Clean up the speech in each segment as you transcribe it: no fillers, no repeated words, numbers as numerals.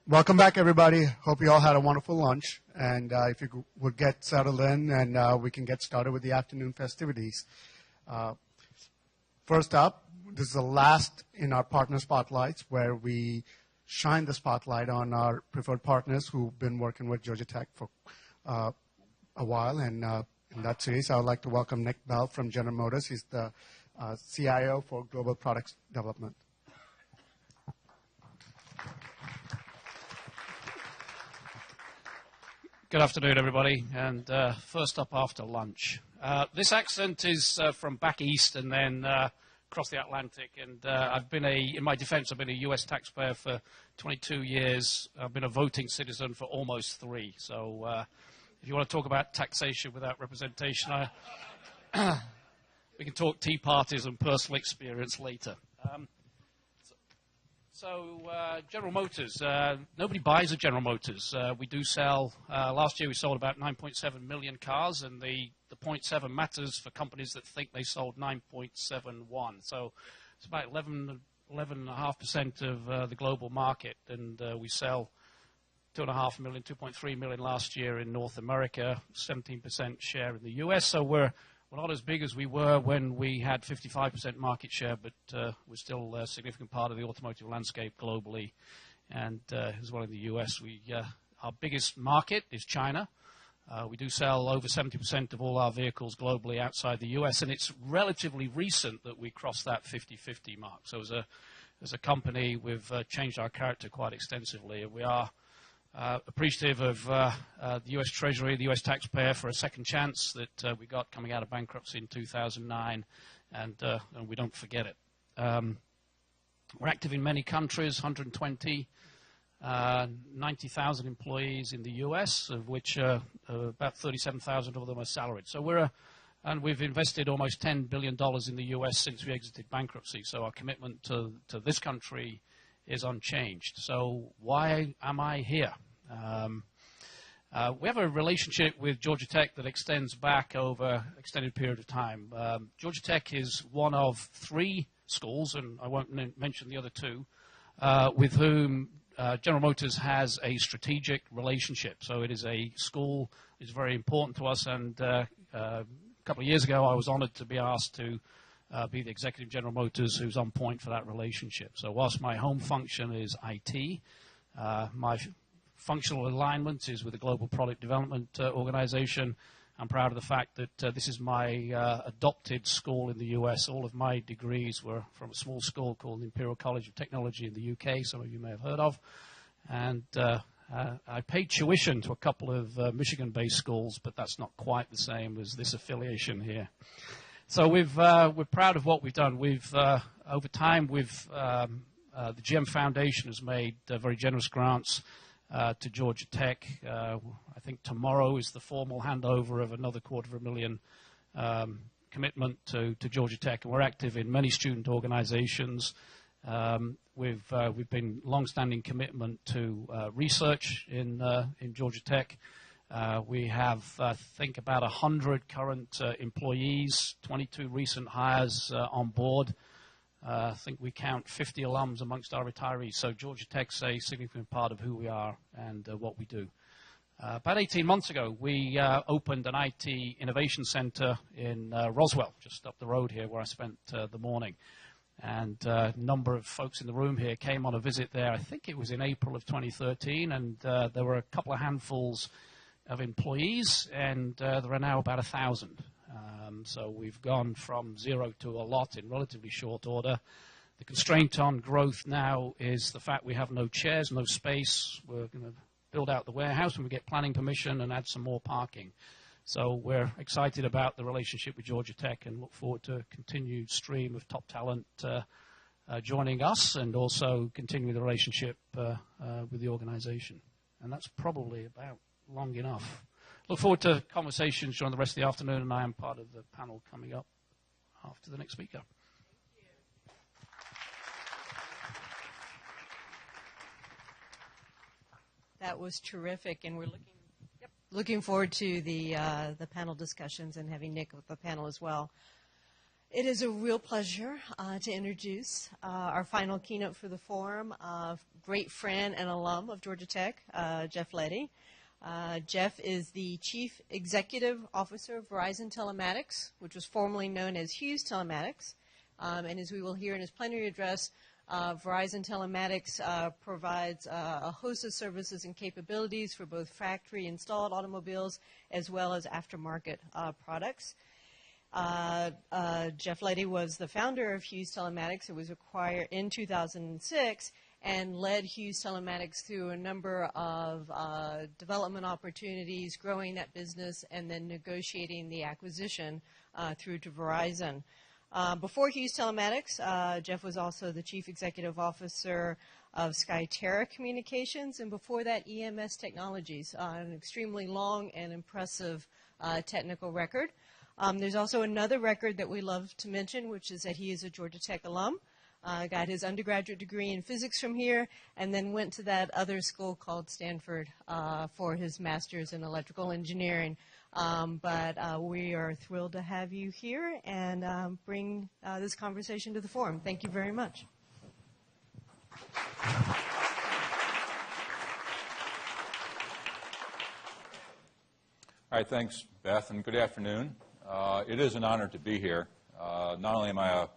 Welcome back, everybody. Hope you all had a wonderful lunch. And if you would get settled in, and we can get started with the afternoon festivities. First up, this is the last in our partner spotlights, where we shine the spotlight on our preferred partners who've been working with Georgia Tech for a while. And in that series, I would like to welcome Nick Bell from General Motors. He's the CIO for Global Products Development. Good afternoon, everybody, and first up after lunch. This accent is from back east and then across the Atlantic, and in my defense, I've been a U.S. taxpayer for 22 years. I've been a voting citizen for almost 3. So if you want to talk about taxation without representation, we can talk tea parties and personal experience later. General Motors, nobody buys a General Motors. We do sell, last year we sold about 9.7 million cars, and the 0.7 matters for companies that think they sold 9.71. So it's about 11.5% of the global market, and we sell 2.5 million, 2.3 million last year in North America, 17% share in the US. So we're not as big as we were when we had 55% market share, but we're still a significant part of the automotive landscape globally, and as well in the U.S. Our biggest market is China. We do sell over 70% of all our vehicles globally outside the U.S., and it's relatively recent that we crossed that 50-50 mark. So as a company, we've changed our character quite extensively, and we are appreciative of the U.S. Treasury, the U.S. taxpayer, for a second chance that we got coming out of bankruptcy in 2009, and we don't forget it. We're active in many countries, 120, 90,000 employees in the U.S., of which about 37,000 of them are salaried. So and we've invested almost $10 billion in the U.S. since we exited bankruptcy, so our commitment to this country is unchanged. So why am I here? We have a relationship with Georgia Tech that extends back over an extended period of time. Georgia Tech is one of 3 schools, and I won't mention the other 2, with whom General Motors has a strategic relationship. So it is a school that is very important to us, and a couple of years ago I was honored to be asked to be the executive General Motors who's on point for that relationship. So whilst my home function is IT, my functional alignment is with the Global Product Development Organization. I'm proud of the fact that this is my adopted school in the U.S. All of my degrees were from a small school called the Imperial College of Technology in the U.K., some of you may have heard of. And I paid tuition to a couple of Michigan-based schools, but that's not quite the same as this affiliation here. So we're proud of what we've done. Over time, the GM Foundation has made very generous grants to Georgia Tech. I think tomorrow is the formal handover of another $250,000 commitment to Georgia Tech, and we're active in many student organizations. We've been long-standing commitment to research in Georgia Tech. We have, I think, about 100 current employees, 22 recent hires on board. I think we count 50 alums amongst our retirees. So Georgia Tech's a significant part of who we are and what we do. About 18 months ago, we opened an IT innovation center in Roswell, just up the road here where I spent the morning. And a number of folks in the room here came on a visit there. I think it was in April of 2013, and there were a couple of handfuls of employees, and there are now about 1,000. So we've gone from 0 to a lot in relatively short order. The constraint on growth now is the fact we have no chairs, no space. We're going to build out the warehouse when we get planning permission and add some more parking. So we're excited about the relationship with Georgia Tech and look forward to a continued stream of top talent joining us, and also continuing the relationship with the organization. And that's probably about long enough. Look forward to conversations during the rest of the afternoon, and I am part of the panel coming up after the next speaker. That was terrific, and we're looking forward to the panel discussions and having Nick with the panel as well. It is a real pleasure to introduce our final keynote for the forum, great friend and alum of Georgia Tech, Jeff Leddy. Jeff is the Chief Executive Officer of Verizon Telematics, which was formerly known as Hughes Telematics. And as we will hear in his plenary address, Verizon Telematics provides a host of services and capabilities for both factory-installed automobiles as well as aftermarket products. Jeff Leddy was the founder of Hughes Telematics. It was acquired in 2006 and led Hughes Telematics through a number of development opportunities, growing that business, and then negotiating the acquisition through to Verizon. Before Hughes Telematics, Jeff was also the Chief Executive Officer of Skyterra Communications, and before that, EMS Technologies, an extremely long and impressive technical record. There's also another record that we love to mention, which is that he is a Georgia Tech alum. Got his undergraduate degree in physics from here, and then went to that other school called Stanford for his master's in electrical engineering. But we are thrilled to have you here and bring this conversation to the forum. Thank you very much. All right, thanks, Beth, and good afternoon. It is an honor to be here. Not only am I an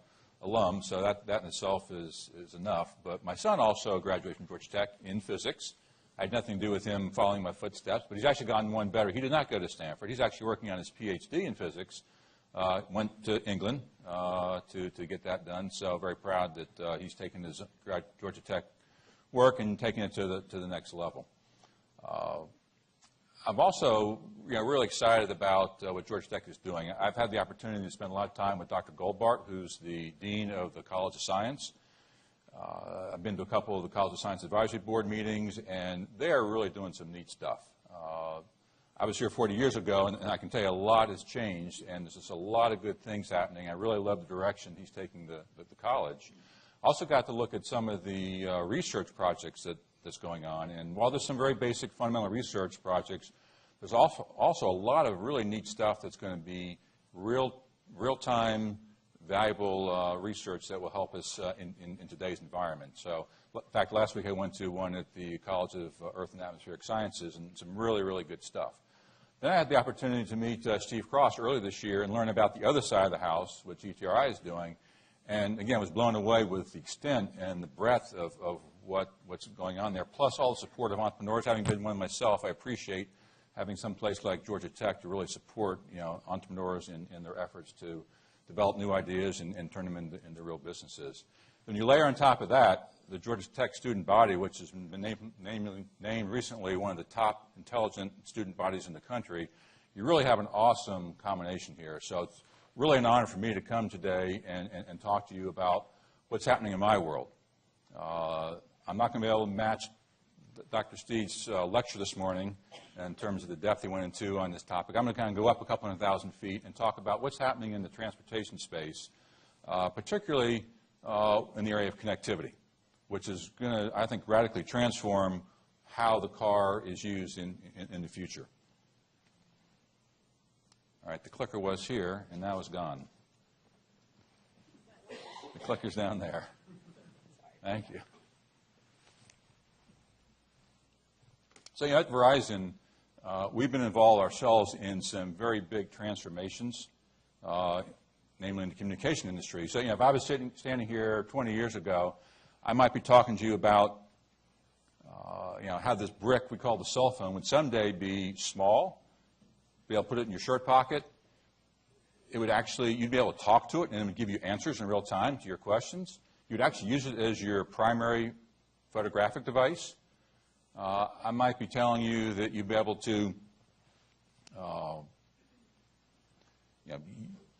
alum, so that in itself is enough, but my son also graduated from Georgia Tech in physics. I had nothing to do with him following my footsteps, but he's actually gotten one better. He did not go to Stanford. He's actually working on his PhD in physics. Went to England to get that done, so very proud that he's taken his Georgia Tech work and taking it to the next level. I'm also really excited about what Georgia Tech is doing. I've had the opportunity to spend a lot of time with Dr. Goldbart, who's the Dean of the College of Science. I've been to a couple of the College of Science Advisory Board meetings, and they are really doing some neat stuff. I was here 40 years ago, and I can tell you a lot has changed, and there's just a lot of good things happening. I really love the direction he's taking the college. Also got to look at some of the research projects that's going on. And while there's some very basic fundamental research projects, there's also a lot of really neat stuff that's going to be real-time, valuable research that will help us in today's environment. So, in fact, last week I went to one at the College of Earth and Atmospheric Sciences, and some really, really good stuff. Then I had the opportunity to meet Steve Cross earlier this year and learn about the other side of the house, what GTRI is doing. And, again, I was blown away with the extent and the breadth of what's going on there, plus all the support of entrepreneurs. Having been one myself, I appreciate having some place like Georgia Tech to really support entrepreneurs in their efforts to develop new ideas and turn them into real businesses. When you layer on top of that the Georgia Tech student body, which has been named recently one of the top intelligent student bodies in the country, you really have an awesome combination here. So it's really an honor for me to come today and talk to you about what's happening in my world. I'm not going to be able to match Dr. Steed's lecture this morning in terms of the depth he went into on this topic. I'm going to kind of go up a couple 100,000 feet and talk about what's happening in the transportation space, particularly in the area of connectivity, which is going to, I think, radically transform how the car is used in the future. All right, the clicker was here, and now it's gone. The clicker's down there. Thank you. So, at Verizon, we've been involved ourselves in some very big transformations, namely in the communication industry. So, if I was standing here 20 years ago, I might be talking to you about, how this brick we call the cell phone would someday be small, be able to put it in your shirt pocket. It would actually, you'd be able to talk to it, and it would give you answers in real time to your questions. You'd actually use it as your primary photographic device. I might be telling you that you'd be able to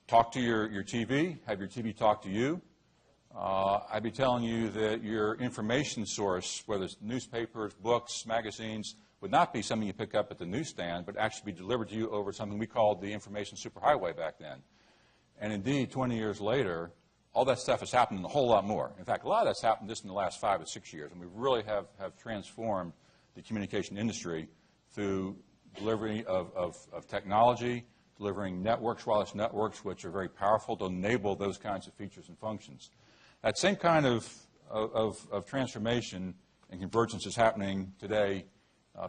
talk to your TV, have your TV talk to you. I'd be telling you that your information source, whether it's newspapers, books, magazines, would not be something you pick up at the newsstand, but actually be delivered to you over something we called the information superhighway back then. And indeed, 20 years later, all that stuff has happened and a whole lot more. In fact, a lot of that's happened just in the last 5 or 6 years, and we really have transformed the communication industry through delivery of technology, delivering networks, wireless networks, which are very powerful to enable those kinds of features and functions. That same kind of transformation and convergence is happening today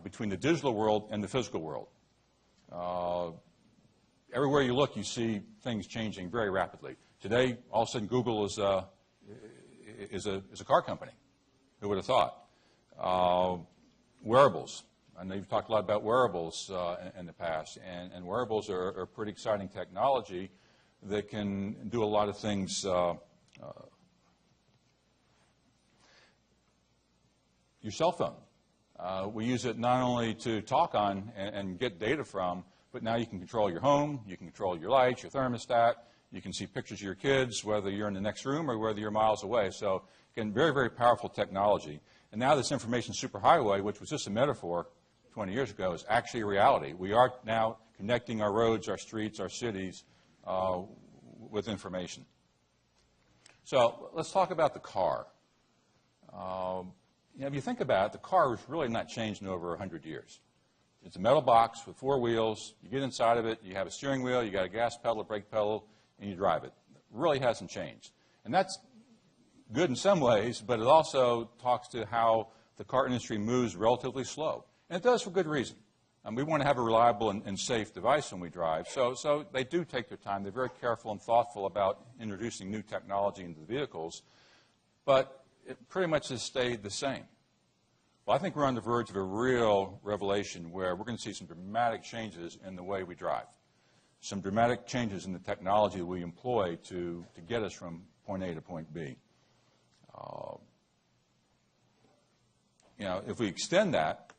between the digital world and the physical world. Everywhere you look, you see things changing very rapidly. Today, all of a sudden, Google is a car company. Who would have thought? Wearables. I know you've talked a lot about wearables in the past, and wearables are pretty exciting technology that can do a lot of things. Your cell phone. We use it not only to talk on and get data from, but now you can control your home, you can control your lights, your thermostat, you can see pictures of your kids, whether you're in the next room or whether you're miles away. So, again, very, very powerful technology. And now this information superhighway, which was just a metaphor 20 years ago, is actually a reality. We are now connecting our roads, our streets, our cities with information. So let's talk about the car. If you think about it, the car has really not changed in over 100 years. It's a metal box with 4 wheels. You get inside of it, you have a steering wheel, you got a gas pedal, a brake pedal, and you drive it. It really hasn't changed. And that's good in some ways, but it also talks to how the car industry moves relatively slow. And it does for good reason. We want to have a reliable and safe device when we drive. So they do take their time. They're very careful and thoughtful about introducing new technology into the vehicles. But it pretty much has stayed the same. Well, I think we're on the verge of a real revelation where we're going to see some dramatic changes in the way we drive, some dramatic changes in the technology that we employ to get us from point A to point B. If we extend that,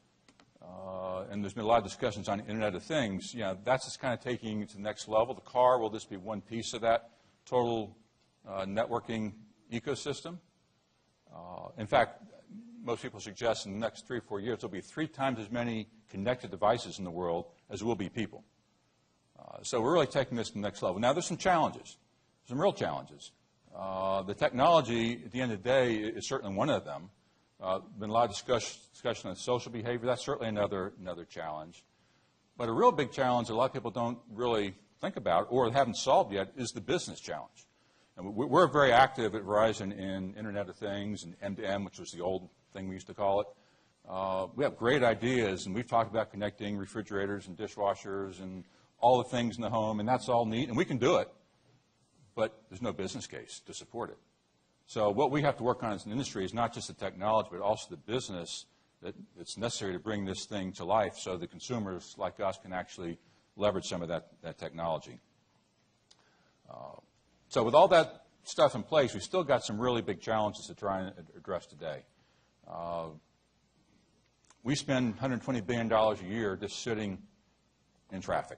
and there's been a lot of discussions on Internet of Things, that's just kind of taking it to the next level. The car will just be one piece of that total networking ecosystem. In fact, most people suggest in the next 3 or 4 years, there'll be 3 times as many connected devices in the world as there will be people. So we're really taking this to the next level. Now, there's some challenges, some real challenges. The technology, at the end of the day, is certainly one of them. Been a lot of discussion on social behavior. That's certainly another challenge. But a real big challenge that a lot of people don't really think about or haven't solved yet is the business challenge. And we're very active at Verizon in Internet of Things and M2M, which was the old thing we used to call it. We have great ideas, and we've talked about connecting refrigerators and dishwashers and all the things in the home, and that's all neat, and we can do it, but there's no business case to support it. So what we have to work on as an industry is not just the technology, but also the business that's necessary to bring this thing to life so the consumers like us can actually leverage some of that technology. So with all that stuff in place, we've still got some really big challenges to try and address today. We spend $120 billion a year just sitting in traffic.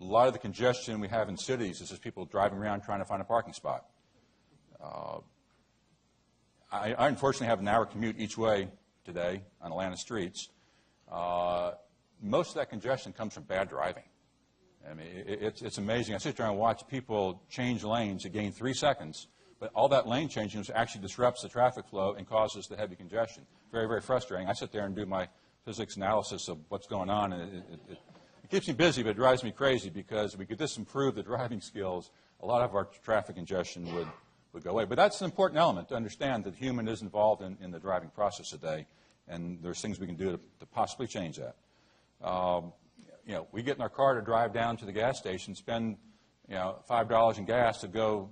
A lot of the congestion we have in cities is just people driving around trying to find a parking spot. I unfortunately have an hour commute each way today on Atlanta streets. Most of that congestion comes from bad driving. I mean, it's amazing. I sit there and watch people change lanes to gain 3 seconds, but all that lane changing actually disrupts the traffic flow and causes the heavy congestion. Very, very frustrating. I sit there and do my physics analysis of what's going on, and it keeps me busy, but it drives me crazy because if we could just improve the driving skills, a lot of our traffic congestion would go away. But that's an important element to understand that human is involved in the driving process today, and there's things we can do to possibly change that. We get in our car to drive down to the gas station, spend $5 in gas to go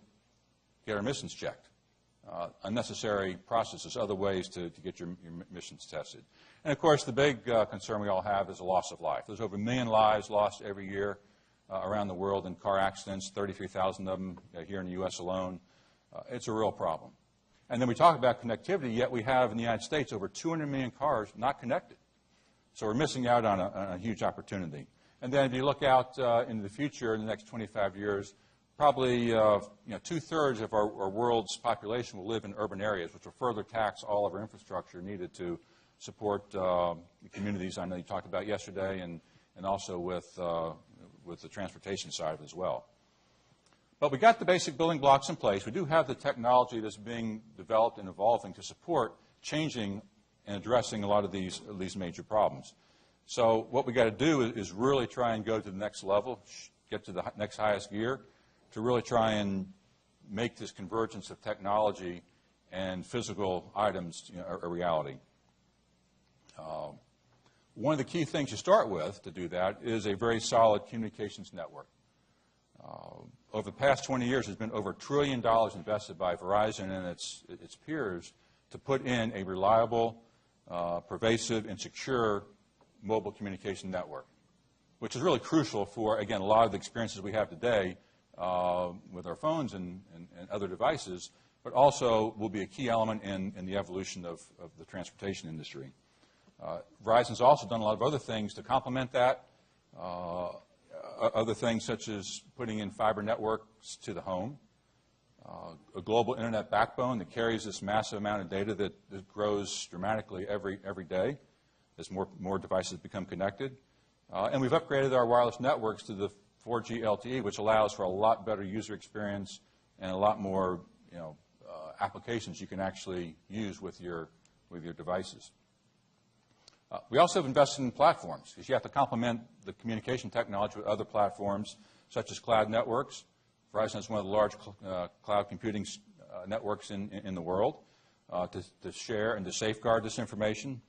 get our emissions checked. Unnecessary processes, other ways to get your emissions tested. And, of course, the big concern we all have is the loss of life. There's over 1 million lives lost every year around the world in car accidents, 33,000 of them here in the U.S. alone. It's a real problem. And then we talk about connectivity, yet we have in the United States over 200 million cars not connected. So we're missing out on a huge opportunity. And then if you look out into the future in the next 25 years, probably 2/3 of our world's population will live in urban areas, which will further tax all of our infrastructure needed to support the communities I know you talked about yesterday, and also with the transportation side of it as well. But we got the basic building blocks in place. We do have the technology that's being developed and evolving to support changing and addressing a lot of these major problems. So what we got to do is really try and go to the next level, get to the next highest gear, to really try and make this convergence of technology and physical items a reality. One of the key things you start with to do that is a very solid communications network. Over the past 20 years, there's been over $1 trillion invested by Verizon and its peers to put in a reliable, pervasive, and secure mobile communication network, which is really crucial for, again, a lot of the experiences we have today with our phones and other devices, but also will be a key element in the evolution of the transportation industry. Verizon's also done a lot of other things to complement that, other things such as putting in fiber networks to the home, a global internet backbone that carries this massive amount of data that grows dramatically every day as more devices become connected. And we've upgraded our wireless networks to the 4G LTE, which allows for a lot better user experience and a lot more applications you can actually use with your devices. We also have invested in platforms, because you have to complement the communication technology with other platforms, such as cloud networks. Verizon is one of the large cloud computing networks in the world to share and to safeguard this information.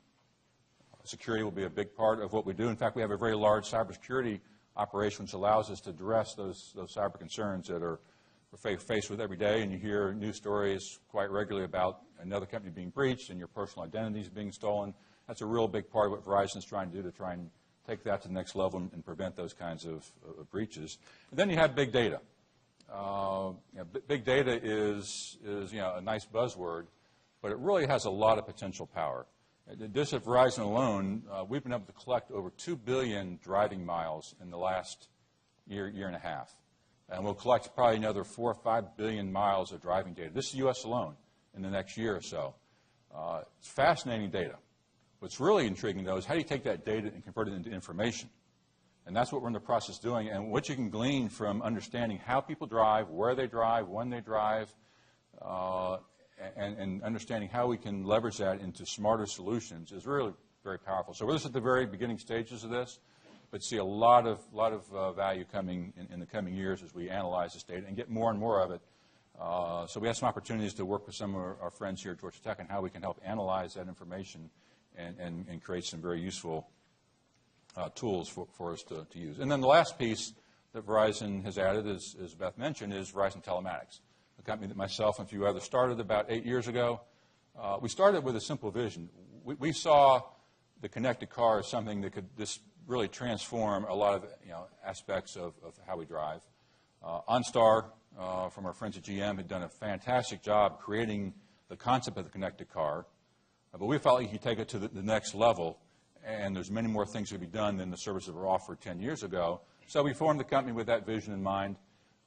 Security will be a big part of what we do. In fact, we have a very large cybersecurity operation which allows us to address those cyber concerns that we're faced with every day. And you hear news stories quite regularly about another company being breached and your personal identities being stolen. That's a real big part of what Verizon is trying to do to try and take that to the next level and prevent those kinds of breaches. And then you have big data. Big data is a nice buzzword, but it really has a lot of potential power. Just at Verizon alone, we've been able to collect over 2 billion driving miles in the last year and a half. And we'll collect probably another 4 or 5 billion miles of driving data. This is the U.S. alone in the next year or so. It's fascinating data. What's really intriguing, though, is how do you take that data and convert it into information? And that's what we're in the process of doing. And what you can glean from understanding how people drive, where they drive, when they drive, and understanding how we can leverage that into smarter solutions is really very powerful. So we're just at the very beginning stages of this, but see a lot of value coming in the coming years as we analyze this data and get more and more of it. So we have some opportunities to work with some of our friends here at Georgia Tech on how we can help analyze that information and create some very useful tools for us to use. And then the last piece that Verizon has added, as Beth mentioned, is Verizon Telematics, a company that myself and a few others started about 8 years ago. We started with a simple vision. We saw the connected car as something that could just really transform a lot of aspects of how we drive. OnStar, from our friends at GM, had done a fantastic job creating the concept of the connected car. But we felt like you could take it to the next level, and there's many more things that could be done than the services that were offered 10 years ago. So we formed the company with that vision in mind,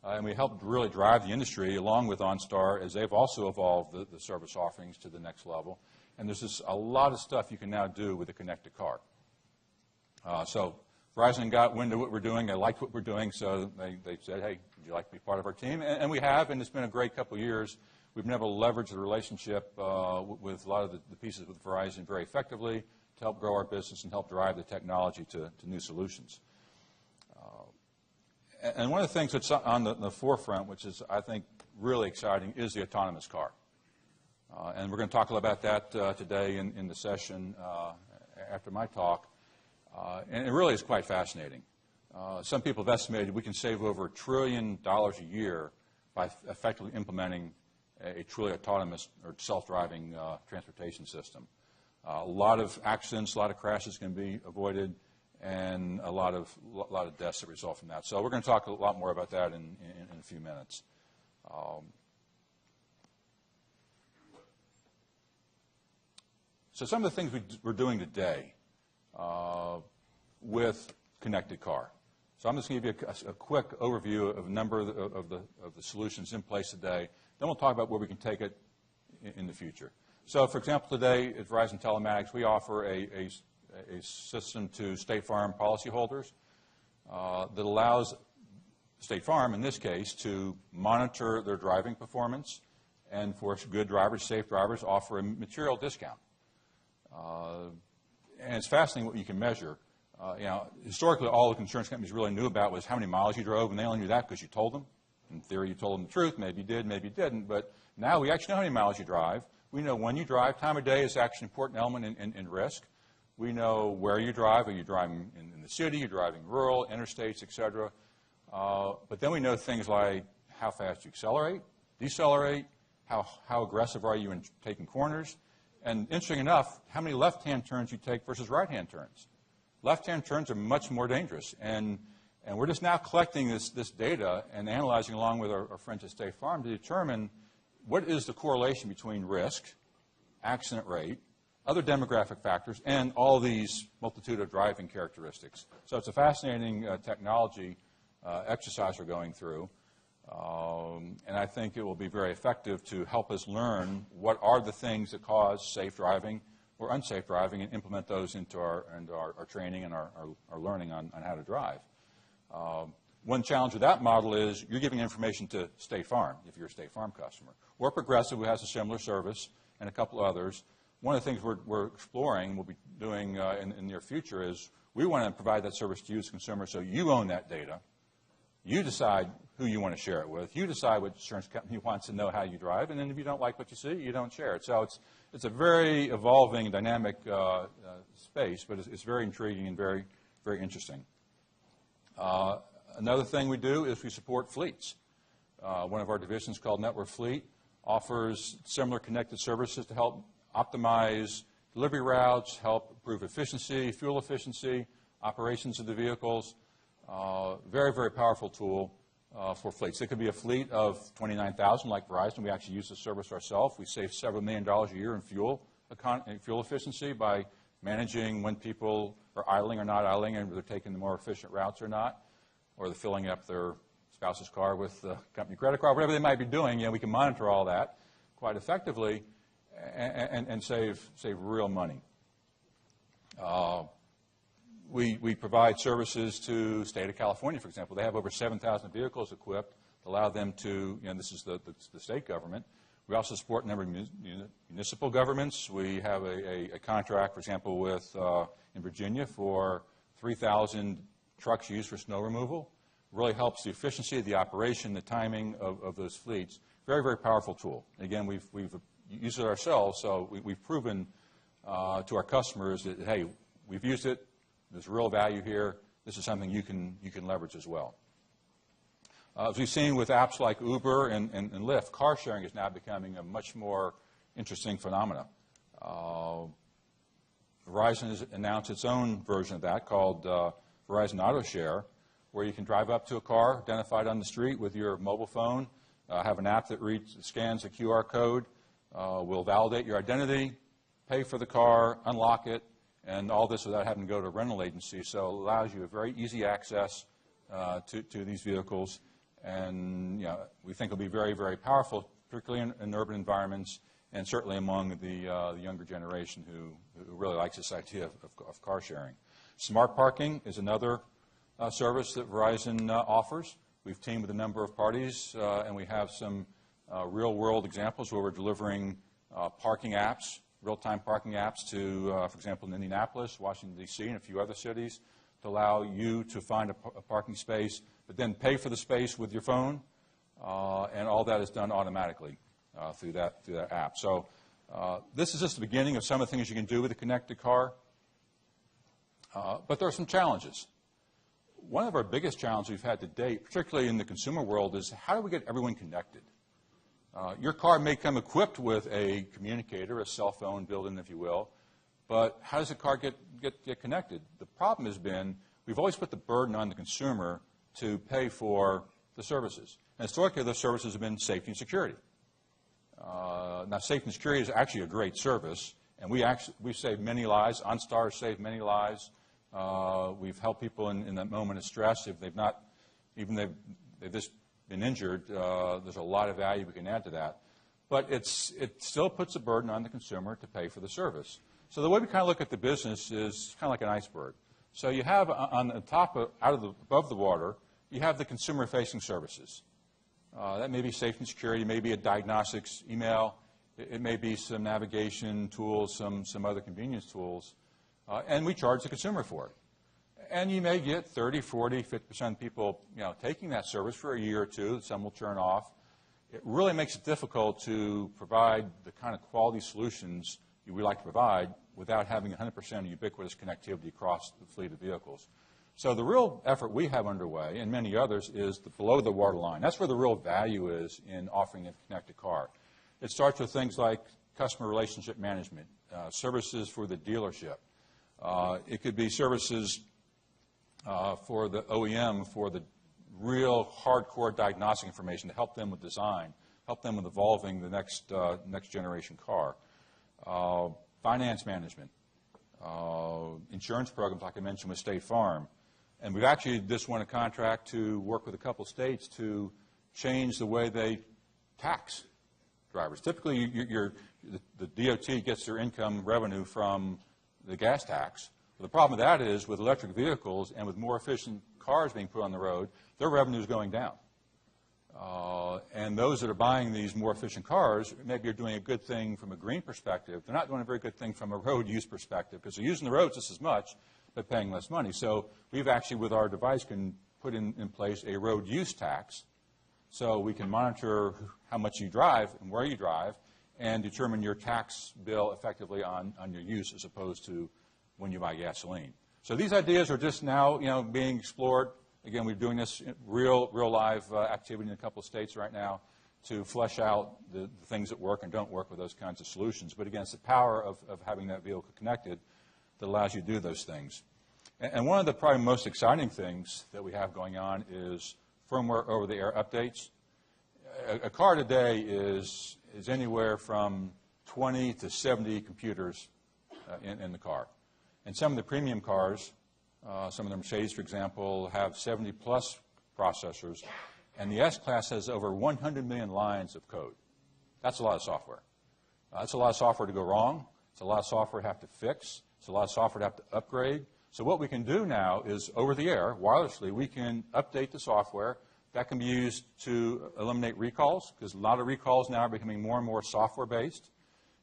and we helped really drive the industry along with OnStar as they've also evolved the service offerings to the next level. And there's just a lot of stuff you can now do with a connected car. So Verizon got wind of what we're doing. They liked what we're doing, so they said, hey, would you like to be part of our team? And we have, and it's been a great couple of years. We've been able to leverage the relationship with a lot of the pieces with Verizon very effectively to help grow our business and help drive the technology to new solutions. And one of the things that's on the forefront, which is, I think, really exciting, is the autonomous car. And we're going to talk a little about that today in the session after my talk. And it really is quite fascinating. Some people have estimated we can save over $1 trillion a year by effectively implementing a truly autonomous or self-driving transportation system. A lot of accidents, a lot of crashes can be avoided, and a lot of deaths that result from that. So we're going to talk a lot more about that in a few minutes. So some of the things we're doing today with connected car. So I'm just going to give you a quick overview of a number of the solutions in place today. Then we'll talk about where we can take it in the future. So, for example, today at Verizon Telematics, we offer a system to State Farm policyholders that allows State Farm, in this case, to monitor their driving performance and for good drivers, safe drivers, offer a material discount. And it's fascinating what you can measure. Historically, all the insurance companies really knew about was how many miles you drove, and they only knew that because you told them. In theory, you told them the truth. Maybe you did, maybe you didn't. But now we actually know how many miles you drive. We know when you drive. Time of day is actually an important element in risk. We know where you drive. Are you driving in the city? You're driving rural, interstates, et cetera. But then we know things like how fast you accelerate, decelerate, how aggressive are you in taking corners, and interesting enough, how many left-hand turns you take versus right-hand turns. Left-hand turns are much more dangerous, and we're just now collecting this data and analyzing along with our friends at State Farm to determine what is the correlation between risk, accident rate, other demographic factors, and all these multitude of driving characteristics. So it's a fascinating technology exercise we're going through, and I think it will be very effective to help us learn what are the things that cause safe driving or unsafe driving and implement those into our training and our learning on how to drive. One challenge with that model is you're giving information to State Farm, if you're a State Farm customer, or Progressive, who has a similar service, and a couple others. One of the things we're exploring, we'll be doing in the near future, is we want to provide that service to you as a consumer, so you own that data. You decide who you want to share it with. You decide what insurance company wants to know how you drive, and then if you don't like what you see, you don't share it. So it's a very evolving, dynamic space, but it's very intriguing and very, very interesting. Another thing we do is we support fleets. One of our divisions called Network Fleet offers similar connected services to help optimize delivery routes, help improve efficiency, fuel efficiency, operations of the vehicles. Very, very powerful tool for fleets. It could be a fleet of 29,000 like Verizon. We actually use the service ourselves. We save several $1 million a year in fuel efficiency by managing when people are idling or not idling, and they're taking the more efficient routes or not, or they're filling up their spouse's car with the company credit card, whatever they might be doing. We can monitor all that quite effectively and save real money. We provide services to the state of California, for example. They have over 7,000 vehicles equipped to allow them to, this is the state government. We also support a number of municipal governments. We have a contract, for example, in Virginia for 3,000 trucks used for snow removal. Really helps the efficiency of the operation, the timing of those fleets. Very, very powerful tool. Again, we've used it ourselves, so we've proven to our customers that, hey, we've used it. There's real value here. This is something you can leverage as well. As we've seen with apps like Uber and Lyft, car sharing is now becoming a much more interesting phenomenon. Verizon has announced its own version of that called Verizon Auto Share, where you can drive up to a car identified on the street with your mobile phone, have an app that scans a QR code, will validate your identity, pay for the car, unlock it, and all this without having to go to a rental agency. So it allows you a very easy access to these vehicles. And we think it'll be very, very powerful, particularly in urban environments, and certainly among the younger generation who really likes this idea of car sharing. Smart parking is another service that Verizon offers. We've teamed with a number of parties, and we have some real-world examples where we're delivering parking apps, real-time parking apps to, for example, in Indianapolis, Washington, D.C., and a few other cities, to allow you to find a parking space, but then pay for the space with your phone, and all that is done automatically through that app. So this is just the beginning of some of the things you can do with a connected car, but there are some challenges. One of our biggest challenges we've had to date, particularly in the consumer world, is how do we get everyone connected? Your car may come equipped with a communicator, a cell phone built in, if you will, but how does the car get connected? The problem has been we've always put the burden on the consumer to pay for the services. And historically, those services have been safety and security. Now, safety and security is actually a great service, and we've saved many lives. OnStar has saved many lives. We've helped people in that moment of stress. If they've just been injured, there's a lot of value we can add to that. But it still puts a burden on the consumer to pay for the service. So the way we kind of look at the business is kind of like an iceberg. So you have on the top, above the water, you have the consumer-facing services. That may be safety and security, it may be a diagnostics email, it may be some navigation tools, some other convenience tools, and we charge the consumer for it. And you may get 30, 40, 50% of people, taking that service for a year or two. Some will turn off. It really makes it difficult to provide the kind of quality solutions we like to provide without having 100% ubiquitous connectivity across the fleet of vehicles. So the real effort we have underway, and many others, is the below the waterline. That's where the real value is in offering a connected car. It starts with things like customer relationship management, services for the dealership. It could be services for the OEM for the real hardcore diagnostic information to help them with design, help them with evolving the next generation car. Finance management, insurance programs like I mentioned with State Farm. And we've actually just won a contract to work with a couple states to change the way they tax drivers. Typically, the DOT gets their income revenue from the gas tax. But the problem with that is with electric vehicles and with more efficient cars being put on the road, their revenue is going down. And those that are buying these more efficient cars maybe are doing a good thing from a green perspective. They're not doing a very good thing from a road use perspective because they're using the roads just as much but paying less money. So we've actually, with our device, can put in place a road use tax so we can monitor how much you drive and where you drive and determine your tax bill effectively on your use as opposed to when you buy gasoline. So these ideas are just now being explored. Again, we're doing this real live activity in a couple of states right now to flesh out the things that work and don't work with those kinds of solutions. But again, it's the power of having that vehicle connected that allows you to do those things. And one of the probably most exciting things that we have going on is firmware over-the-air updates. A car today is anywhere from 20 to 70 computers in the car. And some of the premium cars, some of the Mercedes, for example, have 70-plus processors. And the S-Class has over 100 million lines of code. That's a lot of software. That's a lot of software to go wrong. It's a lot of software to have to fix. It's a lot of software to have to upgrade. So what we can do now is over the air, wirelessly, we can update the software. That can be used to eliminate recalls because a lot of recalls now are becoming more and more software-based.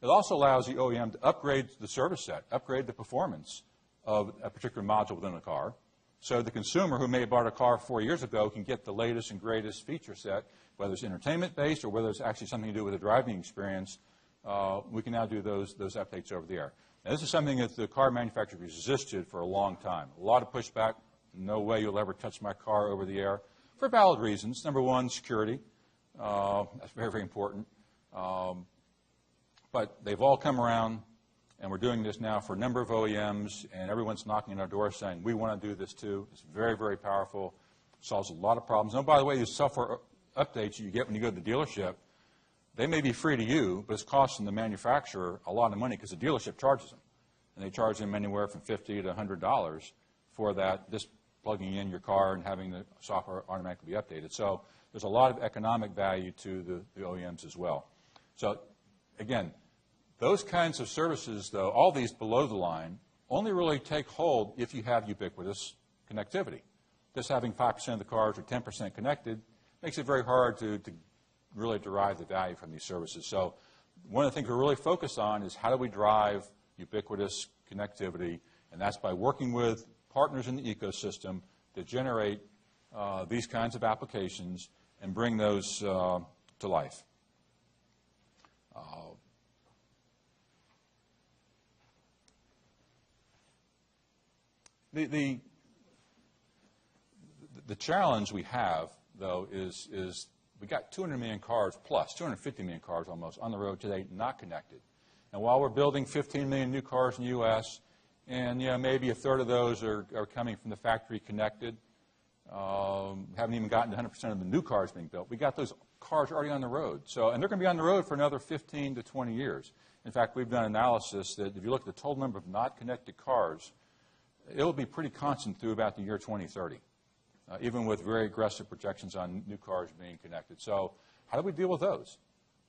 It also allows the OEM to upgrade the service set, upgrade the performance of a particular module within a car. So the consumer who may have bought a car 4 years ago can get the latest and greatest feature set, whether it's entertainment-based or whether it's actually something to do with the driving experience. We can now do those updates over the air. Now, this is something that the car manufacturers resisted for a long time. A lot of pushback. No way you'll ever touch my car over the air for valid reasons. Number one, security. That's very, very important. But they've all come around, and we're doing this now for a number of OEMs, and everyone's knocking on our door saying, we want to do this too. It's very, very powerful. Solves a lot of problems. And by the way, these software updates you get when you go to the dealership, they may be free to you, but it's costing the manufacturer a lot of money because the dealership charges them. And they charge them anywhere from $50 to $100 for that, just plugging in your car and having the software automatically be updated. So there's a lot of economic value to the OEMs as well. So again, those kinds of services, though, all these below the line, only really take hold if you have ubiquitous connectivity. Just having 5% of the cars or 10% connected makes it very hard to really derive the value from these services. So one of the things we're really focused on is how do we drive ubiquitous connectivity, and that's by working with partners in the ecosystem to generate these kinds of applications and bring those to life. The challenge we have, though, is we got 200 million cars plus, 250 million cars almost, on the road today not connected. And while we're building 15 million new cars in the U.S., and maybe a third of those are coming from the factory connected, haven't even gotten to 100% of the new cars being built. We got those cars already on the road. And they're going to be on the road for another 15 to 20 years. In fact, we've done analysis that if you look at the total number of not connected cars, it'll be pretty constant through about the year 2030. Even with very aggressive projections on new cars being connected. So how do we deal with those?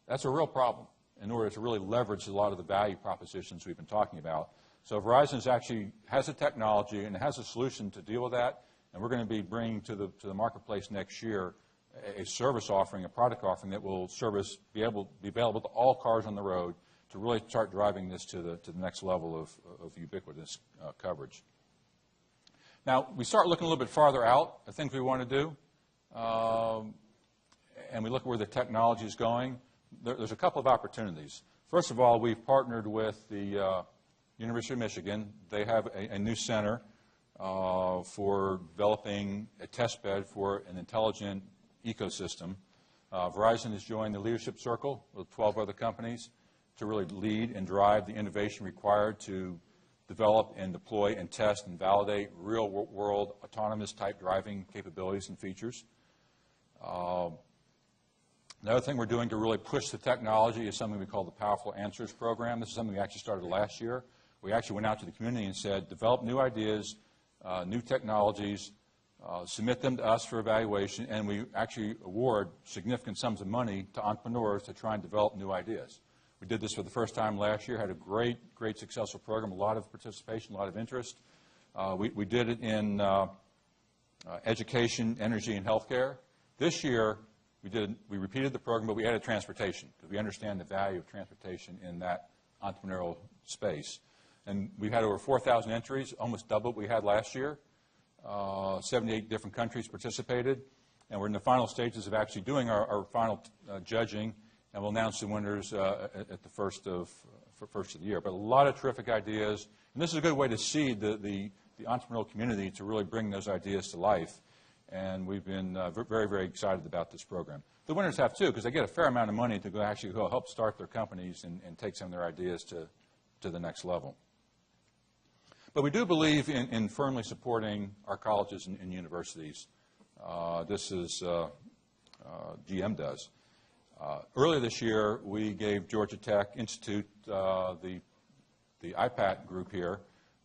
That's a real problem in order to really leverage a lot of the value propositions we've been talking about. So Verizon actually has the technology and has a solution to deal with that, and we're going to be bringing to the marketplace next year a service offering, a product offering that will be available to all cars on the road to really start driving this to the next level of ubiquitous coverage. Now, we start looking a little bit farther out, the things we want to do, and we look at where the technology is going. There's a couple of opportunities. First of all, we've partnered with the University of Michigan. They have a new center for developing a test bed for an intelligent ecosystem. Verizon has joined the leadership circle with 12 other companies to really lead and drive the innovation required to develop and deploy and test and validate real-world autonomous-type driving capabilities and features. Another thing we're doing to really push the technology is something we call the Powerful Answers program. This is something we actually started last year. We actually went out to the community and said, develop new ideas, new technologies, submit them to us for evaluation, and we actually award significant sums of money to entrepreneurs to try and develop new ideas. We did this for the first time last year, had a great successful program, a lot of participation, a lot of interest. We did it in education, energy, and healthcare. This year, we repeated the program, but we added transportation, because we understand the value of transportation in that entrepreneurial space. And we've had over 4,000 entries, almost double what we had last year. 78 different countries participated, and we're in the final stages of actually doing our final judging, and we'll announce the winners at the first of the year. But a lot of terrific ideas, and this is a good way to seed the entrepreneurial community to really bring those ideas to life. And we've been very excited about this program. The winners have too, because they get a fair amount of money to actually go help start their companies and take some of their ideas to the next level. But we do believe in firmly supporting our colleges and universities. This is GM does. Earlier this year, we gave Georgia Tech Institute, the IPAT group here,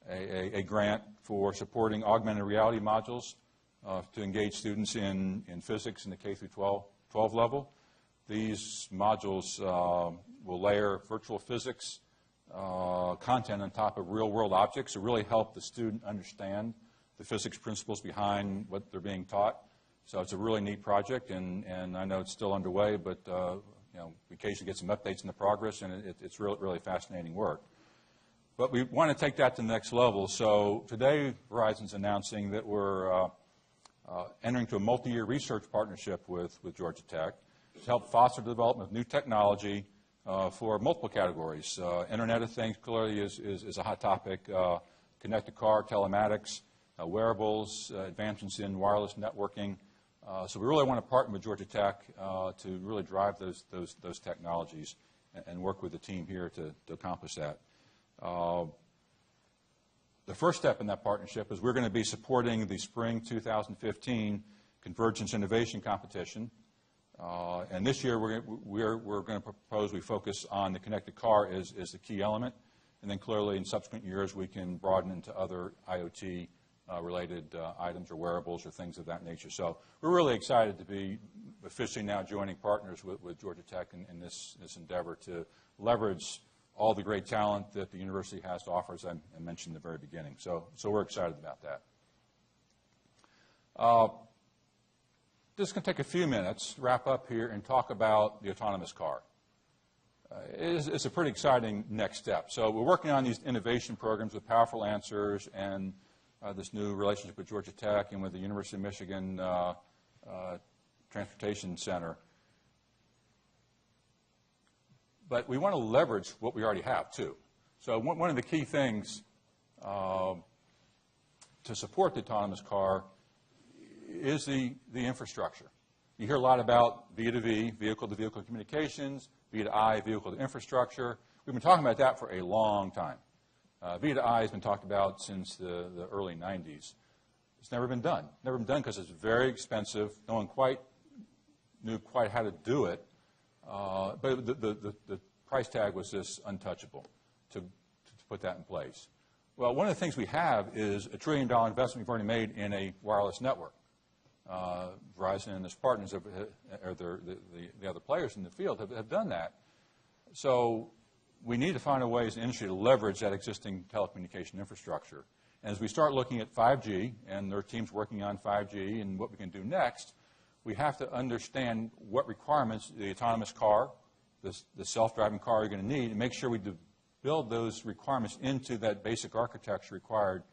a grant for supporting augmented reality modules to engage students in physics in the K through 12 level. These modules will layer virtual physics content on top of real-world objects to really help the student understand the physics principles behind what they're being taught. So it's a really neat project, and I know it's still underway, but we occasionally get some updates in the progress, and it's really fascinating work. But we want to take that to the next level. So today, Verizon's announcing that we're entering into a multi-year research partnership with Georgia Tech to help foster the development of new technology for multiple categories. Internet of Things clearly is a hot topic. Connected car, telematics, wearables, advancements in wireless networking. So we really want to partner with Georgia Tech to really drive those technologies and work with the team here to accomplish that. The first step in that partnership is we're going to be supporting the Spring 2015 Convergence Innovation Competition. And this year we're going to propose we focus on the connected car as the key element. And then clearly in subsequent years we can broaden into other IoT related items or wearables or things of that nature. So we're really excited to be officially now joining partners with Georgia Tech in this endeavor to leverage all the great talent that the university has to offer, as I mentioned in the very beginning. So we're excited about that. Just going to take a few minutes, wrap up here, and talk about the autonomous car. It's a pretty exciting next step. So we're working on these innovation programs with Powerful Answers and this new relationship with Georgia Tech and with the University of Michigan Transportation Center. But we want to leverage what we already have, too. So one of the key things to support the autonomous car is the infrastructure. You hear a lot about V2V, vehicle-to-vehicle communications, V2I, vehicle-to-infrastructure. We've been talking about that for a long time. V2I has been talked about since the early 90s. It's never been done. Never been done because it's very expensive. No one knew quite how to do it. But the price tag was just untouchable to put that in place. Well, one of the things we have is $1 trillion investment we've already made in a wireless network. Verizon and its partners, or the other players in the field, have done that. So we need to find a way as an industry to leverage that existing telecommunication infrastructure. And as we start looking at 5G, and there are teams working on 5G and what we can do next, we have to understand what requirements the autonomous car, the self-driving car are going to need, and make sure we build those requirements into that basic architecture required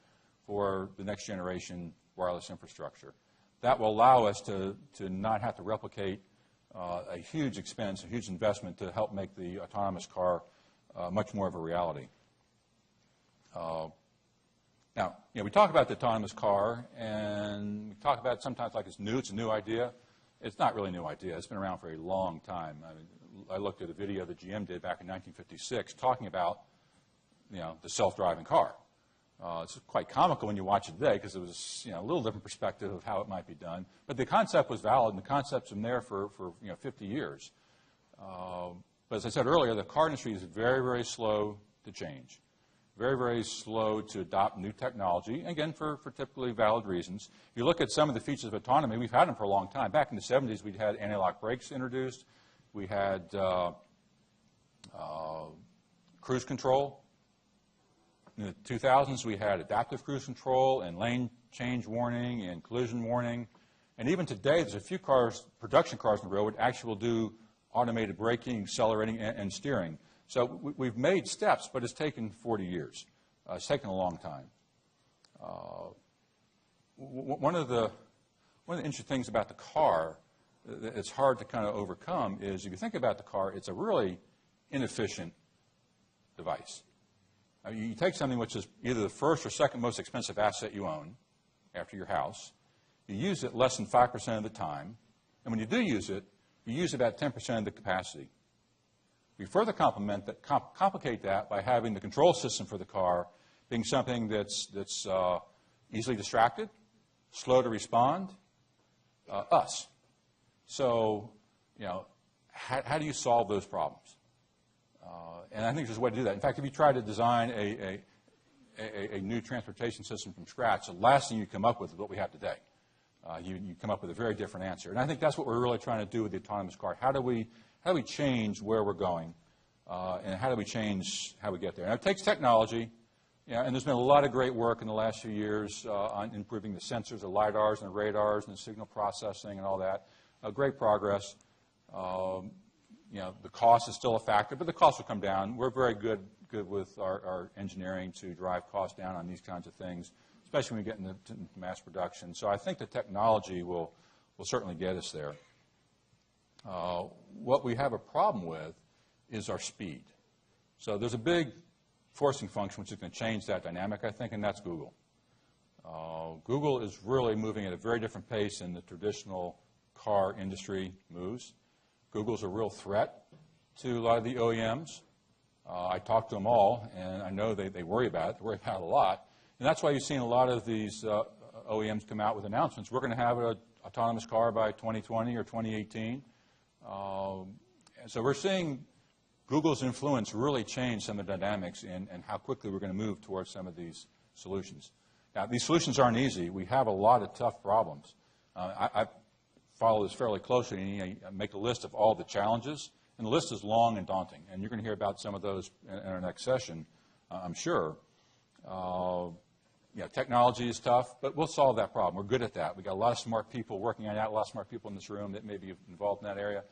for the next generation wireless infrastructure. That will allow us to not have to replicate a huge expense, a huge investment to help make the autonomous car much more of a reality. Now, we talk about the autonomous car, and we talk about it sometimes like it's new. It's a new idea. It's not really a new idea. It's been around for a long time. I looked at a video that GM did back in 1956 talking about, the self-driving car. It's quite comical when you watch it today because it was, a little different perspective of how it might be done. But the concept was valid, and the concept's been there for 50 years. But as I said earlier, the car industry is very, very slow to change. Very, very slow to adopt new technology, again, for typically valid reasons. If you look at some of the features of autonomy, we've had them for a long time. Back in the 70s, we had anti-lock brakes introduced. We had cruise control. In the 2000s, we had adaptive cruise control and lane change warning and collision warning. And even today, there's a few cars, production cars on the road, actually will do automated braking, accelerating, and steering. So we've made steps, but it's taken 40 years. It's taken a long time. One of the interesting things about the car that it's hard to kind of overcome is if you think about the car, it's a really inefficient device. You take something which is either the first or second most expensive asset you own after your house. You use it less than 5% of the time. And when you do use it, you use about 10% of the capacity. We further complicate that by having the control system for the car being something that's easily distracted, slow to respond, us. So, how do you solve those problems? And I think there's a way to do that. In fact, if you try to design a new transportation system from scratch, the last thing you come up with is what we have today. You come up with a very different answer. And I think that's what we're really trying to do with the autonomous car. How do we change where we're going, and how do we change how we get there? And it takes technology, and there's been a lot of great work in the last few years on improving the sensors, the LiDARs and the radars and the signal processing and all that. Great progress. The cost is still a factor, but the cost will come down. We're very good with our engineering to drive costs down on these kinds of things, especially when we get into mass production. So I think the technology will certainly get us there. What we have a problem with is our speed. So there's a big forcing function which is going to change that dynamic, I think, and that's Google. Google is really moving at a very different pace than the traditional car industry moves. Google's a real threat to a lot of the OEMs. I talk to them all, and I know they worry about it. They worry about it a lot. And that's why you've seen a lot of these OEMs come out with announcements. We're going to have an autonomous car by 2020 or 2018. And so we're seeing Google's influence really change some of the dynamics and how quickly we're going to move towards some of these solutions. Now, these solutions aren't easy. We have a lot of tough problems. I follow this fairly closely, and I make a list of all the challenges, and the list is long and daunting, and you're going to hear about some of those in our next session, I'm sure. Technology is tough, but we'll solve that problem. We're good at that. We've got a lot of smart people working on that, a lot of smart people in this room that may be involved in that area.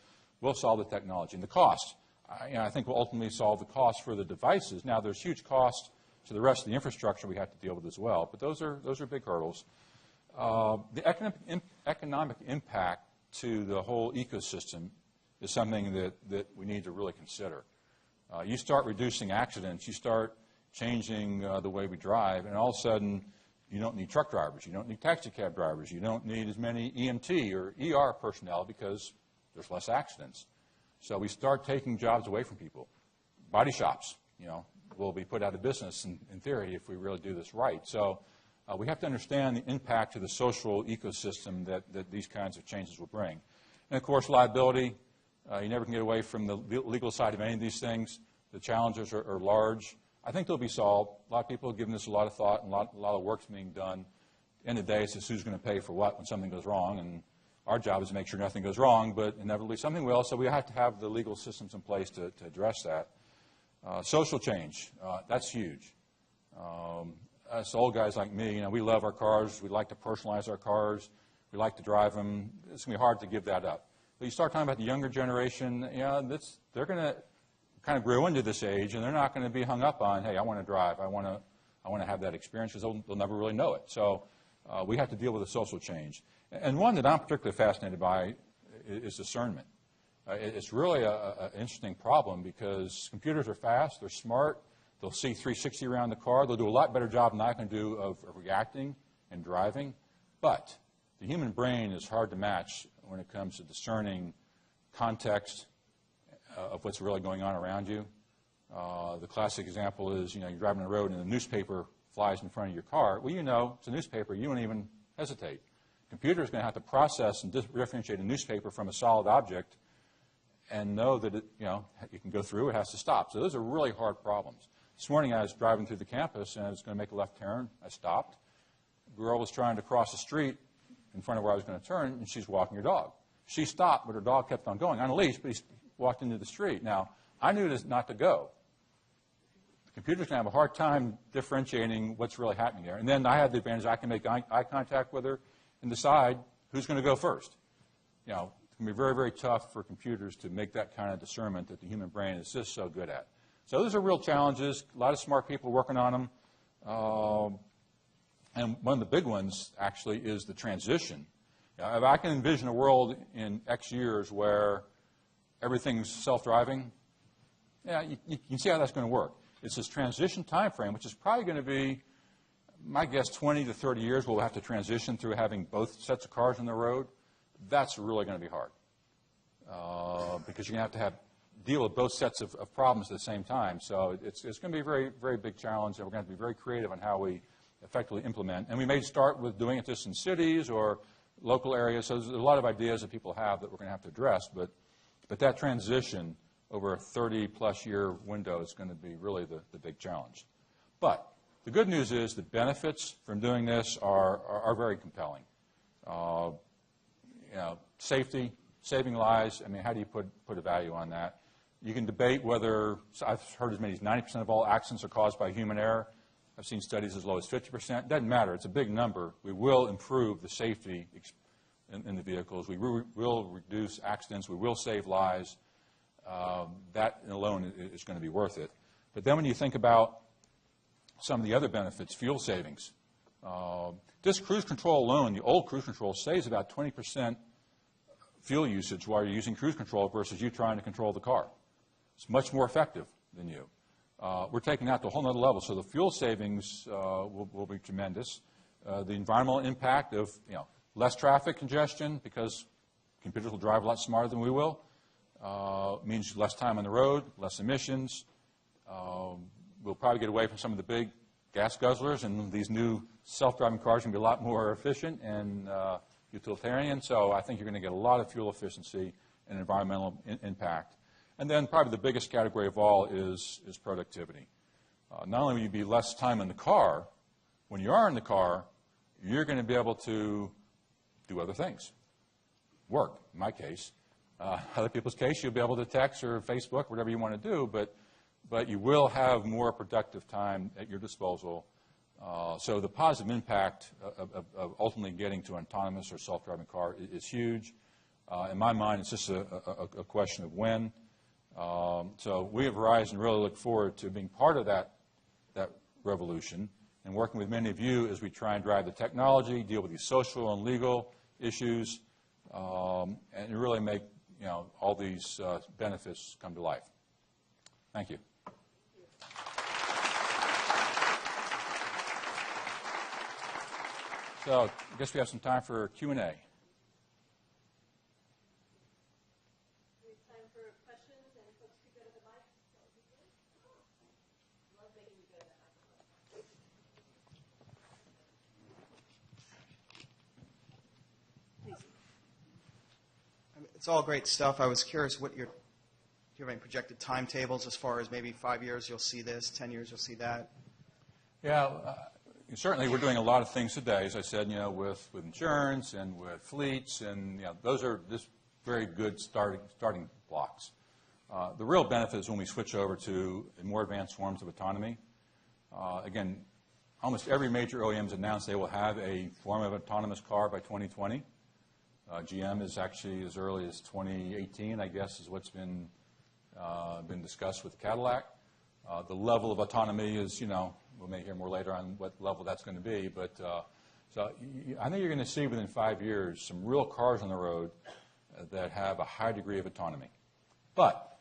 We'll solve the technology. And the cost, I think we'll ultimately solve the cost for the devices. Now, there's huge costs to the rest of the infrastructure we have to deal with as well, but those are big hurdles. The economic impact to the whole ecosystem is something that we need to really consider. You start reducing accidents, you start changing the way we drive, and all of a sudden you don't need truck drivers, you don't need taxi cab drivers, you don't need as many EMT or ER personnel because there's less accidents. So we start taking jobs away from people. Body shops, will be put out of business in theory if we really do this right. So we have to understand the impact to the social ecosystem that these kinds of changes will bring. And, of course, liability. You never can get away from the legal side of any of these things. The challenges are large. I think they'll be solved. A lot of people have given this a lot of thought, and a lot of work's being done. At the end of the day, it's just who's going to pay for what when something goes wrong. And our job is to make sure nothing goes wrong, but inevitably something will. So we have to have the legal systems in place to address that. Social change, that's huge. Us old guys like me, we love our cars. We like to personalize our cars. We like to drive them. It's going to be hard to give that up. But you start talking about the younger generation, they're going to kind of grow into this age, and they're not going to be hung up on, hey, I want to drive. I want I want to have that experience because they'll never really know it. So we have to deal with a social change. And one that I'm particularly fascinated by is discernment. It's really an interesting problem because computers are fast, they're smart, they'll see 360 around the car, they'll do a lot better job than I can do of reacting and driving. But the human brain is hard to match when it comes to discerning context of what's really going on around you. The classic example is, you're driving on the road and a newspaper flies in front of your car. Well, it's a newspaper. You don't even hesitate. The computer is going to have to process and differentiate a newspaper from a solid object and know that it can go through, it has to stop. So those are really hard problems. This morning I was driving through the campus and I was going to make a left turn. I stopped. A girl was trying to cross the street in front of where I was going to turn, and she's walking her dog. She stopped, but her dog kept on going on a leash, but he walked into the street. Now, I knew this not to go. The computer's going to have a hard time differentiating what's really happening there. And then I have the advantage I can make eye contact with her and decide who's going to go first. It's going to be very, very tough for computers to make that kind of discernment that the human brain is just so good at. So those are real challenges. A lot of smart people working on them. And one of the big ones, actually, is the transition. If I can envision a world in X years where everything's self-driving, you can see how that's going to work. It's this transition time frame, which is probably going to be, my guess, 20 to 30 years we'll have to transition through having both sets of cars on the road. That's really going to be hard because you're going to have deal with both sets of problems at the same time. So it's going to be a very, very big challenge, and we're going to have to be very creative on how we effectively implement. And we may start with doing it just in cities or local areas. So there's a lot of ideas that people have that we're going to have to address. But that transition over a 30-plus year window is going to be really the big challenge. But the good news is the benefits from doing this are very compelling. Safety, saving lives. I mean, how do you put a value on that? You can debate whether, I've heard as many as 90% of all accidents are caused by human error. I've seen studies as low as 50%. It doesn't matter. It's a big number. We will improve the safety in the vehicles. We will reduce accidents. We will save lives. That alone is going to be worth it. But then when you think about some of the other benefits, fuel savings. Just cruise control alone, the old cruise control saves about 20% fuel usage while you're using cruise control versus you trying to control the car. It's much more effective than you. We're taking that to a whole other level. So the fuel savings will be tremendous. The environmental impact of less traffic congestion because computers will drive a lot smarter than we will. Means less time on the road, less emissions. We'll probably get away from some of the big gas guzzlers, and these new self-driving cars are going to be a lot more efficient and utilitarian. So I think you're going to get a lot of fuel efficiency and environmental impact. And then probably the biggest category of all is productivity. Not only will you be less time in the car, when you are in the car, you're going to be able to do other things. Work, in my case. Other people's case, you'll be able to text or Facebook, whatever you want to do, but you will have more productive time at your disposal. So the positive impact of ultimately getting to an autonomous or self-driving car is huge. In my mind, it's just a question of when. So we at Verizon really look forward to being part of that revolution and working with many of you as we try and drive the technology, deal with these social and legal issues, and really make all these benefits come to life. Thank you. So I guess we have some time for Q&A. It's all great stuff. I was curious do you have any projected timetables as far as maybe 5 years you'll see this, 10 years you'll see that? Yeah, certainly we're doing a lot of things today, as I said, with insurance and with fleets, and those are just very good starting blocks. The real benefit is when we switch over to more advanced forms of autonomy. Again, almost every major OEM has announced they will have a form of autonomous car by 2020. GM is actually as early as 2018, I guess, is what's been discussed with Cadillac. The level of autonomy is, we may hear more later on what level that's going to be. But I think you're going to see within 5 years some real cars on the road that have a high degree of autonomy. But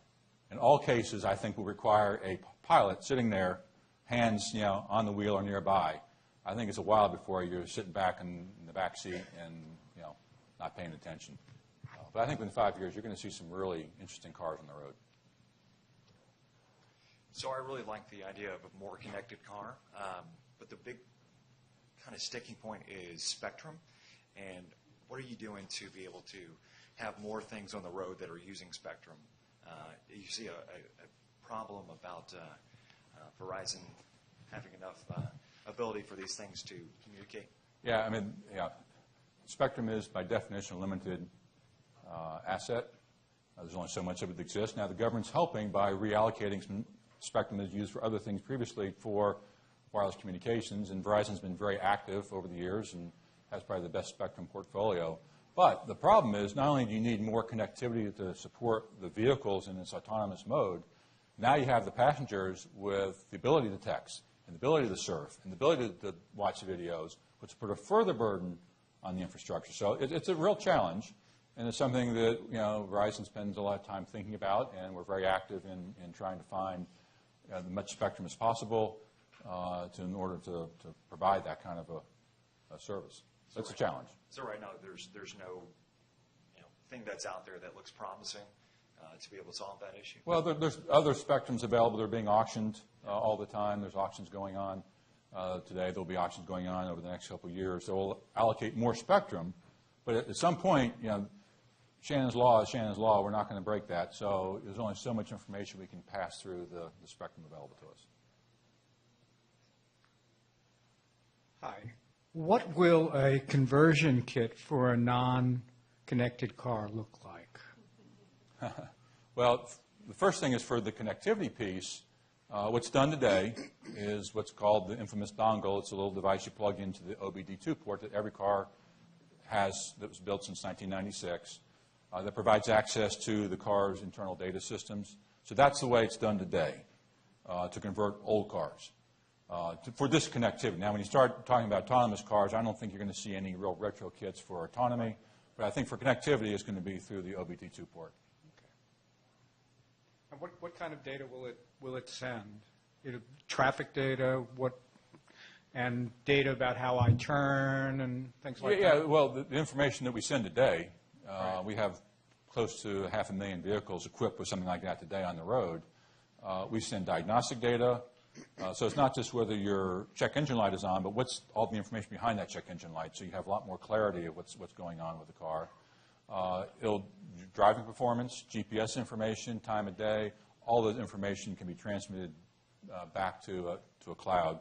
in all cases, I think will require a pilot sitting there, hands on the wheel or nearby. I think it's a while before you're sitting back in the back seat and not paying attention. But I think within 5 years, you're going to see some really interesting cars on the road. So I really like the idea of a more connected car, but the big kind of sticking point is spectrum. And what are you doing to be able to have more things on the road that are using spectrum? You see a problem about Verizon having enough ability for these things to communicate? Yeah, I mean, spectrum is by definition a limited asset. There's only so much of it that exists. Now the government's helping by reallocating some spectrum that's used for other things previously for wireless communications, and Verizon's been very active over the years and has probably the best spectrum portfolio. But the problem is not only do you need more connectivity to support the vehicles in its autonomous mode, now you have the passengers with the ability to text and the ability to surf and the ability to watch videos, which put a further burden on the infrastructure. So it's a real challenge, and it's something that Verizon spends a lot of time thinking about, and we're very active in trying to find as much spectrum as possible in order to provide that kind of a service. So it's a challenge. So right now there's no thing that's out there that looks promising to be able to solve that issue? Well, there's other spectrums available. They're being auctioned all the time. There's auctions going on today. There'll be auctions going on over the next couple of years. So we'll allocate more spectrum. But at some point, Shannon's law is Shannon's law. We're not going to break that. So there's only so much information we can pass through the spectrum available to us. Hi. What will a conversion kit for a non-connected car look like? Well, the first thing is for the connectivity piece. What's done today is what's called the infamous dongle. It's a little device you plug into the OBD2 port that every car has that was built since 1996 that provides access to the car's internal data systems. So that's the way it's done today to convert old cars. For this connectivity. Now, when you start talking about autonomous cars, I don't think you're going to see any real retro kits for autonomy, but I think for connectivity, it's going to be through the OBD2 port. Okay. And what kind of data will it send? Traffic data, and data about how I turn and things like that? Yeah, well, the information that we send today, we have close to 500,000 vehicles equipped with something like that today on the road. We send diagnostic data. So it's not just whether your check engine light is on, but what's all the information behind that check engine light, so you have a lot more clarity of what's going on with the car. Driving performance, GPS information, time of day, all the information can be transmitted back to a cloud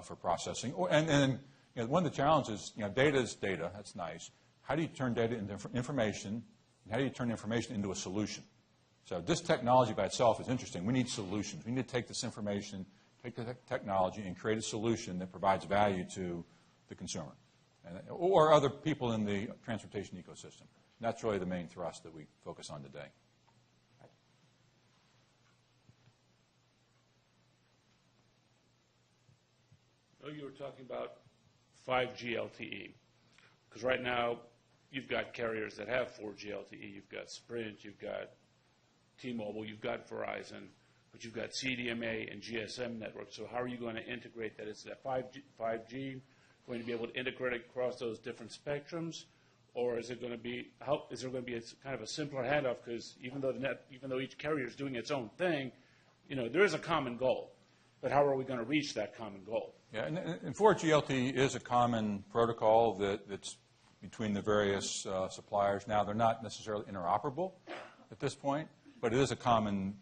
for processing. And one of the challenges, data is data. That's nice. How do you turn data into information, and how do you turn information into a solution? So this technology by itself is interesting. We need solutions. We need to take this information, take the technology, and create a solution that provides value to the consumer or other people in the transportation ecosystem. And that's really the main thrust that we focus on today. You were talking about 5G LTE, because right now you've got carriers that have 4G LTE. You've got Sprint, you've got T-Mobile, you've got Verizon, but you've got CDMA and GSM networks. So how are you going to integrate that? Is that 5G going to be able to integrate across those different spectrums, or is it going to be is there going to be kind of a simpler handoff? Because even though each carrier is doing its own thing, there is a common goal. But how are we going to reach that common goal? Yeah, and 4G LTE is a common protocol that's between the various suppliers. Now, they're not necessarily interoperable at this point, but it is a common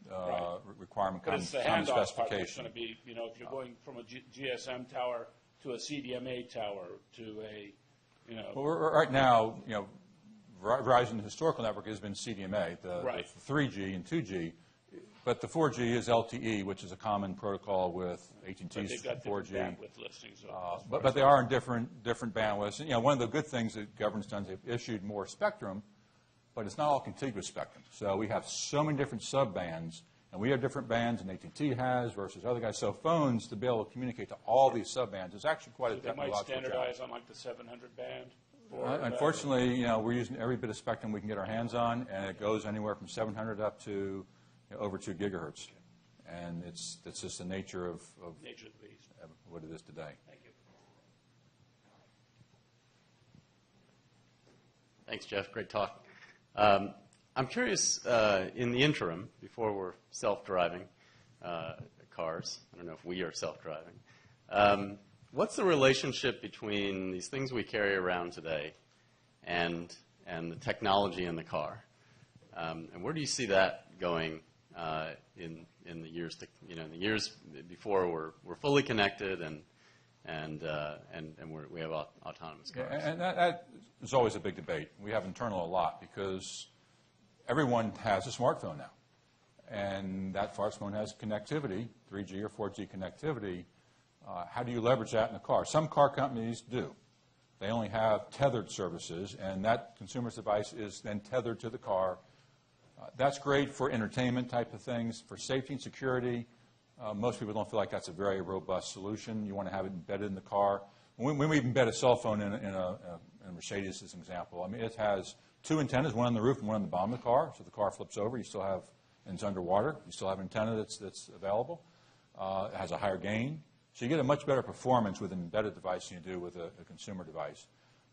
requirement, but it's the common handoff specification. Part that's going to be, if you're going from a GSM tower to a CDMA tower to a, Well, right now, Verizon's historical network has been CDMA, the 3G and 2G, but the 4G is LTE, which is a common protocol with AT&T's 4G. Bandwidth listings. But they are in different bandwidths. And, one of the good things that government's done is they've issued more spectrum, but it's not all contiguous spectrum. So we have so many different subbands, And we have different bands than AT&T has versus other guys. So phones, to be able to communicate to all these subbands, is actually quite a They might technological standardize challenge. on like the 700 band. Unfortunately, we're using every bit of spectrum we can get our hands on, and it goes anywhere from 700 up to over 2 gigahertz. And it's just the nature of Nature of the beast. what it is today. Thank you. Thanks, Jeff. Great talk. I'm curious, in the interim, before we're self-driving cars, I don't know if we are self-driving, what's the relationship between these things we carry around today and the technology in the car? And where do you see that going in the years in the years before we're fully connected and we have autonomous cars? Yeah, and that is always a big debate. We have internal a lot because everyone has a smartphone now. And that smartphone has connectivity, 3G or 4G connectivity. How do you leverage that in the car? Some car companies do. They only have tethered services, and that consumer's device is then tethered to the car. That's great for entertainment type of things. For safety and security, most people don't feel like that's a very robust solution. You want to have it embedded in the car. When we embed a cell phone in a Mercedes, as an example, I mean, it has 2 antennas, one on the roof and one on the bottom of the car. So the car flips over, you still have, and it's underwater, you still have an antenna that's available. It has a higher gain. So you get a much better performance with an embedded device than you do with a consumer device.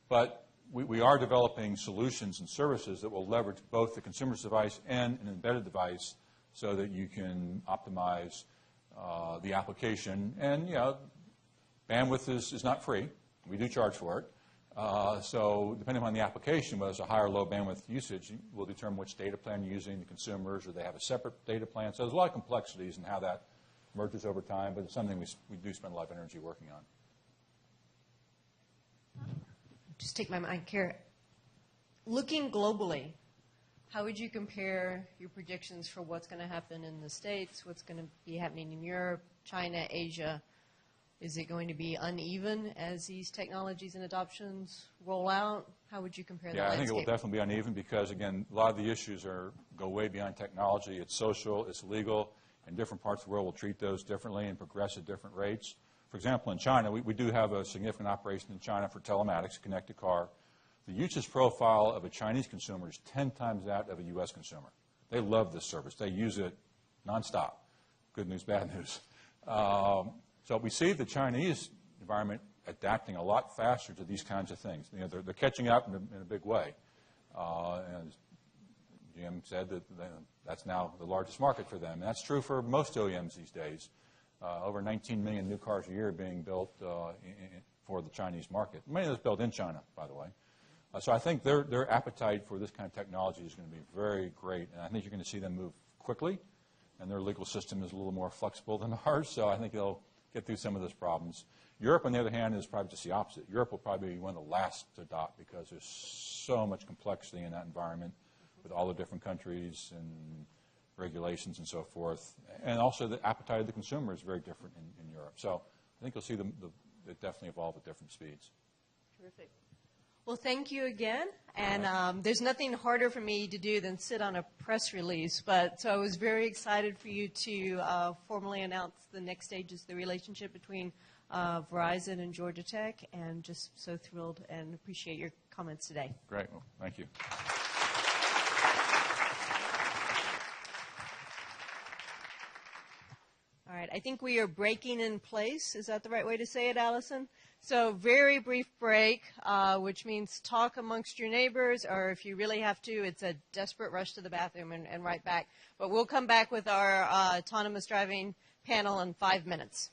But we are developing solutions and services that will leverage both the consumer's device and an embedded device so that you can optimize the application. And, bandwidth is not free. We do charge for it. So depending on the application, whether it's a high or low bandwidth usage, will determine which data plan you're using, the consumers, or they have a separate data plan. So there's a lot of complexities in how that merges over time, but it's something we do spend a lot of energy working on. Just take my mic here. Looking globally, how would you compare your predictions for what's going to happen in the States, what's going to be happening in Europe, China, Asia? Is it going to be uneven as these technologies and adoptions roll out? How would you compare the landscape? I think it will definitely be uneven because, again, a lot of the issues go way beyond technology. It's social, it's legal, and different parts of the world will treat those differently and progress at different rates. For example, in China, we do have a significant operation in China for telematics, a connected car. The usage profile of a Chinese consumer is 10 times that of a U.S. consumer. They love this service. They use it nonstop. Good news, bad news. So we see the Chinese environment adapting a lot faster to these kinds of things. They're catching up in a big way. And Jim said that that's now the largest market for them. And that's true for most OEMs these days. Over 19 million new cars a year being built for the Chinese market. Many of those built in China, by the way. So I think their appetite for this kind of technology is going to be very great. And I think you're going to see them move quickly. And their legal system is a little more flexible than ours. So I think they'll get through some of those problems. Europe, on the other hand, is probably just the opposite. Europe will probably be one of the last to adopt because there's so much complexity in that environment with all the different countries and regulations and so forth. And also the appetite of the consumer is very different in Europe. So I think you'll see them definitely evolve at different speeds. Terrific. Well, thank you again. And there's nothing harder for me to do than sit on a press release. So I was very excited for you to formally announce the next stages of the relationship between Verizon and Georgia Tech. And just so thrilled and appreciate your comments today. Great. Well, thank you. All right. I think we are breaking in place. Is that the right way to say it, Allison? So very brief break, which means talk amongst your neighbors, or if you really have to, it's a desperate rush to the bathroom and right back. But we'll come back with our autonomous driving panel in 5 minutes.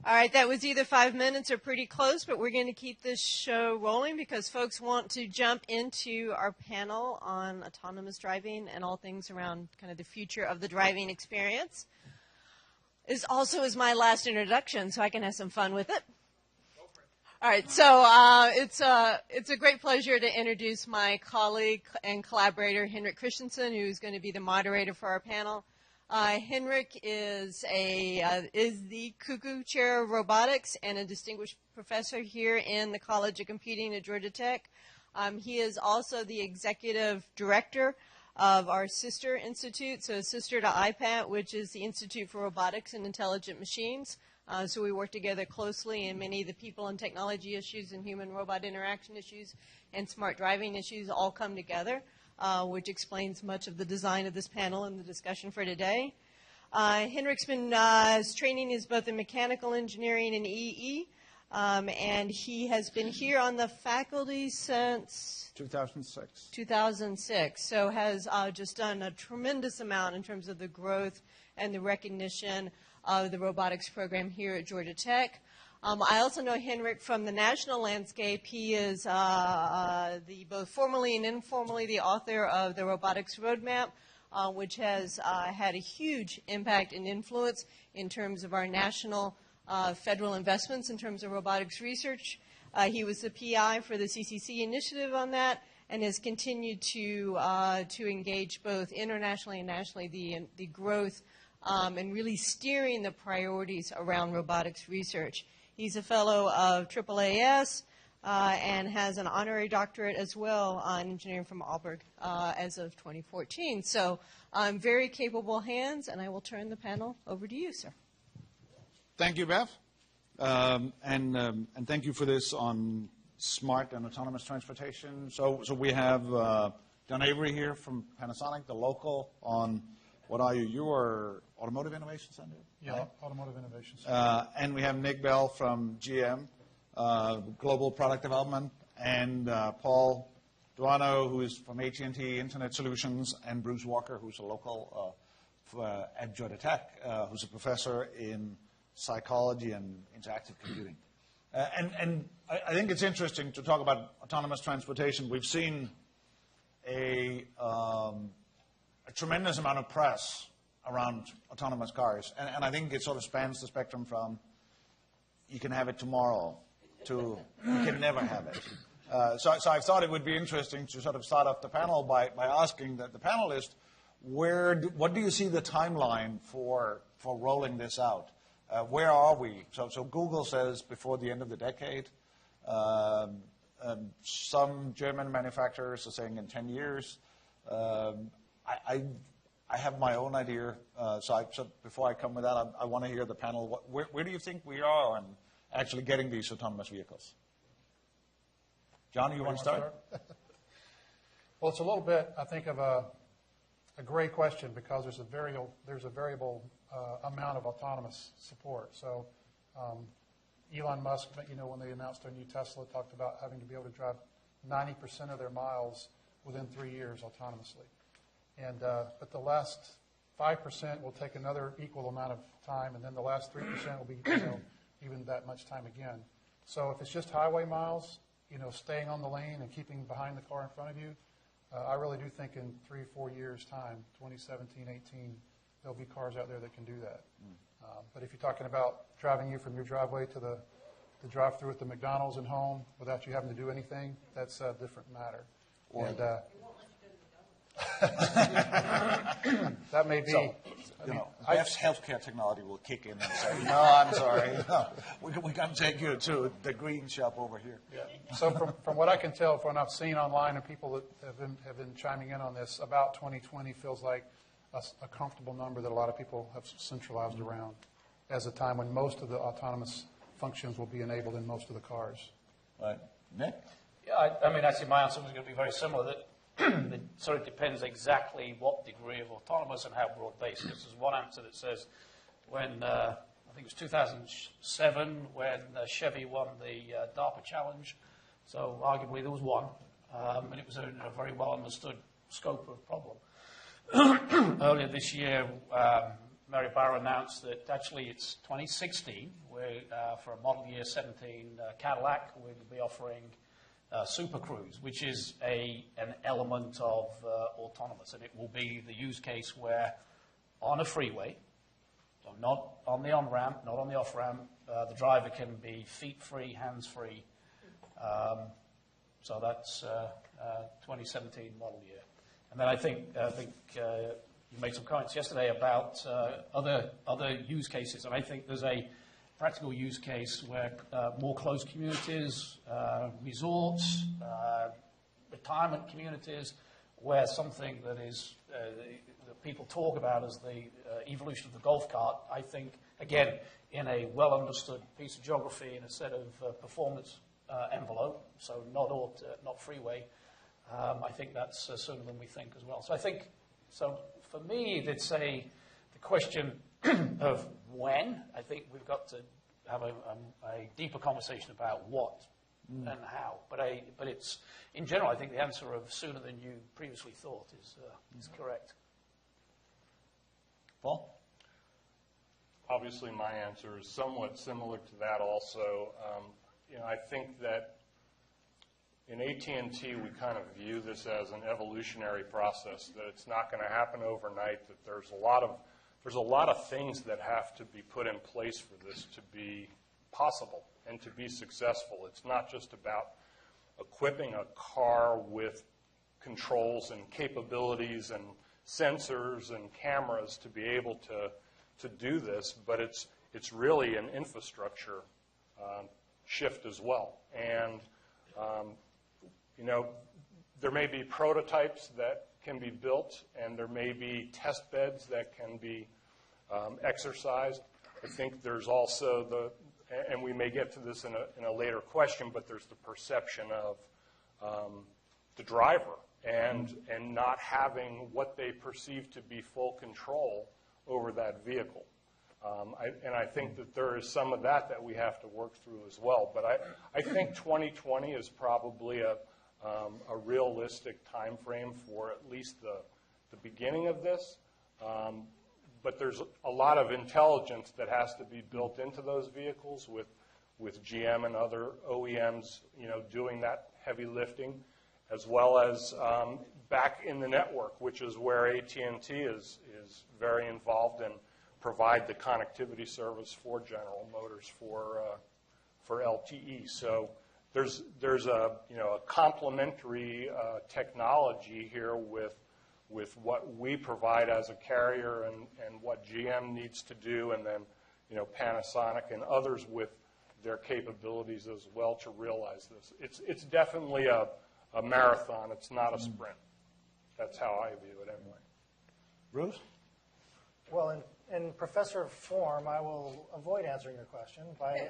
All right, that was either 5 minutes or pretty close, but we're going to keep this show rolling because folks want to jump into our panel on autonomous driving and all things around kind of the future of the driving experience. This also is my last introduction, so I can have some fun with it. All right, so it's a great pleasure to introduce my colleague and collaborator, Henrik Christensen, who's going to be the moderator for our panel. Henrik is the Cuckoo Chair of Robotics and a distinguished professor here in the College of Computing at Georgia Tech. He is also the executive director of our sister institute, so sister to IPAT, which is the Institute for Robotics and Intelligent Machines. So we work together closely in many of the people and technology issues and human-robot interaction issues and smart driving issues all come together. Which explains much of the design of this panel and the discussion for today. Henrik's been, his training is both in mechanical engineering and EE, and he has been here on the faculty since 2006, so has just done a tremendous amount in terms of the growth and the recognition of the robotics program here at Georgia Tech. I also know Henrik from the national landscape. He is both formally and informally the author of the Robotics Roadmap, which has had a huge impact and influence in terms of our national federal investments in terms of robotics research. He was the PI for the CCC initiative on that and has continued to engage both internationally and nationally the growth and really steering the priorities around robotics research. He's a fellow of AAAS and has an honorary doctorate as well on engineering from Aalborg as of 2014. So very capable hands, and I will turn the panel over to you, sir. Thank you, Bev. And thank you for this on smart and autonomous transportation. So we have Don Avery here from Panasonic, the local, on what are you? You are Automotive Innovation Center? Yeah, right? Automotive Innovation Center. And we have Nick Bell from GM, Global Product Development, and Paul Duano, who is from AT&T Internet Solutions, and Bruce Walker, who's a local at Georgia Tech, who's a professor in psychology and interactive computing. And I think it's interesting to talk about autonomous transportation. We've seen a tremendous amount of press around autonomous cars. And I think it sort of spans the spectrum from you can have it tomorrow to you can never have it. So I thought it would be interesting to sort of start off the panel by asking the panelists, what do you see the timeline for rolling this out? Where are we? So Google says before the end of the decade. Some German manufacturers are saying in 10 years. I have my own idea. So before I come with that, I want to hear the panel. Where do you think we are on actually getting these autonomous vehicles? John, you want to start? Well, it's a little bit, I think, of a gray question because there's a variable amount of autonomous support. So Elon Musk, when they announced their new Tesla, talked about having to be able to drive 90% of their miles within 3 years autonomously. But the last 5% will take another equal amount of time, and then the last 3% will be even that much time again. So if it's just highway miles, staying on the lane and keeping behind the car in front of you, I really do think in 3-4 years' time, 2017, 18, there'll be cars out there that can do that. But if you're talking about driving you from your driveway to the drive-thru at the McDonald's and home without you having to do anything, that's a different matter. And that may be. So, Bev's healthcare technology will kick in and say, "No, I'm sorry, no, we can take you to the green shop over here." Yeah. So from what I can tell, from what I've seen online and people that have been chiming in on this, about 2020 feels like a comfortable number that a lot of people have centralized around as a time when most of the autonomous functions will be enabled in most of the cars. Right. Nick? Yeah, I see my answer was going to be very similar. That it sort of depends exactly what degree of autonomous and how broad-based. Because there's one answer that says when, I think it was 2007, when Chevy won the DARPA challenge. So arguably there was one, and it was a very well-understood scope of problem. Earlier this year, Mary Barra announced that actually it's 2016, where for a model year 17 Cadillac, we'll be offering Super Cruise, which is an element of autonomous, and it will be the use case where on a freeway, so not on the on-ramp, not on the off-ramp, the driver can be feet-free, hands-free. So that's 2017 model year. And then I think you made some comments yesterday about other use cases, and I think there's a practical use case where more closed communities, resorts, retirement communities, where something that is that people talk about as the evolution of the golf cart, I think, again, in a well-understood piece of geography and a set of performance envelope, so not freeway, I think that's sooner than we think as well. So I think, so for me, the question of when. I think we've got to have a deeper conversation about what and how. But it's, in general, I think the answer of sooner than you previously thought is correct. Paul? Obviously, my answer is somewhat similar to that also. I think that in AT&T, we kind of view this as an evolutionary process, that it's not going to happen overnight, that there's a lot of things that have to be put in place for this to be possible and to be successful. It's not just about equipping a car with controls and capabilities and sensors and cameras to be able to do this, but it's really an infrastructure shift as well. And there may be prototypes that can be built, and there may be test beds that can be exercised. I think there's also and we may get to this in a later question, but there's the perception of the driver and not having what they perceive to be full control over that vehicle. And I think that there is some of that we have to work through as well. But I think 2020 is probably a realistic time frame for at least the beginning of this. But there's a lot of intelligence that has to be built into those vehicles with GM and other OEMs, doing that heavy lifting, as well as back in the network, which is where AT&T is very involved and provide the connectivity service for General Motors for LTE. So there's a complementary technology here with what we provide as a carrier and what GM needs to do, and then Panasonic and others with their capabilities as well to realize this. It's definitely a marathon. It's not a sprint. That's how I view it anyway. Bruce? Well, in professor form, I will avoid answering your question by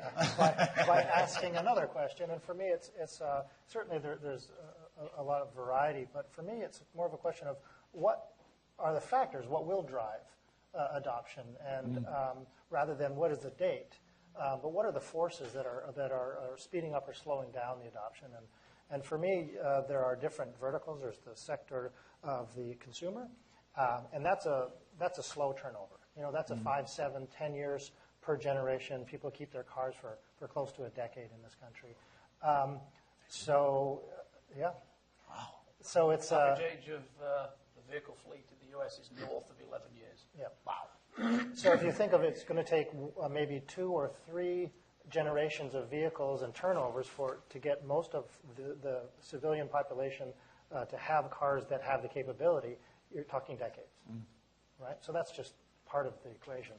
asking another question. And for me, it's certainly there's a lot of variety, but for me, it's more of a question of what are the factors, what will drive adoption, and rather than what is the date, but what are the forces that are speeding up or slowing down the adoption. And for me, there are different verticals. There's the sector of the consumer, and that's a slow turnover. That's a 5, 7, 10 years per generation. People keep their cars for close to a decade in this country. Yeah. Wow. So it's average age of the vehicle fleet in the U.S. is north of 11 years. Yeah. Wow. So if you think of it, it's going to take maybe 2 or 3 generations of vehicles and turnovers to get most of the civilian population to have cars that have the capability. You're talking decades, right? So that's just part of the equation.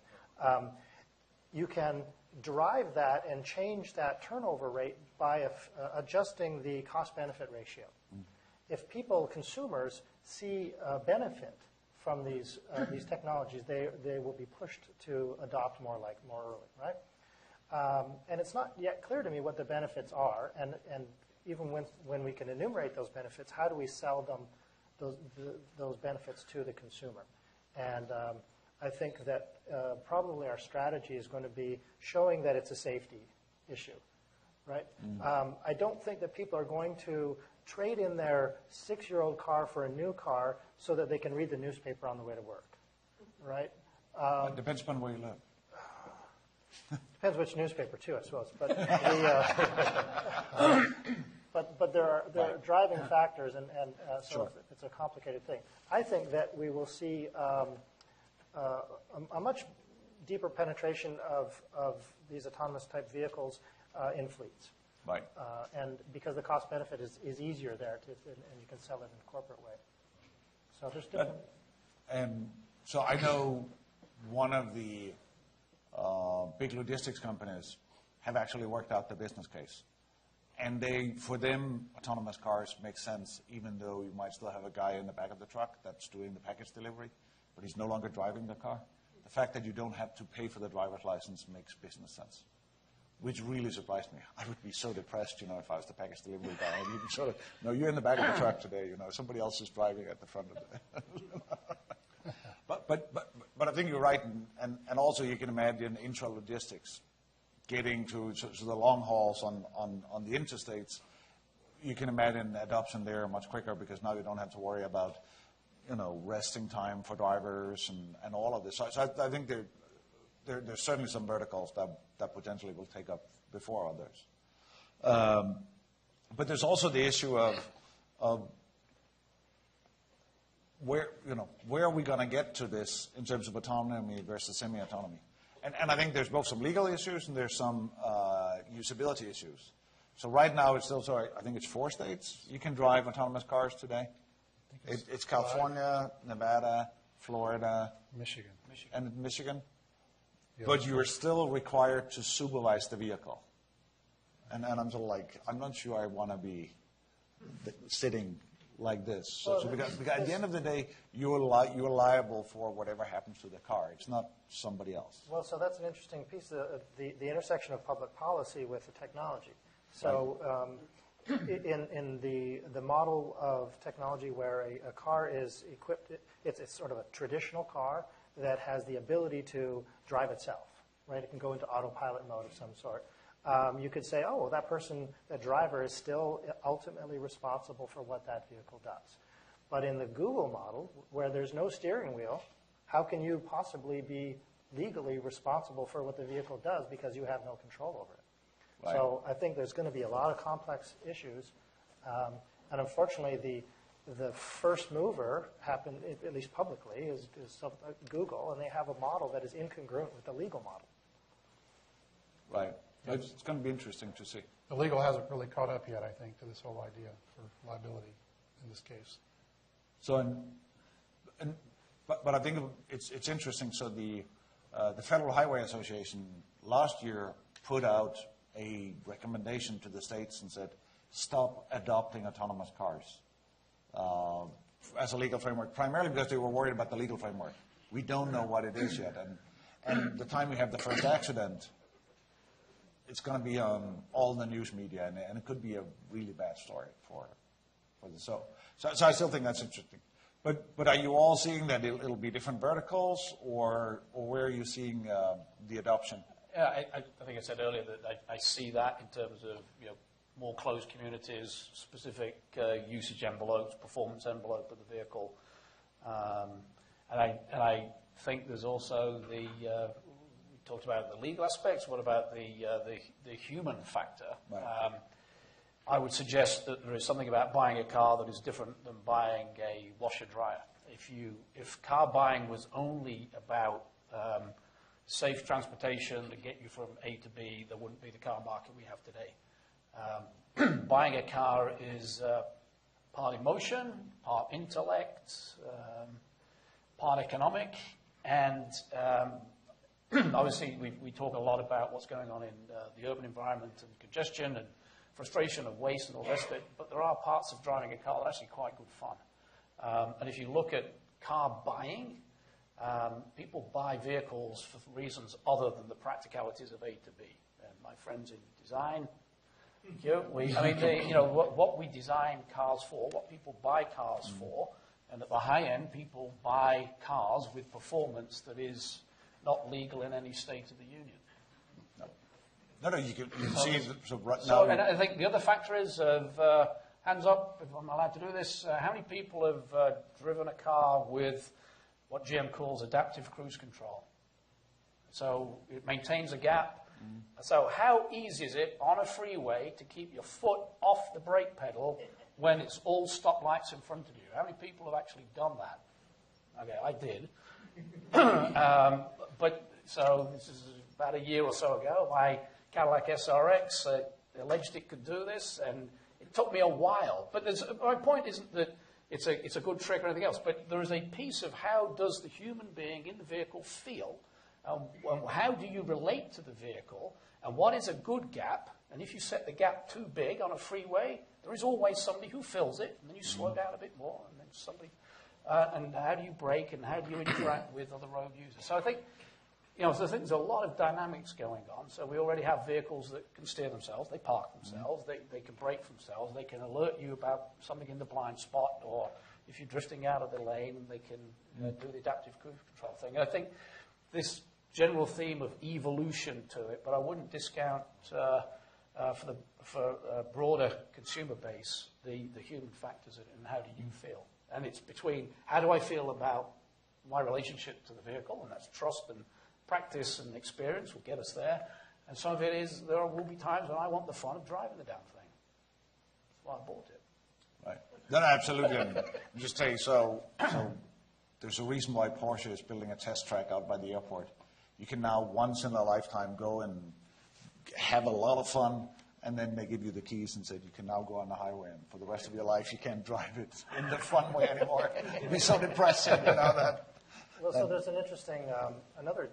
You can derive that and change that turnover rate by adjusting the cost-benefit ratio. If consumers, see a benefit from these technologies, they will be pushed to adopt more early, right? And it's not yet clear to me what the benefits are, and even when we can enumerate those benefits, how do we sell them those benefits to the consumer? And I think that probably our strategy is going to be showing that it's a safety issue, right? I don't think that people are going to trade in their 6-year-old car for a new car so that they can read the newspaper on the way to work, right? It depends upon where you live. Depends which newspaper, too, I suppose. But but there are driving factors, and so Sure. it's a complicated thing. I think that we will see a much deeper penetration of these autonomous type vehicles in fleets. Right. And because the cost benefit is easier there, and you can sell it in a corporate way. So there's different. And so I know one of the big logistics companies have actually worked out the business case. And for them, autonomous cars make sense, even though you might still have a guy in the back of the truck that's doing the package delivery, but he's no longer driving the car. The fact that you don't have to pay for the driver's license makes business sense, which really surprised me. I would be so depressed, if I was the package delivery guy. And you'd sort of, no, you're in the back of the truck today. Somebody else is driving at the front of it. But I think you're right, and also you can imagine intralogistics getting to the long hauls on the interstates. You can imagine adoption there much quicker because now you don't have to worry about resting time for drivers and all of this. So I think there's certainly some verticals that potentially will take up before others. But there's also the issue of where are we going to get to this in terms of autonomy versus semi-autonomy? And I think there's both some legal issues and there's some usability issues. So right now it's still, I think it's 4 states you can drive autonomous cars today. It's California, Nevada, Florida, Michigan. And Michigan. Yeah. But you are still required to supervise the vehicle. And I'm sort of like, I'm not sure I want to be sitting like this. So because at the end of the day, you're liable for whatever happens to the car. It's not somebody else. Well, so that's an interesting piece of the intersection of public policy with the technology. So in the model of technology where a car is equipped, it's sort of a traditional car that has the ability to drive itself, right? It can go into autopilot mode of some sort. You could say, oh, well, that driver is still ultimately responsible for what that vehicle does. But in the Google model, where there's no steering wheel, how can you possibly be legally responsible for what the vehicle does because you have no control over it? Right. So I think there's going to be a lot of complex issues. And unfortunately, the first mover happened, at least publicly, is Google, and they have a model that is incongruent with the legal model. Right. It's going to be interesting to see. The legal hasn't really caught up yet, I think, to this whole idea for liability in this case. So, but I think it's interesting. So the Federal Highway Association last year put out a recommendation to the states and said, stop adopting autonomous cars as a legal framework, primarily because they were worried about the legal framework. We don't know what it is yet. And the time we have the first accident, it's going to be on all the news media, and it could be a really bad story for this. So I still think that's interesting. But are you all seeing that it'll be different verticals, or where are you seeing the adoption? Yeah, I think I said earlier that I see that in terms of more closed communities, specific usage envelopes, performance envelope of the vehicle, and I think there's also we talked about the legal aspects. What about the human factor? Right. I would suggest that there is something about buying a car that is different than buying a washer dryer. If car buying was only about safe transportation to get you from A to B, there wouldn't be the car market we have today. Buying a car is part emotion, part intellect, part economic, and obviously we talk a lot about what's going on in the urban environment and congestion and frustration of waste and all the rest of it, but there are parts of driving a car that are actually quite good fun. And if you look at car buying, people buy vehicles for reasons other than the practicalities of A to B. And my friends in design, what we design cars for, what people buy cars for, and at the high end, people buy cars with performance that is not legal in any state of the union. No, you can see it right now. So, and I think the other factor is hands up, if I'm allowed to do this, how many people have driven a car with what GM calls adaptive cruise control. So it maintains a gap. So how easy is it on a freeway to keep your foot off the brake pedal when it's all stoplights in front of you? How many people have actually done that? Okay, I did. But so this is about a year or so ago. My Cadillac SRX alleged it could do this, and it took me a while. But my point isn't that it's a good trick or anything else, but there is a piece of how does the human being in the vehicle feel, how do you relate to the vehicle, and what is a good gap? And if you set the gap too big on a freeway, there is always somebody who fills it, and then you slow down a bit more, and then somebody... and how do you brake, and how do you interact with other road users? So I think, there's a lot of dynamics going on. So we already have vehicles that can steer themselves, they park themselves, they can brake themselves, they can alert you about something in the blind spot, or if you're drifting out of the lane, they can do the adaptive cruise control thing. And I think this general theme of evolution to it, but I wouldn't discount for a broader consumer base the human factors in it, and how do you feel. And it's between how do I feel about my relationship to the vehicle, and that's trust and practice and experience will get us there. And some of it is there will be times when I want the fun of driving the damn thing. That's why I bought it. Right. No, absolutely. And just tell you, so there's a reason why Porsche is building a test track out by the airport. You can now once in a lifetime go and have a lot of fun, and then they give you the keys and say you can now go on the highway, and for the rest of your life you can't drive it in the fun way anymore. It'd be so depressing, that. Well, so there's an interesting, another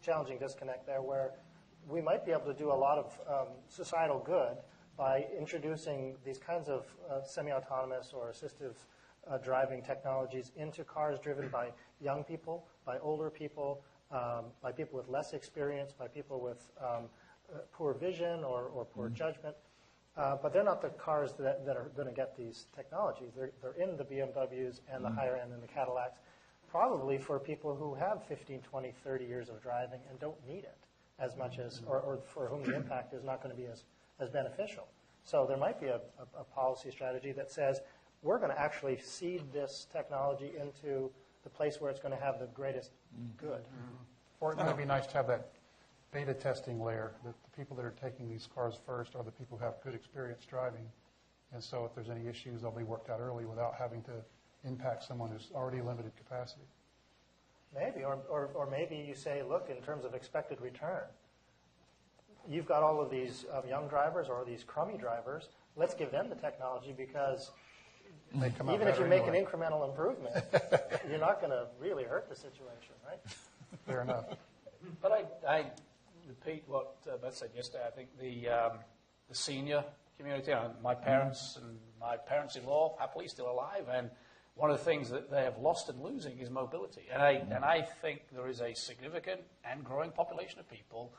challenging disconnect there where we might be able to do a lot of societal good by introducing these kinds of semi-autonomous or assistive driving technologies into cars driven by young people, by older people, by people with less experience, by people with poor vision or poor judgment. But they're not the cars that are going to get these technologies. They're in the BMWs and the higher end in the Cadillacs, probably for people who have 15, 20, 30 years of driving and don't need it as much as, or for whom the impact is not going to be as beneficial. So there might be a policy strategy that says, we're going to actually seed this technology into the place where it's going to have the greatest good. Or it might be nice to have that beta testing layer, that the people that are taking these cars first are the people who have good experience driving. And so if there's any issues, they'll be worked out early without having to impact someone who's already limited capacity. Maybe, or maybe you say, look, in terms of expected return, you've got all of these young drivers or these crummy drivers. Let's give them the technology because even if you make an incremental improvement, you're not going to really hurt the situation, right? Fair enough. But I repeat what Beth said yesterday. I think the senior community, my parents and my parents-in-law, happily still alive, and one of the things that they have lost and losing is mobility. And I think there is a significant and growing population of people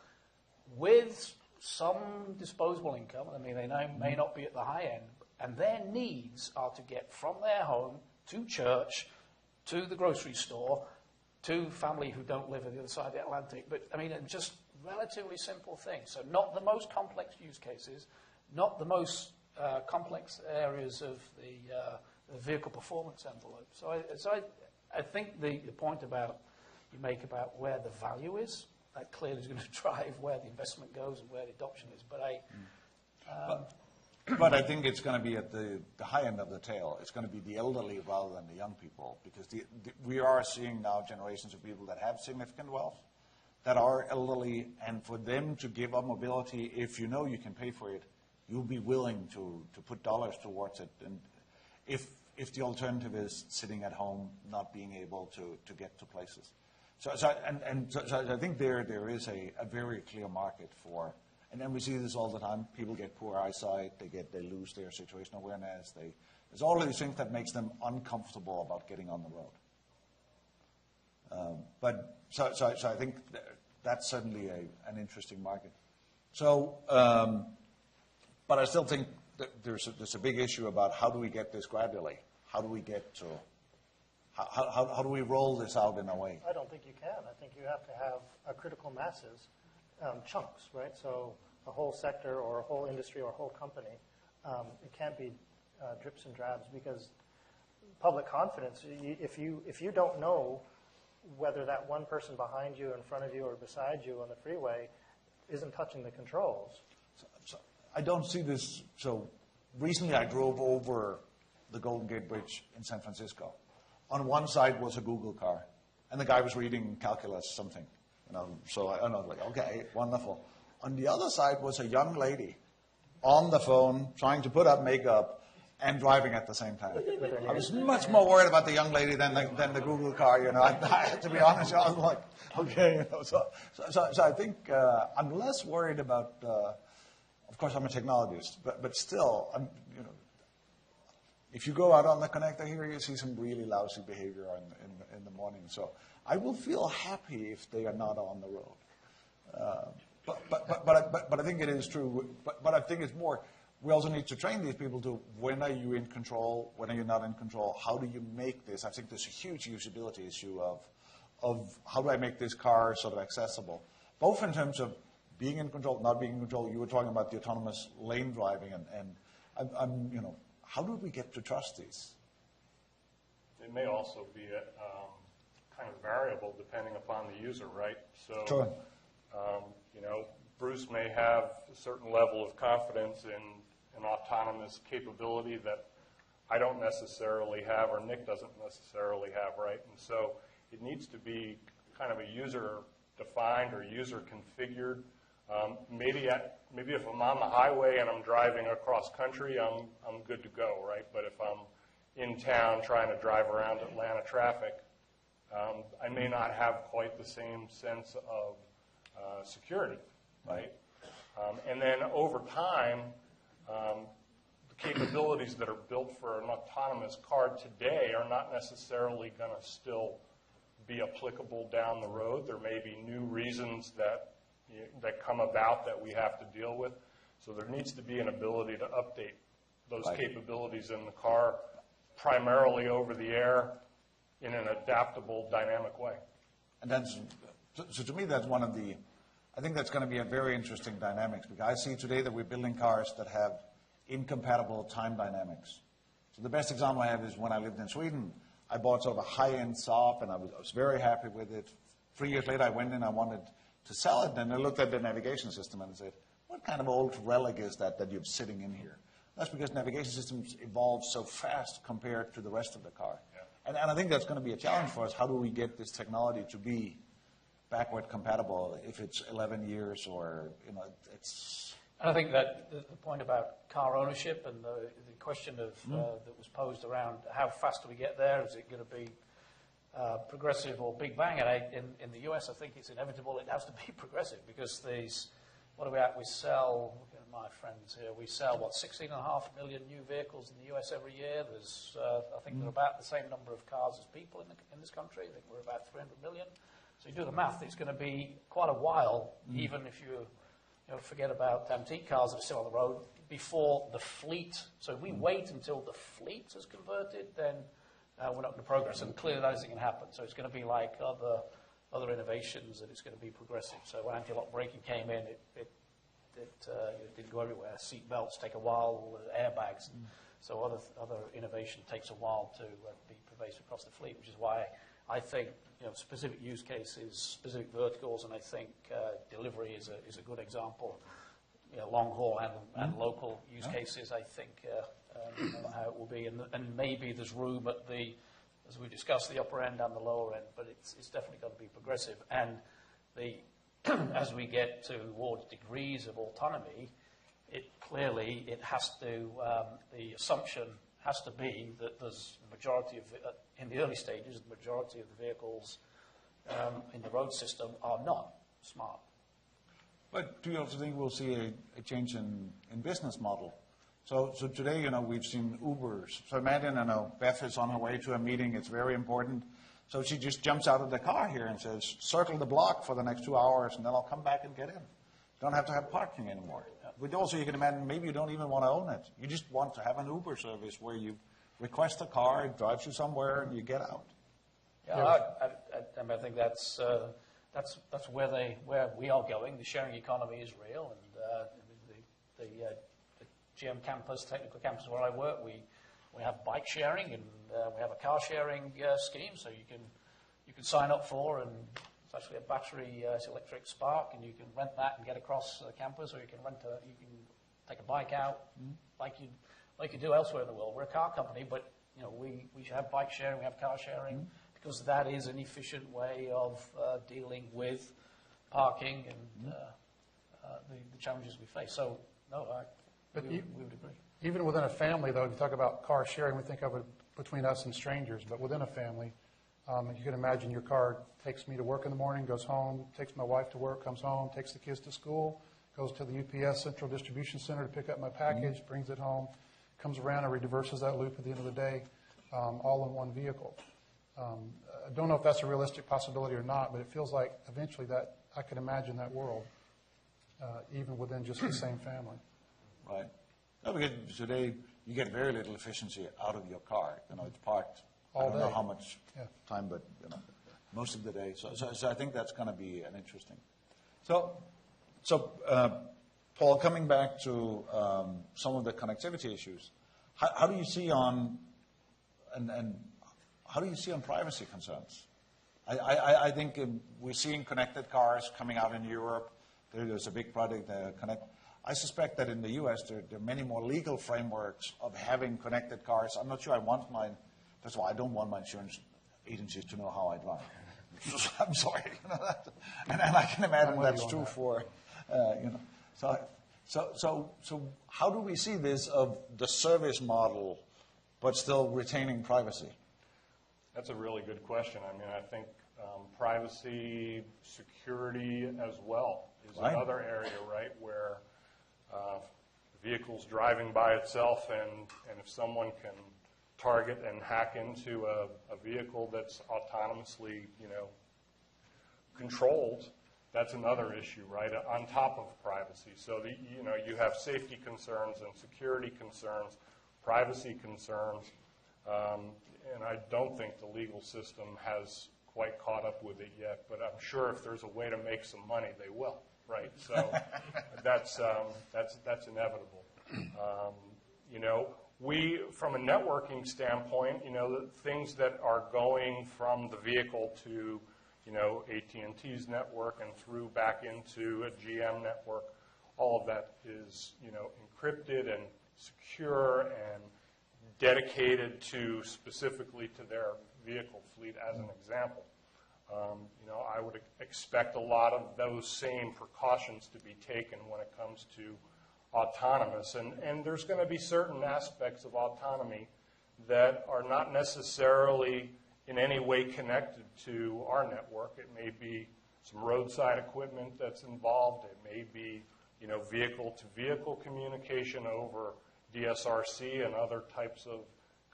with some disposable income. I mean, they may not be at the high end, and their needs are to get from their home to church, to the grocery store, to family who don't live on the other side of the Atlantic. But, I mean, just relatively simple things. So not the most complex use cases, not the most complex areas of the vehicle performance envelope. So I think the point you make about where the value is, that clearly is going to drive where the investment goes and where the adoption is. But I think it's going to be at the high end of the tail. It's going to be the elderly rather than the young people, because we are seeing now generations of people that have significant wealth, that are elderly, and for them to give up mobility, if you know you can pay for it, you'll be willing to put dollars towards it. And if the alternative is sitting at home, not being able to get to places. So I think there is a very clear market for, and then we see this all the time. People get poor eyesight, they lose their situational awareness. There's all of these things that makes them uncomfortable about getting on the road. So I think that's certainly an interesting market. So, but I still think that there's a big issue about how do we get this gradually? How do we get to? How do we roll this out in a way? I don't think you can. I think you have to have a critical masses, chunks, right? So a whole sector or a whole industry or a whole company. It can't be drips and drabs, because public confidence. If you don't know whether that one person behind you, in front of you, or beside you on the freeway isn't touching the controls. So I don't see this. So recently I drove over the Golden Gate Bridge in San Francisco. On one side was a Google car, and the guy was reading calculus something. So I was like, okay, wonderful. On the other side was a young lady on the phone trying to put up makeup and driving at the same time. I was much more worried about the young lady than the Google car. To be honest, I was like, okay. So I think I'm less worried about. Of course, I'm a technologist, but still, if you go out on the connector here, you see some really lousy behavior in the morning. So I will feel happy if they are not on the road. But I think it is true. But I think it's more. We also need to train these people to when are you in control, when are you not in control, how do you make this? I think there's a huge usability issue of how do I make this car sort of accessible, both in terms of being in control, not being in control. You were talking about the autonomous lane driving, and how do we get to trust these? It may also be kind of variable depending upon the user, right? So, sure. Bruce may have a certain level of confidence in an autonomous capability that I don't necessarily have or Nick doesn't necessarily have, right? And so it needs to be kind of a user-defined or user-configured. Maybe if I'm on the highway and I'm driving across country, I'm good to go, right? But if I'm in town trying to drive around Atlanta traffic, I may not have quite the same sense of security, right? And then over time, the capabilities that are built for an autonomous car today are not necessarily going to still be applicable down the road. There may be new reasons that come about that we have to deal with. So there needs to be an ability to update those capabilities in the car, primarily over the air, in an adaptable, dynamic way. And so to me, that's one of the, I think that's going to be a very interesting dynamics, because I see today that we're building cars that have incompatible time dynamics. So the best example I have is when I lived in Sweden, I bought sort of a high-end Saab, and I was very happy with it. 3 years later, I went in, I wanted to sell it, and I looked at the navigation system and said, what kind of old relic is that you're sitting in here? That's because navigation systems evolve so fast compared to the rest of the car. Yeah. And I think that's going to be a challenge for us. How do we get this technology to be backward compatible if it's 11 years or, it's... And I think that the point about car ownership and the question of that was posed around how fast do we get there? Is it going to be progressive or big bang? And in the US, I think it's inevitable it has to be progressive, because what are we at? We sell, my friends here, we sell, 16.5 million new vehicles in the US every year. There's, I think there are about the same number of cars as people in this country. I think we're about 300 million. So you do the math, it's going to be quite a while, even if you forget about antique cars that are still on the road, before the fleet. So if we wait until the fleet is converted, then we're not going to progress. And clearly that isn't going to happen. So it's going to be like other innovations, and it's going to be progressive. So when anti-lock braking came in, it didn't go everywhere. Seat belts take a while, airbags. So other innovation takes a while to be pervasive across the fleet, which is why I think specific use cases, specific verticals, and I think delivery is a good example. Long haul and local use cases, I think how it will be, and maybe there's room at as we discussed, the upper end and the lower end, but it's definitely going to be progressive. And as we get towards degrees of autonomy, it has to the assumption has to be that there's the majority of in the early stages, the majority of the vehicles in the road system are not smart. But do you also think we'll see a change in business model? So today, we've seen Ubers. So imagine, Beth is on her way to a meeting. It's very important. So she just jumps out of the car here and says, circle the block for the next 2 hours, and then I'll come back and get in. You don't have to have parking anymore. But also, you can imagine, maybe you don't even want to own it. You just want to have an Uber service where you request a car, it drives you somewhere, and you get out. Yeah, I think that's where we are going. The sharing economy is real, and the GM campus, technical campus where I work, we have bike sharing, and we have a car sharing scheme, so you can sign up for, and it's actually a battery, it's electric Spark, and you can rent that and get across campus, or you can take a bike out like you do elsewhere in the world. We're a car company, but we should have bike sharing, we have car sharing, because that is an efficient way of dealing with parking and the challenges we face. So, no, we would agree. Even within a family, though, if you talk about car sharing, we think of it between us and strangers, but within a family, you can imagine your car takes me to work in the morning, goes home, takes my wife to work, comes home, takes the kids to school, goes to the UPS Central Distribution Center to pick up my package, brings it home, comes around and reverses that loop at the end of the day, all in one vehicle. I don't know if that's a realistic possibility or not, but it feels like eventually that I could imagine that world, even within just the same family. Right. No, because today you get very little efficiency out of your car. It's parked. All I don't day. know how much Yeah. time, but most of the day. So I think that's going to be an interesting. So Paul, coming back to some of the connectivity issues, how do you see on and how do you see on privacy concerns? I think we're seeing connected cars coming out in Europe. There's a big project Connect. I suspect that in the U.S. there are many more legal frameworks of having connected cars. I'm not sure I want mine. First of all, I don't want my insurance agencies to know how I drive. I'm sorry. And I can imagine that's true for, So how do we see this of the service model, but still retaining privacy? That's a really good question. I mean, I think privacy, security as well is another area, right, where vehicles driving by itself, and if someone can target and hack into a vehicle that's autonomously, controlled, that's another issue, right, on top of privacy. So, you have safety concerns and security concerns, privacy concerns, and I don't think the legal system has quite caught up with it yet, but I'm sure if there's a way to make some money, they will, right? So that's inevitable. We, from a networking standpoint, the things that are going from the vehicle to, AT&T's network and through back into a GM network, all of that is, encrypted and secure and dedicated specifically to their vehicle fleet, as an example. I would expect a lot of those same precautions to be taken when it comes to autonomous. And there's going to be certain aspects of autonomy that are not necessarily in any way connected to our network. It may be some roadside equipment that's involved. It may be, vehicle-to-vehicle communication over DSRC and other types of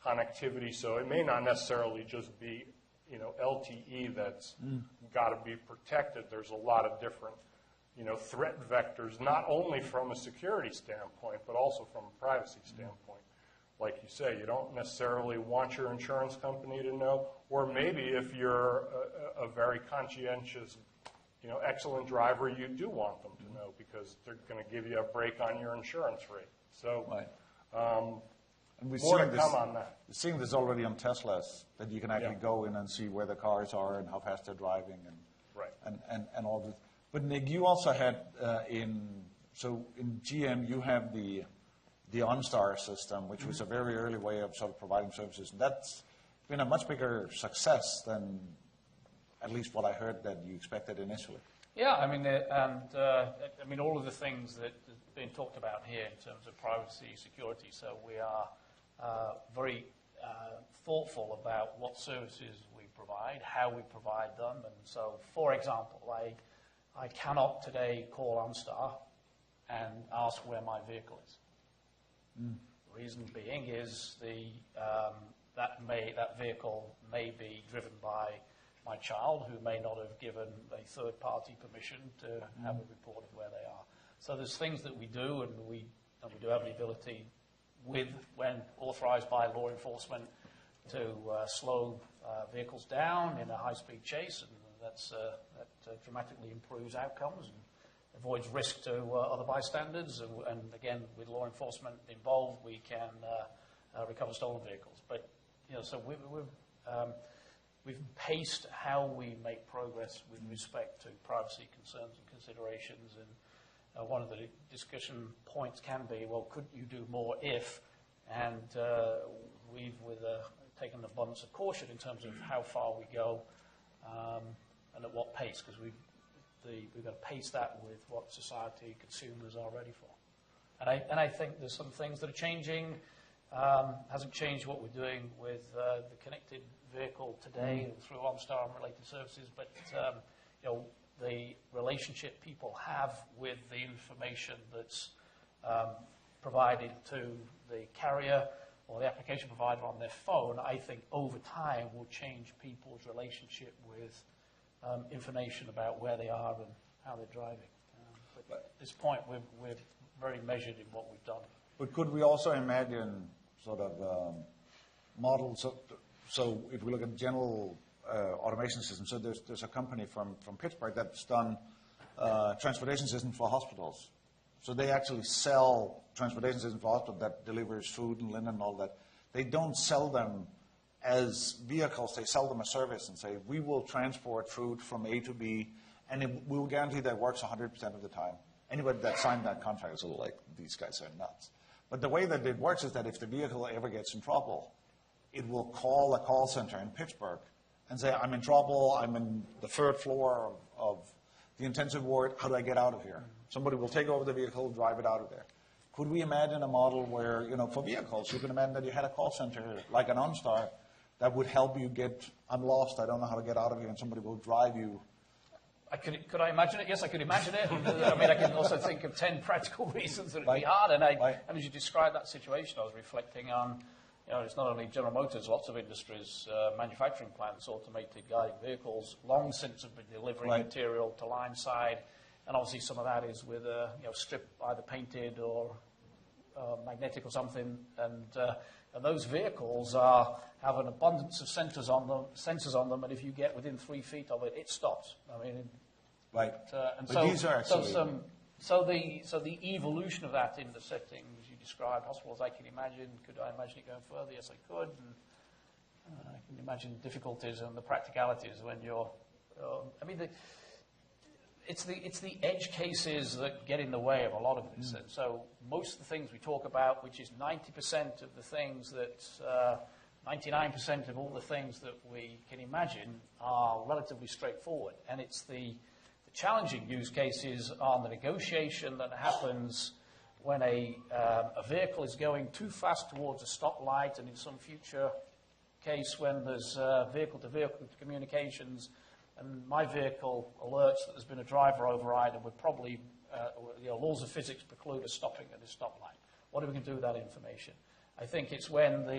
connectivity. So it may not necessarily just be, LTE that's got to be protected. There's a lot of different, threat vectors, not only from a security standpoint, but also from a privacy standpoint. Like you say, you don't necessarily want your insurance company to know, or maybe if you're a very conscientious, excellent driver, you do want them to know because they're going to give you a break on your insurance rate. So, and we're more to come on that. We're seeing this already on Teslas, that you can actually go in and see where the cars are and how fast they're driving and all this. But Nick, you also had in GM, you have the OnStar system, which was a very early way of sort of providing services. And that's been a much bigger success than at least what I heard that you expected initially. Yeah, all of the things that have been talked about here in terms of privacy, security. So we are very thoughtful about what services we provide, how we provide them. And so, for example, I cannot today call OnStar and ask where my vehicle is. The reason being is that vehicle may be driven by my child, who may not have given a third-party permission to have it reported where they are. So there's things that we do, and we do have the ability, when authorized by law enforcement, to slow vehicles down in a high-speed chase, and that dramatically improves outcomes and avoids risk to other bystanders. And again, with law enforcement involved, we can recover stolen vehicles. But So we've paced how we make progress with respect to privacy concerns and considerations. And one of the discussion points can be, well, could you do more if? And we've taken an abundance of caution in terms of how far we go and at what pace, because we've got to pace that with what society, consumers are ready for. And I think there's some things that are changing. Hasn't changed what we're doing with the connected vehicle today through OnStar and related services, but the relationship people have with the information that's provided to the carrier or the application provider on their phone, I think over time will change people's relationship with information about where they are and how they're driving. But at this point, we're very measured in what we've done. But could we also imagine sort of models? So if we look at general automation systems, so there's a company from Pittsburgh that's done transportation systems for hospitals. So they actually sell transportation systems for hospitals that delivers food and linen and all that. They don't sell them as vehicles. They sell them a service and say, we will transport food from A to B, and we will guarantee that it works 100% of the time. Anybody that signed that contract is a little like, these guys are nuts. But the way that it works is that if the vehicle ever gets in trouble, it will call a call center in Pittsburgh and say, I'm in trouble, I'm in the third floor of the intensive ward, how do I get out of here? Somebody will take over the vehicle, drive it out of there. Could we imagine a model where, for vehicles, you can imagine that you had a call center like an OnStar that would help you get, I'm lost, I don't know how to get out of here, and somebody will drive you. Could I imagine it? Yes, I could imagine it. I mean, I can also think of 10 practical reasons that it'd be hard. And as you described that situation, I was reflecting on, it's not only General Motors, lots of industries, manufacturing plants, automated guided vehicles, long since have been delivering material to line side. And obviously some of that is with a strip either painted or magnetic or something. And those vehicles have an abundance of sensors on them, and if you get within 3 feet of it, it stops. I mean, and but these are actually so the evolution of that in the settings you described, hospitals, I can imagine. Could I imagine it going further? Yes, I could. And I can imagine difficulties and the practicalities when you're. It's the edge cases that get in the way of a lot of this. And so most of the things we talk about, which is 90% of the things that, 99% of all the things that we can imagine are relatively straightforward. And it's the challenging use cases on the negotiation that happens when a vehicle is going too fast towards a stoplight, and in some future case when there's vehicle-to-vehicle communications, and my vehicle alerts that there's been a driver override, and we're probably, laws of physics preclude us stopping at this stoplight. What are we going to do with that information? I think it's when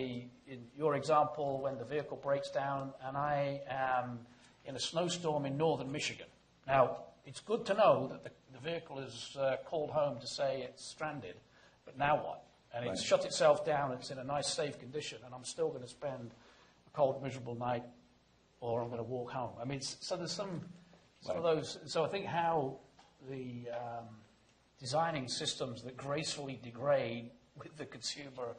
in your example, when the vehicle breaks down and I am in a snowstorm in northern Michigan. Now, it's good to know that the vehicle is called home to say it's stranded, but now what? And it's shut itself down, it's in a nice, safe condition, and I'm still going to spend a cold, miserable night, or I'm going to walk home. I mean, so there's some of those. So I think how the designing systems that gracefully degrade with the consumer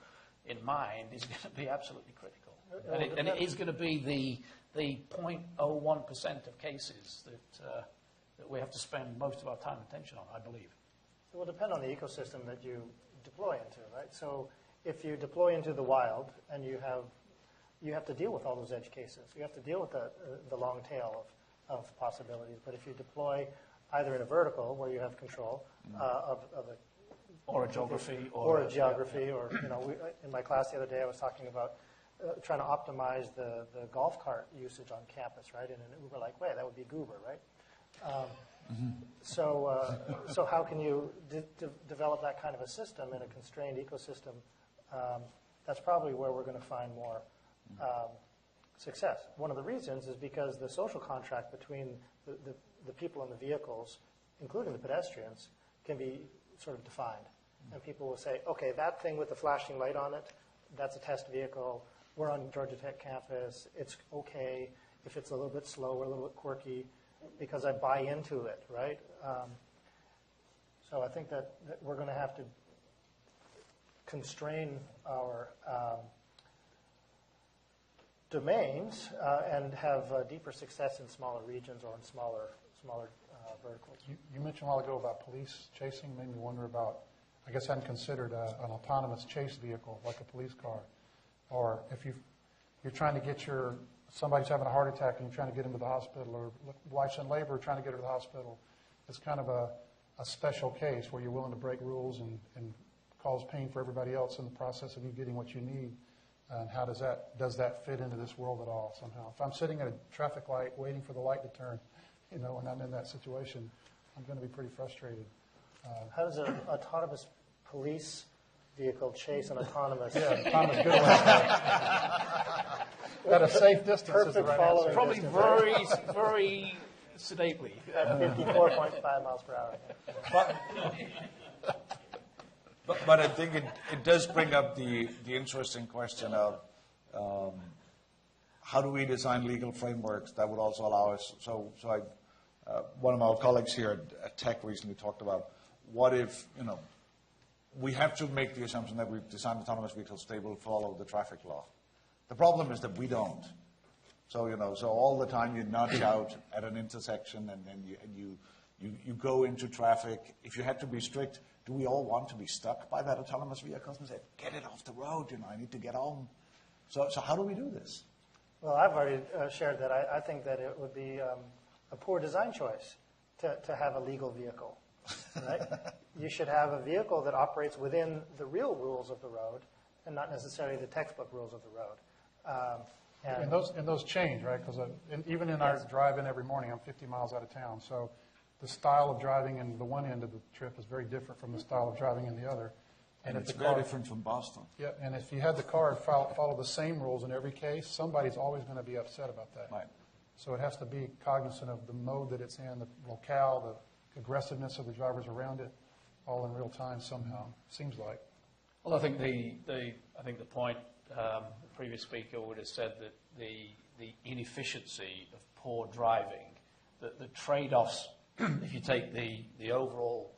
in mind is going to be absolutely critical. And it is going to be the 0.01% of cases that we have to spend most of our time and attention on, I believe. It will depend on the ecosystem that you deploy into, right? So if you deploy into the wild and you have to deal with all those edge cases. You have to deal with the long tail of possibilities. But if you deploy either in a vertical where you have control of a or a geography, or in my class the other day I was talking about trying to optimize the golf cart usage on campus, right? And in an Uber like way, that would be Goober, right? So how can you develop that kind of a system in a constrained ecosystem? That's probably where we're going to find more success. One of the reasons is because the social contract between the people in the vehicles, including the pedestrians, can be sort of defined. And people will say, okay, that thing with the flashing light on it, that's a test vehicle. We're on Georgia Tech campus. It's okay if it's a little bit slow or a little bit quirky because I buy into it, right? So I think that we're going to have to domains and have deeper success in smaller regions or in smaller verticals. You mentioned a while ago about police chasing. Made me wonder about, I guess I hadn't considered an autonomous chase vehicle like a police car. Or if you're trying to get somebody's having a heart attack and you're trying to get him to the hospital, or wife's in labor trying to get her to the hospital. It's kind of a special case where you're willing to break rules and cause pain for everybody else in the process of you getting what you need. And how does that fit into this world at all somehow? If I'm sitting at a traffic light waiting for the light to turn, and I'm in that situation, I'm going to be pretty frustrated. How does an autonomous police vehicle chase an autonomous? Autonomous good one. At a safe distance is the right answer. Probably very, very sedately. At 54.5 miles per hour. But I think it does bring up the interesting question of how do we design legal frameworks that would also allow us. One of my colleagues here at Tech recently talked about what if, we have to make the assumption that we've designed autonomous vehicles, they will follow the traffic law. The problem is that we don't. So all the time you nudge out at an intersection and then you go into traffic. If you had to be strict, do we all want to be stuck by that autonomous vehicle and say, get it off the road, I need to get home? So how do we do this? Well, I've already shared that I think that it would be a poor design choice to have a legal vehicle. Right? You should have a vehicle that operates within the real rules of the road and not necessarily the textbook rules of the road. And those change, right? Because even in our drive-in every morning, I'm 50 miles out of town. So the style of driving in the one end of the trip is very different from the style of driving in the other. And it's very different from Boston. Yeah, and if you had the car follow the same rules in every case, somebody's always going to be upset about that. Right. So it has to be cognizant of the mode that it's in, the locale, the aggressiveness of the drivers around it, all in real time somehow. Seems like. Well, I think the point the previous speaker would have said that the inefficiency of poor driving, the trade-offs. If you take the overall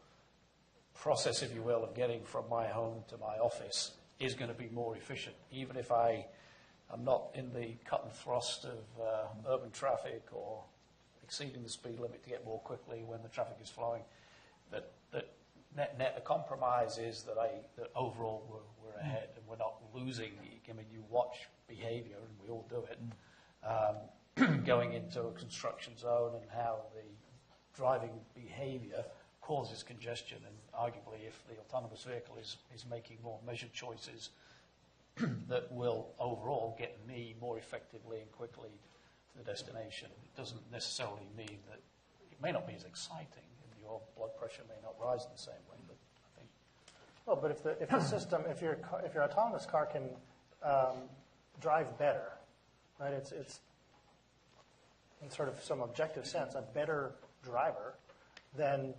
process, if you will, of getting from my home to my office is going to be more efficient, even if I'm not in the cut and thrust of urban traffic or exceeding the speed limit to get more quickly when the traffic is flowing. That net the compromise is that overall we're ahead and we're not losing. I mean, you watch behavior, and we all do it, going into a construction zone and how the driving behavior causes congestion, and arguably if the autonomous vehicle is making more measured choices that will overall get me more effectively and quickly to the destination. It doesn't necessarily mean that it may not be as exciting and your blood pressure may not rise in the same way, but I think... Well, but if the system, if your autonomous car can drive better, right, it's in sort of some objective sense a better driver, then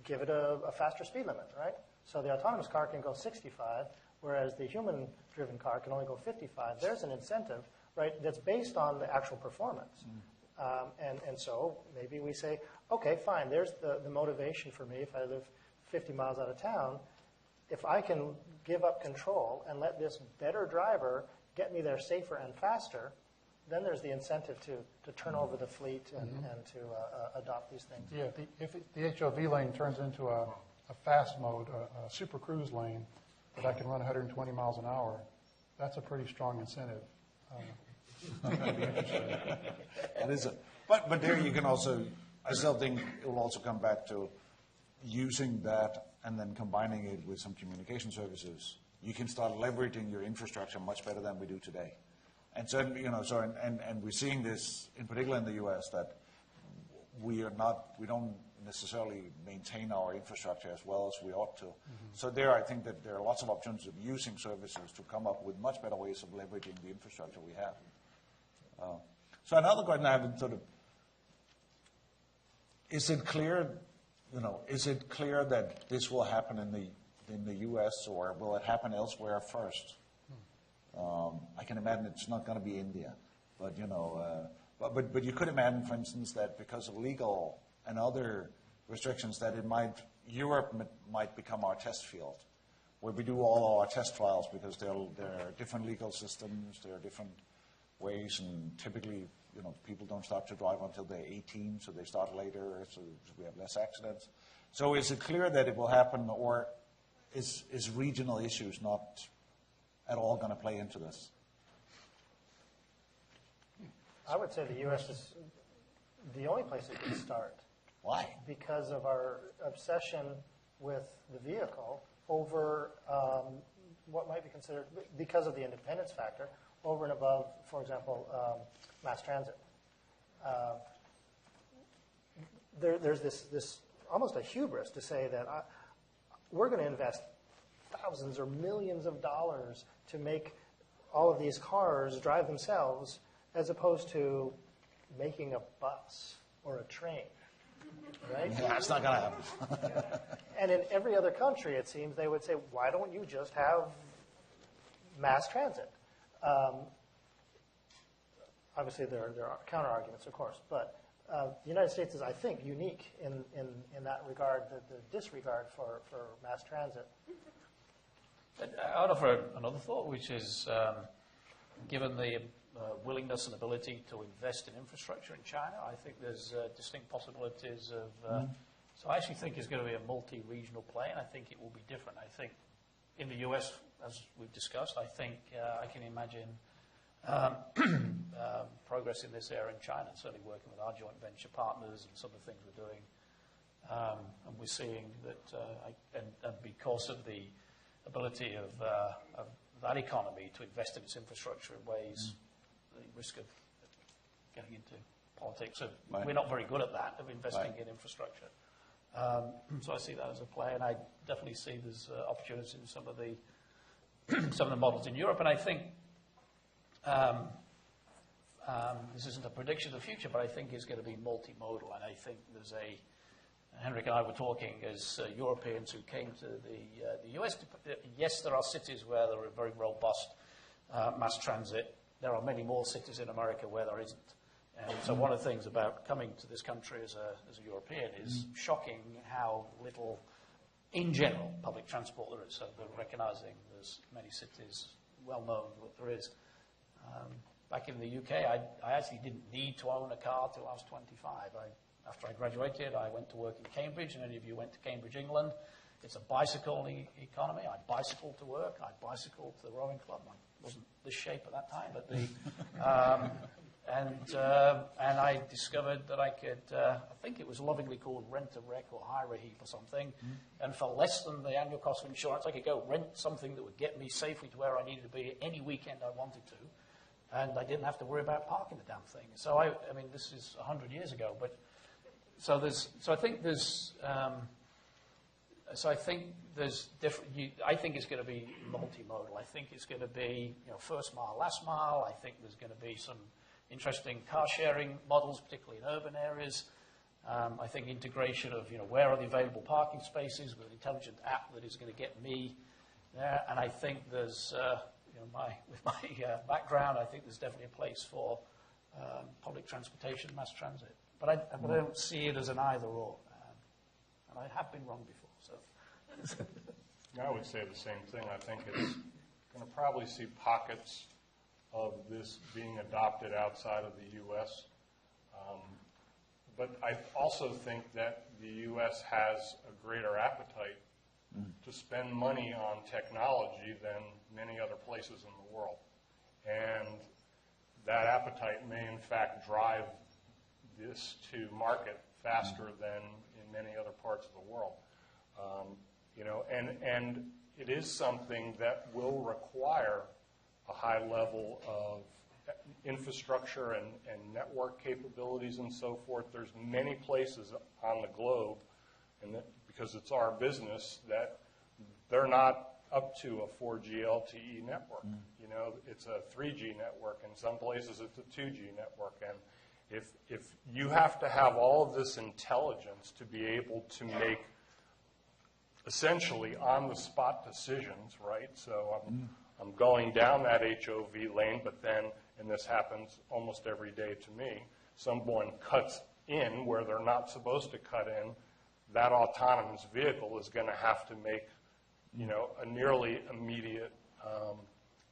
give it a faster speed limit, right? So the autonomous car can go 65, whereas the human-driven car can only go 55. There's an incentive, right, that's based on the actual performance. And so maybe we say, okay, fine, there's the motivation for me if I live 50 miles out of town. If I can give up control and let this better driver get me there safer and faster, then there's the incentive to turn over the fleet and to adopt these things. Yeah, if the HOV lane turns into a fast mode, a super cruise lane that I can run 120 miles an hour, that's a pretty strong incentive. I'm going to be interested. It is but there you can also, I still think it will also come back to using that and then combining it with some communication services. You can start leveraging your infrastructure much better than we do today. And so, and we're seeing this in particular in the U.S. that we don't necessarily maintain our infrastructure as well as we ought to. So I think that there are lots of opportunities of using services to come up with much better ways of leveraging the infrastructure we have. So another question I have sort of, is it clear that this will happen in the U.S. or will it happen elsewhere first? I can imagine it's not going to be India, but but you could imagine, for instance, that because of legal and other restrictions, that Europe might become our test field, where we do all our test trials because there are different legal systems, there are different ways, and typically, people don't start to drive until they're 18, so they start later, so we have less accidents. So is it clear that it will happen, or is regional issues not at all going to play into this? I would say the U.S. is the only place it can start. Why? Because of our obsession with the vehicle over what might be considered, because of the independence factor, over and above, for example, mass transit. There's this almost a hubris to say that we're going to invest thousands or millions of dollars to make all of these cars drive themselves, as opposed to making a bus or a train, right? Yeah, it's not going to happen. And in every other country, it seems, they would say, why don't you just have mass transit? Obviously, there are counter-arguments, of course, but the United States is, I think, unique in that regard, the disregard for mass transit. I would offer another thought, which is, given the willingness and ability to invest in infrastructure in China, I think there's distinct possibilities of... So I actually think it's going to be a multi-regional play, and I think it will be different. I think in the US, as we've discussed, I think I can imagine progress in this area in China, certainly working with our joint venture partners and some of the things we're doing. And we're seeing that, and because of the ability of that economy to invest in its infrastructure in ways, the risk of getting into politics, we're not very good at that, of investing in infrastructure. So I see that as a play, and I definitely see there's opportunities in some of the models in Europe. And I think this isn't a prediction of the future, but I think it's going to be multimodal. And I think there's Henrik and I were talking as Europeans who came to the US. Yes, there are cities where there are very robust mass transit. There are many more cities in America where there isn't. And so one of the things about coming to this country as a European is shocking how little, in general, public transport there is. So we're recognizing there's many cities well known that there is. Back in the UK, I actually didn't need to own a car till I was 25. After I graduated, I went to work in Cambridge, and any of you went to Cambridge, England. It's a bicycle economy. I bicycled to work. I bicycled to the rowing club. I wasn't this shape at that time, but and I discovered that I could, I think it was lovingly called rent a wreck or hire a heap or something, and for less than the annual cost of insurance, I could go rent something that would get me safely to where I needed to be any weekend I wanted to, and I didn't have to worry about parking the damn thing. So I mean, this is 100 years ago, but so I think there's different. I think it's going to be multimodal. I think it's going to be first mile, last mile. I think there's going to be some interesting car sharing models, particularly in urban areas. I think integration of where are the available parking spaces with an intelligent app that is going to get me there. And I think there's with my background, I think there's definitely a place for public transportation, mass transit. But I don't see it as an either or. And I have been wrong before. So I would say the same thing. I think it's going to probably see pockets of this being adopted outside of the U.S. But I also think that the U.S. has a greater appetite to spend money on technology than many other places in the world. And that appetite may, in fact, drive this to market faster than in many other parts of the world. And it is something that will require a high level of infrastructure and network capabilities and so forth. There's many places on the globe, and because it's our business, that they're not up to a 4G LTE network. It's a 3G network. In some places, it's a 2G network. And if you have to have all of this intelligence to be able to make essentially on-the-spot decisions, right? So I'm going down that HOV lane, but then, and this happens almost every day to me, someone cuts in where they're not supposed to cut in. That autonomous vehicle is going to have to make, a nearly immediate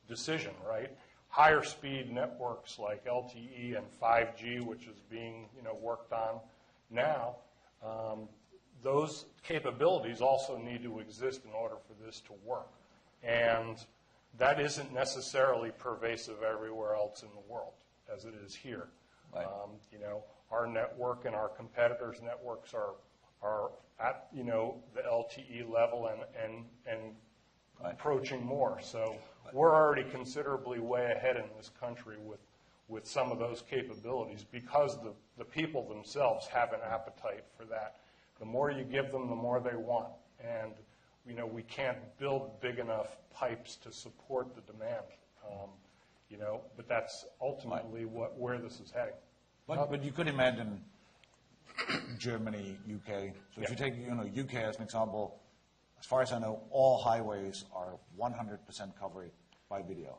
decision, right? higher speed networks like LTE and 5G, which is being worked on now, those capabilities also need to exist in order for this to work. And that isn't necessarily pervasive everywhere else in the world as it is here. Right. Our network and our competitors' networks are at the LTE level and Right. approaching more. So we're already considerably way ahead in this country with some of those capabilities because the people themselves have an appetite for that. The more you give them, the more they want. And we can't build big enough pipes to support the demand. But that's ultimately where this is heading. But you could imagine Germany, UK. So if you take UK as an example, as far as I know, all highways are 100% covered by video.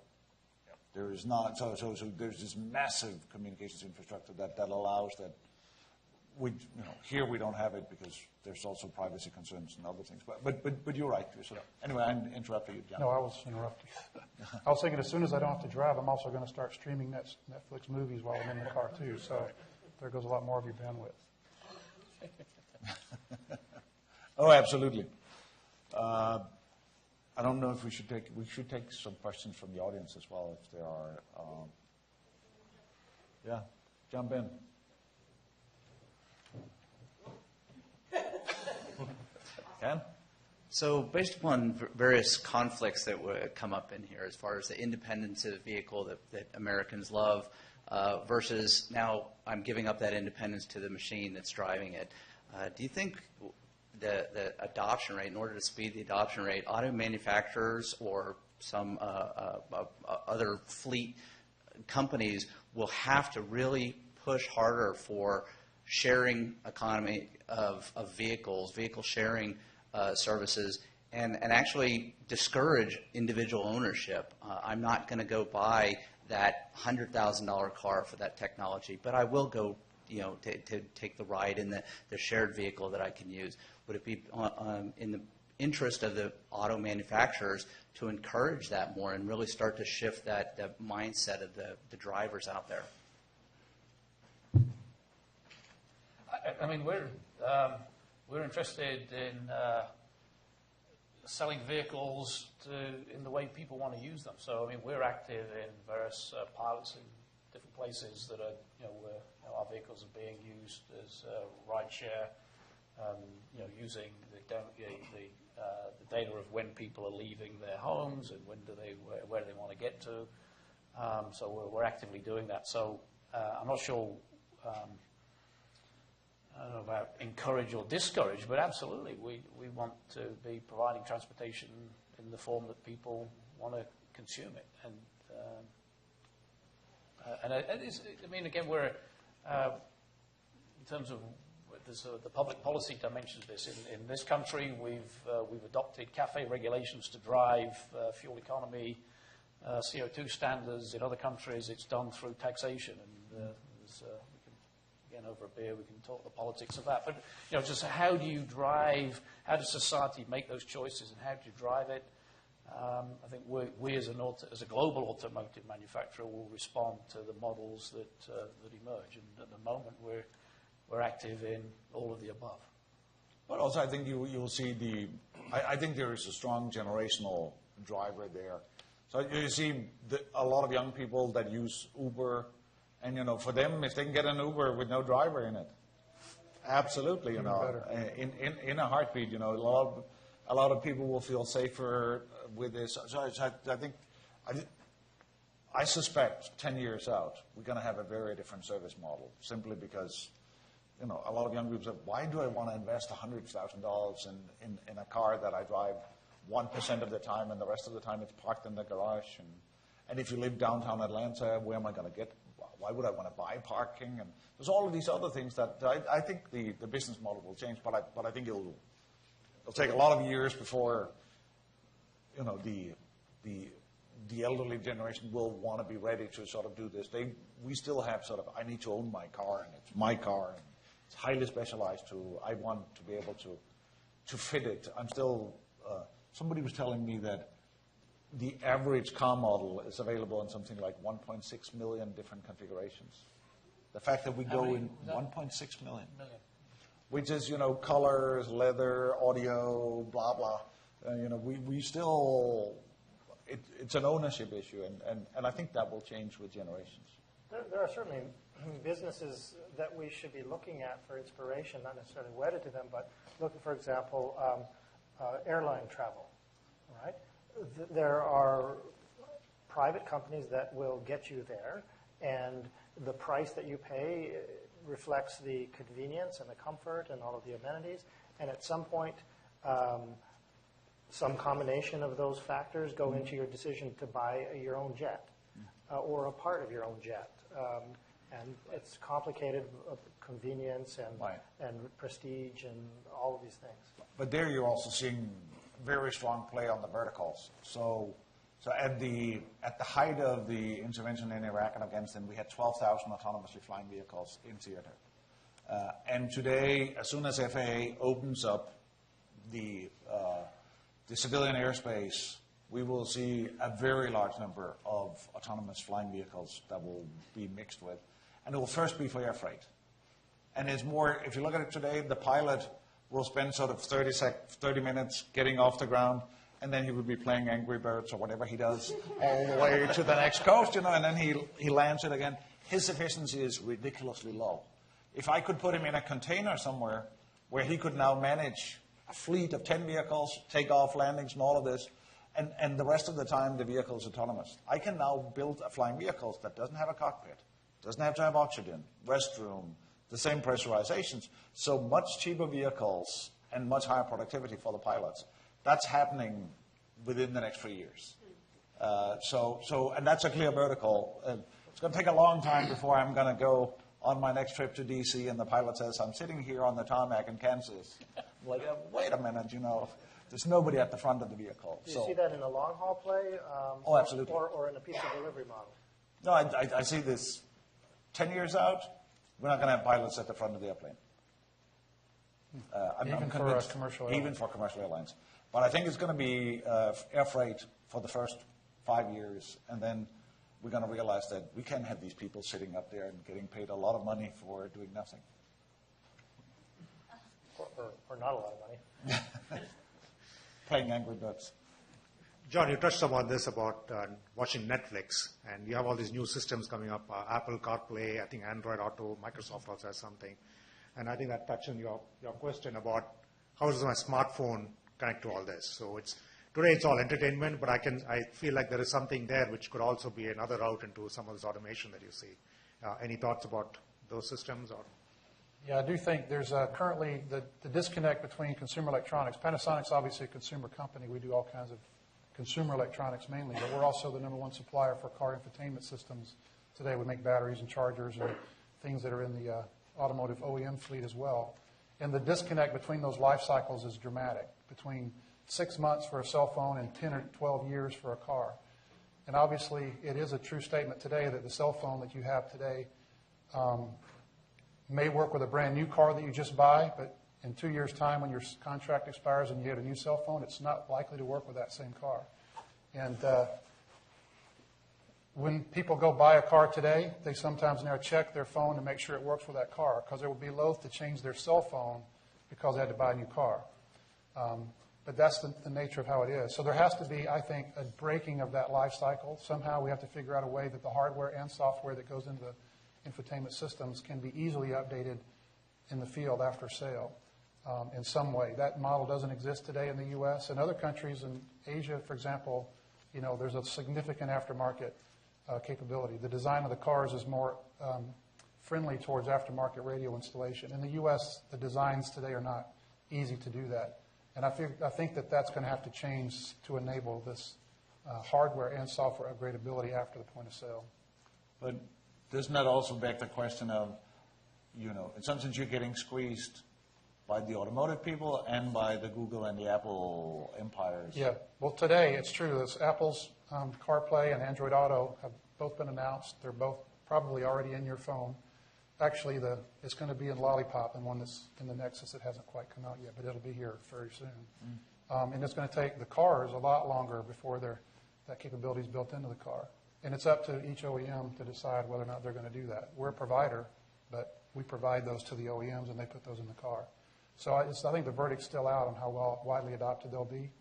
There is not so there's this massive communications infrastructure that allows that. Here we don't have it because there's also privacy concerns and other things. But you're right. So anyway, I interrupted you, John. No, I was interrupting. I was thinking as soon as I don't have to drive, I'm also going to start streaming Netflix movies while I'm in the car too. So there goes a lot more of your bandwidth. Oh, absolutely. I don't know if we should take some questions from the audience as well if there are. Yeah, jump in. Ken? So based upon various conflicts that would come up in here as far as the independence of the vehicle that Americans love versus now I'm giving up that independence to the machine that's driving it, do you think the adoption rate, in order to speed the adoption rate, auto manufacturers or some other fleet companies will have to really push harder for sharing economy of vehicles, vehicle sharing services, and actually discourage individual ownership? I'm not going to go buy that $100,000 car for that technology, but I will go to take the ride in the shared vehicle that I can use. Would it be in the interest of the auto manufacturers to encourage that more and really start to shift that mindset of the drivers out there? I mean, we're interested in selling vehicles in the way people want to use them. So, I mean, we're active in various pilots in different places that are, where our vehicles are being used as rideshare, using the data of when people are leaving their homes and where they want to get to. So we're actively doing that. So I'm not sure. I don't know about encourage or discourage, but absolutely, we want to be providing transportation in the form that people want to consume it. And it is, I mean, again, we're in terms of the public policy dimensions of this. In this country, we've adopted CAFE regulations to drive fuel economy, CO2 standards. In other countries, it's done through taxation, and over a beer, we can talk the politics of that. But, just how do you drive, how does society make those choices, and how do you drive it? I think we as a global automotive manufacturer will respond to the models that emerge. And at the moment, we're active in all of the above. But also, I think you will see I think there is a strong generational driver there. So you see a lot of young people that use Uber. And, for them, if they can get an Uber with no driver in it, absolutely, in a heartbeat, a lot of people will feel safer with this. So I suspect 10 years out, we're going to have a very different service model, simply because, a lot of young people say, why do I want to invest $100,000 in a car that I drive 1% of the time and the rest of the time it's parked in the garage? And if you live downtown Atlanta, where am I going to get? Why would I want to buy parking? And there's all of these other things that I think the business model will change, but I think it'll take a lot of years before the elderly generation will want to be ready to sort of do this. We still have sort of, I need to own my car, and it's my car, and it's highly specialized I want to be able to fit it. I'm still somebody was telling me that the average car model is available in something like 1.6 million different configurations. The fact that we go in 1.6 million, which is, colors, leather, audio, blah, blah. We still, it's an ownership issue, and I think that will change with generations. There are certainly businesses that we should be looking at for inspiration, not necessarily wedded to them, but looking, for example, airline travel, right? There are private companies that will get you there, and the price that you pay reflects the convenience and the comfort and all of the amenities, and at some point, some combination of those factors go into your decision to buy your own jet or a part of your own jet. And it's complicated, convenience and prestige and all of these things. But there you're also seeing very strong play on the verticals. So at the height of the intervention in Iraq and Afghanistan, we had 12,000 autonomously flying vehicles in theater. And today, as soon as FAA opens up the civilian airspace, we will see a very large number of autonomous flying vehicles that will be mixed with. And it will first be for air freight. And it's more, if you look at it today, the pilot will spend sort of 30 minutes getting off the ground, and then he will be playing Angry Birds or whatever he does all the way to the next coast, and then he lands it again. His efficiency is ridiculously low. If I could put him in a container somewhere where he could now manage a fleet of 10 vehicles, take off landings and all of this, and the rest of the time the vehicle is autonomous. I can now build a flying vehicle that doesn't have a cockpit, doesn't have to have oxygen, restroom, the same pressurizations, so much cheaper vehicles and much higher productivity for the pilots. That's happening within the next 3 years. And that's a clear vertical. It's going to take a long time before I'm going to go on my next trip to D.C. and the pilot says, I'm sitting here on the tarmac in Kansas. I'm like, wait a minute, there's nobody at the front of the vehicle. Do you see that in a long-haul play? Oh, absolutely. Or in a pizza delivery model? No, I see this 10 years out, we're not going to have pilots at the front of the airplane. Even for commercial airlines. Even for commercial airlines. But I think it's going to be air freight for the first 5 years, and then we're going to realize that we can't have these people sitting up there and getting paid a lot of money for doing nothing. Or not a lot of money. Playing Angry Birds. John, you touched upon this about watching Netflix, and you have all these new systems coming up, Apple CarPlay, I think Android Auto, Microsoft also has something. And I think that touched on your question about how does my smartphone connect to all this. So today it's all entertainment, but I feel like there is something there which could also be another route into some of this automation that you see. Any thoughts about those systems? Yeah, I do think there's currently the disconnect between consumer electronics. Panasonic's obviously a consumer company. We do all kinds of consumer electronics mainly, but we're also the #1 supplier for car infotainment systems. Today we make batteries and chargers and things that are in the automotive OEM fleet as well. And the disconnect between those life cycles is dramatic, between 6 months for a cell phone and 10 or 12 years for a car. And obviously it is a true statement today that the cell phone that you have today may work with a brand new car that you just buy, but in 2 years' time when your contract expires and you get a new cell phone, it's not likely to work with that same car. And when people go buy a car today, they sometimes now check their phone to make sure it works with that car because they would be loath to change their cell phone because they had to buy a new car. But that's the nature of how it is. So there has to be, I think, a breaking of that life cycle. Somehow we have to figure out a way that the hardware and software that goes into the infotainment systems can be easily updated in the field after sale in some way. That model doesn't exist today in the U.S. In other countries, in Asia, for example, there's a significant aftermarket capability. The design of the cars is more friendly towards aftermarket radio installation. In the U.S., the designs today are not easy to do that. And I think that's going to have to change to enable this hardware and software upgradability after the point of sale. But doesn't that also beg the question of, in some sense you're getting squeezed by the automotive people and by the Google and the Apple empires? Yeah. Well, today it's true. Apple's CarPlay and Android Auto have both been announced. They're both probably already in your phone. Actually, it's going to be in Lollipop and one that's in the Nexus that hasn't quite come out yet, but it'll be here very soon. And it's going to take the cars a lot longer before That capability is built into the car. And it's up to each OEM to decide whether or not they're going to do that. We're a provider, but we provide those to the OEMs, and they put those in the car. So I think the verdict's still out on how widely adopted they'll be.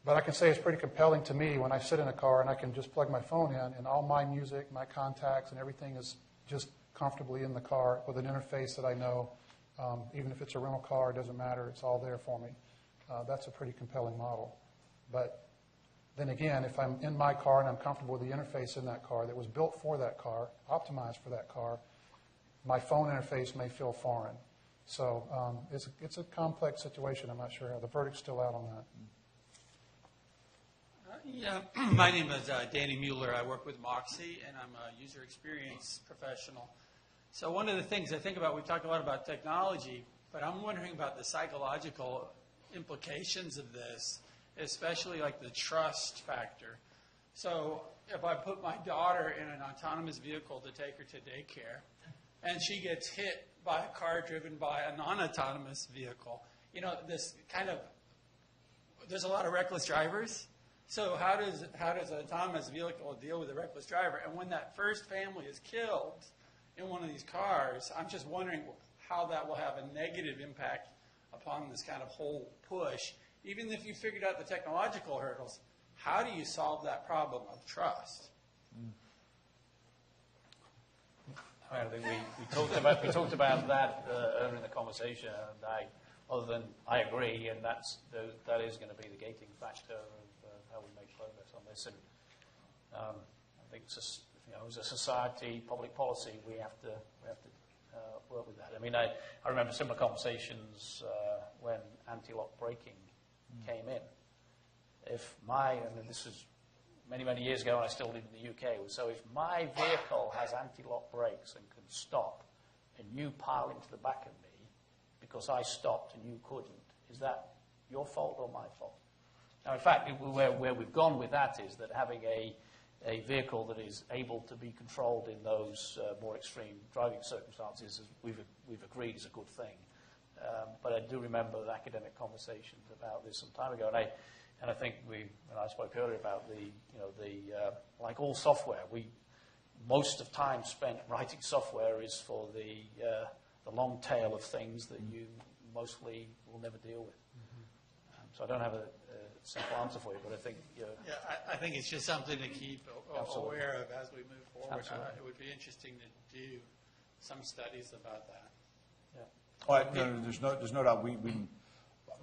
But I can say it's pretty compelling to me when I sit in a car and I can just plug my phone in, and all my music, my contacts, and everything is just comfortably in the car with an interface that I know. Even if it's a rental car, it doesn't matter. It's all there for me. That's a pretty compelling model. But then again, if I'm in my car and I'm comfortable with the interface in that car that was built for that car, optimized for that car, my phone interface may feel foreign. So it's a complex situation. I'm not sure how. The verdict's still out on that. Yeah, my name is Danny Mueller. I work with Moxie, and I'm a user experience professional. So one of the things I think about, we talk a lot about technology, but I'm wondering about the psychological implications of this, especially like the trust factor. So if I put my daughter in an autonomous vehicle to take her to daycare, and she gets hit by a car driven by a non-autonomous vehicle, you know, this kind of, there's a lot of reckless drivers. So how does an autonomous vehicle deal with a reckless driver? And when that first family is killed in one of these cars, I'm just wondering how that will have a negative impact upon this kind of whole push. Even if you figured out the technological hurdles, how do you solve that problem of trust? I think we talked about that earlier in the conversation, and I agree, and that is going to be the gating factor of how we make progress on this. And I think it's as a society, public policy, we have to work with that. I mean, I remember similar conversations when anti-lock braking came in. And this was many years ago, and I still live in the UK. So if my vehicle has anti-lock brakes and can stop, and you pile into the back of me because I stopped and you couldn't, is that your fault or my fault? Now, in fact, where we've gone with that is that having a vehicle that is able to be controlled in those more extreme driving circumstances, we've agreed is a good thing. But I do remember the academic conversations about this some time ago, and I think when I spoke earlier about like all software, most of time spent writing software is for the long tail of things that you mostly will never deal with. So I don't have a simple answer for you, but I think I think it's just something to keep aware of as we move forward. It would be interesting to do some studies about that. Yeah. Well, there's no doubt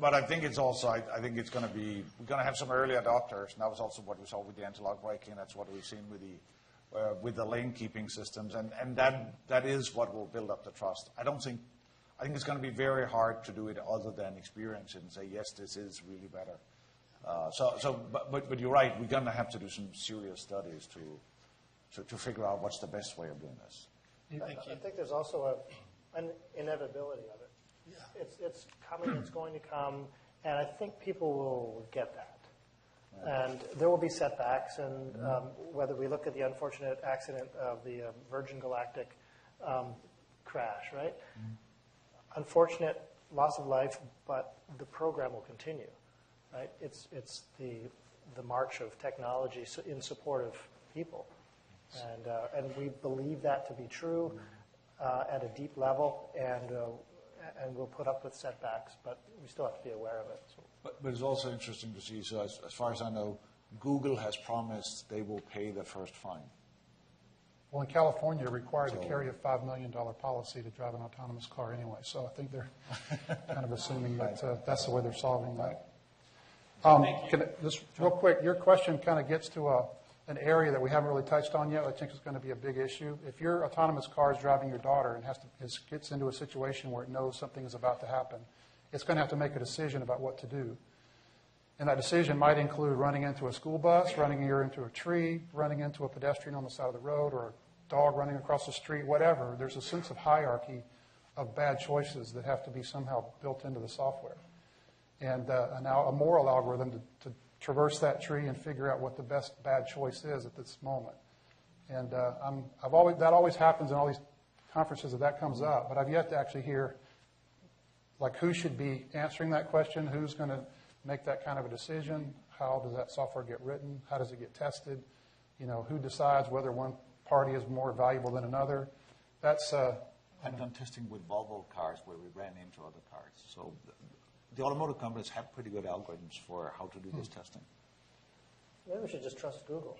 but I think it's also, I think it's going to be, we're going to have some early adopters, and that was also what we saw with the anti-lock braking. That's what we've seen with the lane keeping systems, and that is what will build up the trust. I think it's going to be very hard to do it other than experience it and say, yes, this is really better. But you're right, we're going to have to do some serious studies to figure out what's the best way of doing this. I think there's also an inevitability of it. Yeah. It's coming, it's going to come, and I think people will get that. Right. And there will be setbacks, and whether we look at the unfortunate accident of the Virgin Galactic crash, right? Unfortunate loss of life, but the program will continue, right? It's the march of technology in support of people, and we believe that to be true at a deep level, and we'll put up with setbacks, but we still have to be aware of it. So. But it's also interesting to see, so as far as I know, Google has promised they will pay the first fine. Well, in California, you're required to carry a $5 million policy to drive an autonomous car anyway, so I think they're kind of assuming that that's the way they're solving that. Just real quick, your question kind of gets to an area that we haven't really touched on yet. I think it's going to be a big issue. If your autonomous car is driving your daughter and gets into a situation where it knows something is about to happen, it's going to have to make a decision about what to do. And that decision might include running into a school bus, running into a tree, running into a pedestrian on the side of the road, or a dog running across the street, whatever. There's a sense of hierarchy of bad choices that have to be somehow built into the software. And now a moral algorithm to traverse that tree and figure out what the best bad choice is at this moment. And that always happens in all these conferences that comes up, but I've yet to actually hear like who should be answering that question, who's going to make that kind of a decision, How does that software get written? How does it get tested? Who decides whether one party is more valuable than another? That's I've done testing with Volvo cars where we ran into other cars. So the automotive companies have pretty good algorithms for how to do this testing. Maybe we should just trust Google.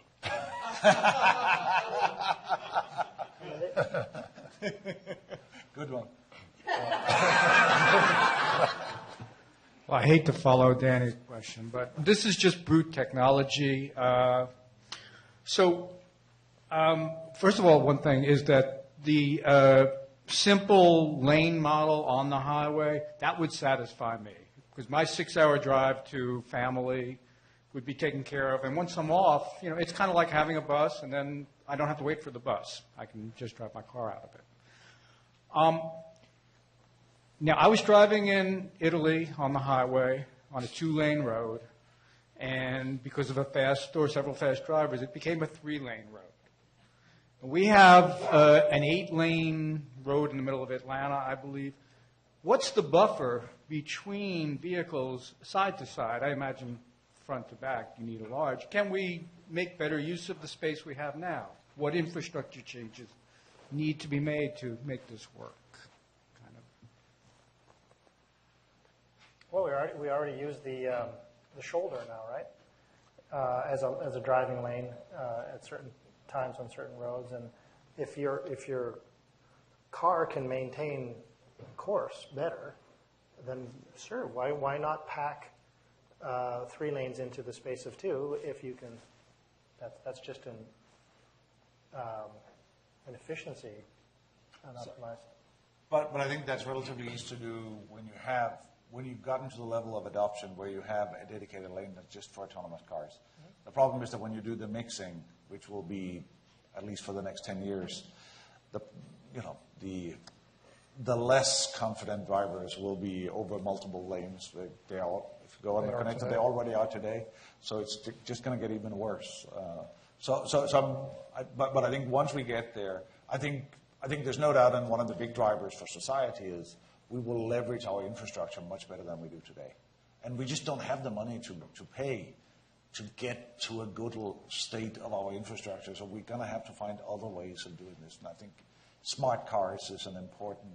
Good one. Well, I hate to follow Danny's question, but this is just brute technology. First of all, one thing is that the simple lane model on the highway, that would satisfy me. Because my 6-hour drive to family would be taken care of. And once I'm off, it's kind of like having a bus, and then I don't have to wait for the bus. I can just drive my car out of it. Now, I was driving in Italy on the highway on a 2-lane road, and because of several fast drivers, it became a 3-lane road. We have an 8-lane road in the middle of Atlanta, I believe. What's the buffer between vehicles side to side? I imagine front to back you need a large. Can we make better use of the space we have now? What infrastructure changes need to be made to make this work? Well, we already use the shoulder now, right? As a driving lane at certain times on certain roads, and if your car can maintain course better, then sure, why not pack 3 lanes into the space of 2 if you can? That's just an efficiency unoptimized. But I think that's relatively easy to do when you've gotten to the level of adoption where you have a dedicated lane that's just for autonomous cars. Mm-hmm. The problem is that when you do the mixing, which will be at least for the next 10 years, the less confident drivers will be over multiple lanes. If you go on the connector, they already are today. So it's just going to get even worse. But I think once we get there, I think there's no doubt, and one of the big drivers for society is we will leverage our infrastructure much better than we do today. And we just don't have the money to pay to get to a good state of our infrastructure. So we're going to have to find other ways of doing this. And I think smart cars is an important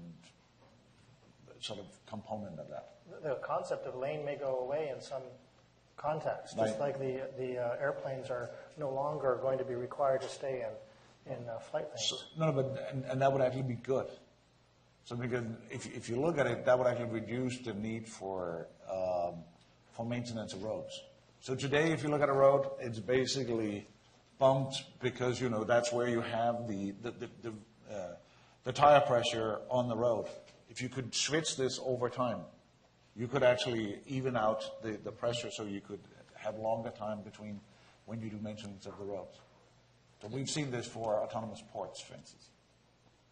sort of component of that. The concept of lane may go away in some contexts, just like the airplanes are no longer going to be required to stay in flight lanes. And that would actually be good. So because if you look at it, that would actually reduce the need for maintenance of roads. So today, if you look at a road, it's basically bumped because that's where you have the tire pressure on the road. If you could switch this over time, you could actually even out the pressure, so you could have longer time between when you do maintenance of the roads. So we've seen this for autonomous ports, for instance.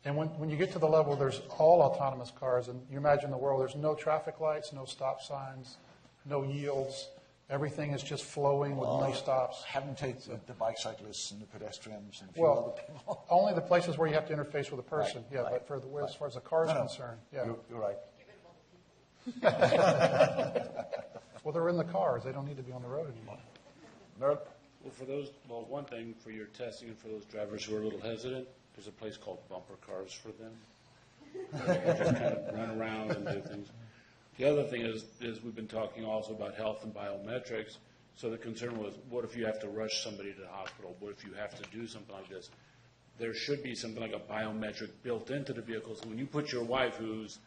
And when you get to the level there's all autonomous cars, and you imagine the world, there's no traffic lights, no stop signs, no yields. Everything is just flowing with no stops. Haven't taken the bicyclists and the pedestrians and a few other people. Only the places where you have to interface with a person. But as far as the car is concerned, You're right. Well, they're in the cars. They don't need to be on the road anymore. Well, one thing for your testing and for those drivers who are a little hesitant, there's a place called bumper cars for them. They can just kind of run around and do things. The other thing is we've been talking also about health and biometrics. So the concern was, what if you have to rush somebody to the hospital? What if you have to do something like this? There should be something like a biometric built into the vehicles. When you put your wife, who's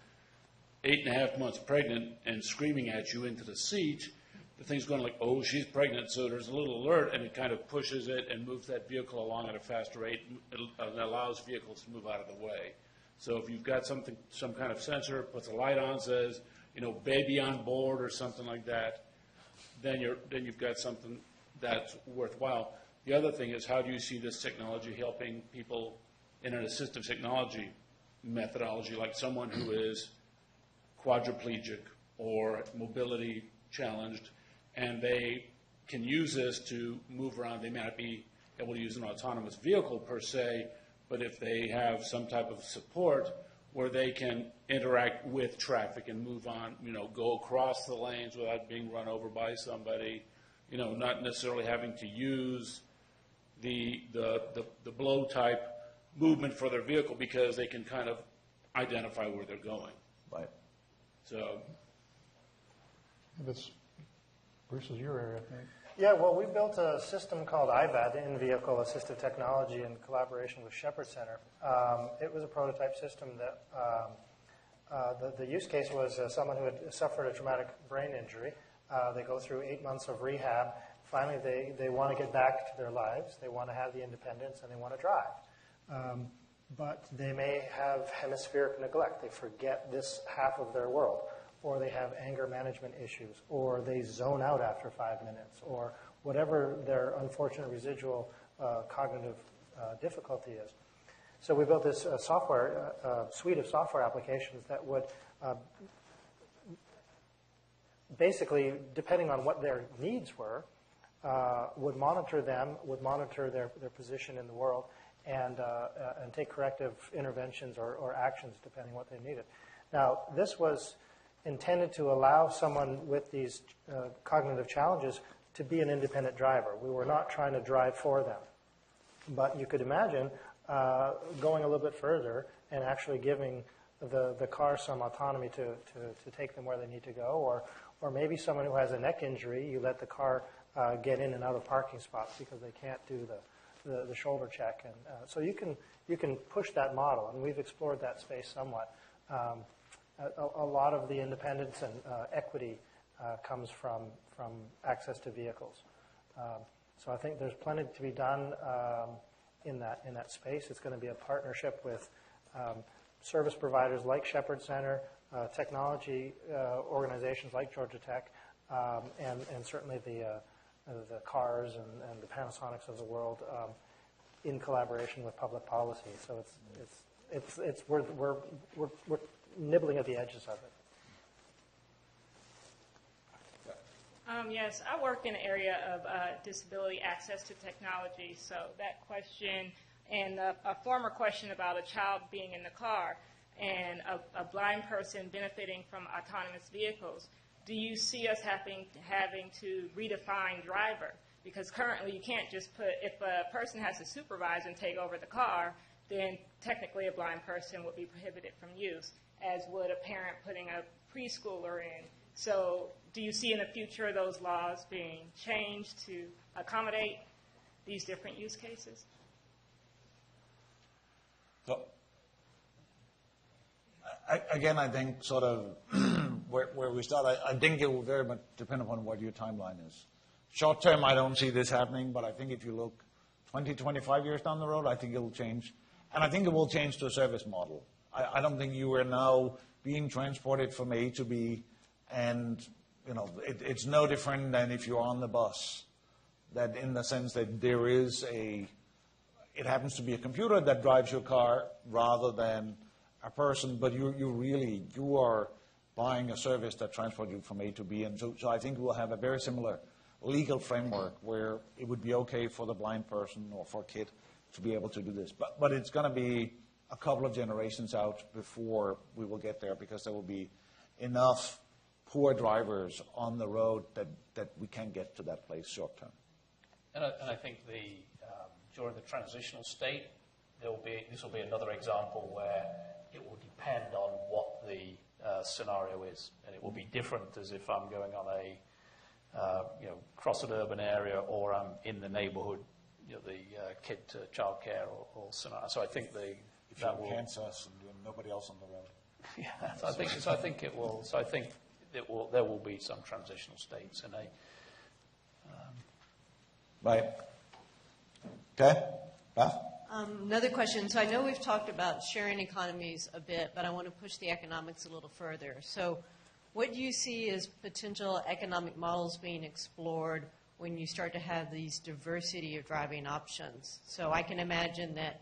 8.5 months pregnant and screaming at you into the seat, the thing's going like, oh, she's pregnant. So there's a little alert, and it kind of pushes it and moves that vehicle along at a faster rate and allows vehicles to move out of the way. So if you've got some kind of sensor, puts a light on, says, baby on board or something like that, then you've got something that's worthwhile. The other thing is, how do you see this technology helping people in an assistive technology methodology, like someone who is quadriplegic or mobility challenged, and they can use this to move around? They may not be able to use an autonomous vehicle per se, but if they have some type of support where they can interact with traffic and move on, go across the lanes without being run over by somebody, not necessarily having to use the blow type movement for their vehicle because they can kind of identify where they're going. Right. So. Bruce is your area, I think. Yeah, well, we built a system called IVAD, In-Vehicle Assistive Technology, in collaboration with Shepherd Center. It was a prototype system that the use case was someone who had suffered a traumatic brain injury. They go through 8 months of rehab. Finally, they want to get back to their lives. They want to have the independence, and they want to drive. But they may have hemispheric neglect. They forget this half of their world. Or they have anger management issues, or they zone out after 5 minutes, or whatever their unfortunate residual cognitive difficulty is. So we built this suite of software applications that would basically, depending on what their needs were, would monitor them, would monitor their position in the world, and take corrective interventions or actions depending on what they needed. Now, this was intended to allow someone with these cognitive challenges to be an independent driver. We were not trying to drive for them. But you could imagine going a little bit further and actually giving the car some autonomy to take them where they need to go. Or maybe someone who has a neck injury, you let the car get in and out of parking spots because they can't do the shoulder check. And so you can push that model, and we've explored that space somewhat. A lot of the independence and equity comes from access to vehicles. So I think there's plenty to be done in that space. It's going to be a partnership with service providers like Shepherd Center, technology organizations like Georgia Tech, and certainly the cars and the Panasonics of the world in collaboration with public policy. So we're nibbling at the edges of it. Yes, I work in the area of disability access to technology. So that question and a former question about a child being in the car and a blind person benefiting from autonomous vehicles, do you see us having to redefine driver? Because currently you can't just if a person has to supervise and take over the car, then technically a blind person would be prohibited from use, as would a parent putting a preschooler in. So do you see in the future those laws being changed to accommodate these different use cases? So, I think sort of where we start, I think it will very much depend upon what your timeline is. Short term, I don't see this happening, but I think if you look 20, 25 years down the road, I think it will change. And I think it will change to a service model. I don't think you are now being transported from A to B, and it's no different than if you're on the bus. That in the sense that there is it happens to be a computer that drives your car rather than a person, but you are buying a service that transports you from A to B. And so I think we'll have a very similar legal framework where it would be okay for the blind person or for a kid to be able to do this. But it's going to be a couple of generations out before we will get there, because there will be enough poor drivers on the road that we can get to that place short term. And I think during the transitional state, this will be another example where it will depend on what the scenario is, and it will be different as if I'm going on a cross an urban area or I'm in the neighborhood, the kid to childcare or scenario. So I think if you're in Kansas and you're nobody else on the road. Yeah, so I think it will. So I think there will be some transitional states in a. Right. Okay. Beth? Another question. So I know we've talked about sharing economies a bit, but I want to push the economics a little further. So what do you see as potential economic models being explored when you start to have these diversity of driving options? So I can imagine that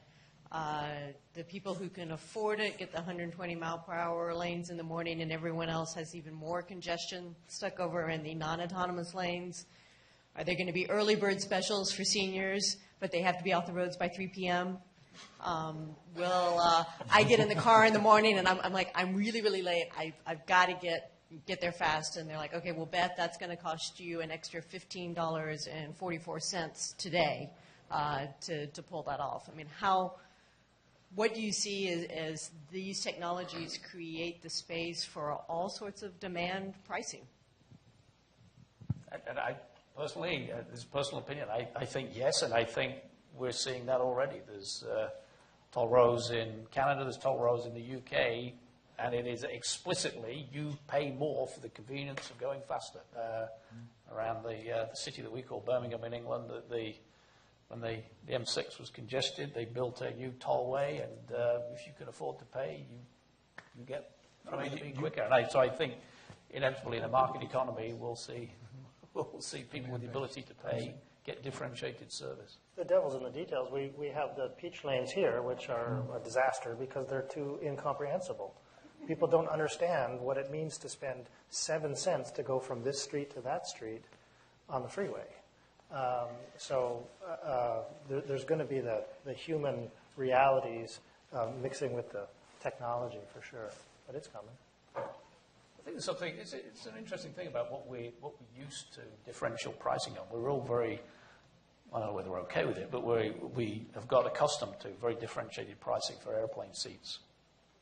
the people who can afford it get the 120 mile per hour lanes in the morning, and everyone else has even more congestion stuck over in the non-autonomous lanes. Are there going to be early bird specials for seniors, but they have to be off the roads by 3 p.m.? I get in the car in the morning and I'm like, I'm really, really late. I've got to get get there fast, and they're like, okay, well, Beth, that's going to cost you an extra $15.44 today to pull that off. I mean, what do you see as these technologies create the space for all sorts of demand pricing? And I personally, this is a personal opinion, I think yes, and I think we're seeing that already. There's toll roads in Canada, there's toll roads in the UK, and it is explicitly you pay more for the convenience of going faster. Around the city that we call Birmingham in England, when the M6 was congested, they built a new tollway, and if you can afford to pay, you get from A to B quicker. And so I think inevitably in a market economy, we'll see people with the ability to pay get differentiated service. The devil's in the details. We have the peach lanes here, which are a disaster because they're too incomprehensible. People don't understand what it means to spend 7 cents to go from this street to that street on the freeway. There's going to be the human realities mixing with the technology for sure, but it's coming. I think there's something. It's an interesting thing about what we used to differential pricing on. We're all very, I don't know whether we're okay with it, but we have got accustomed to very differentiated pricing for airplane seats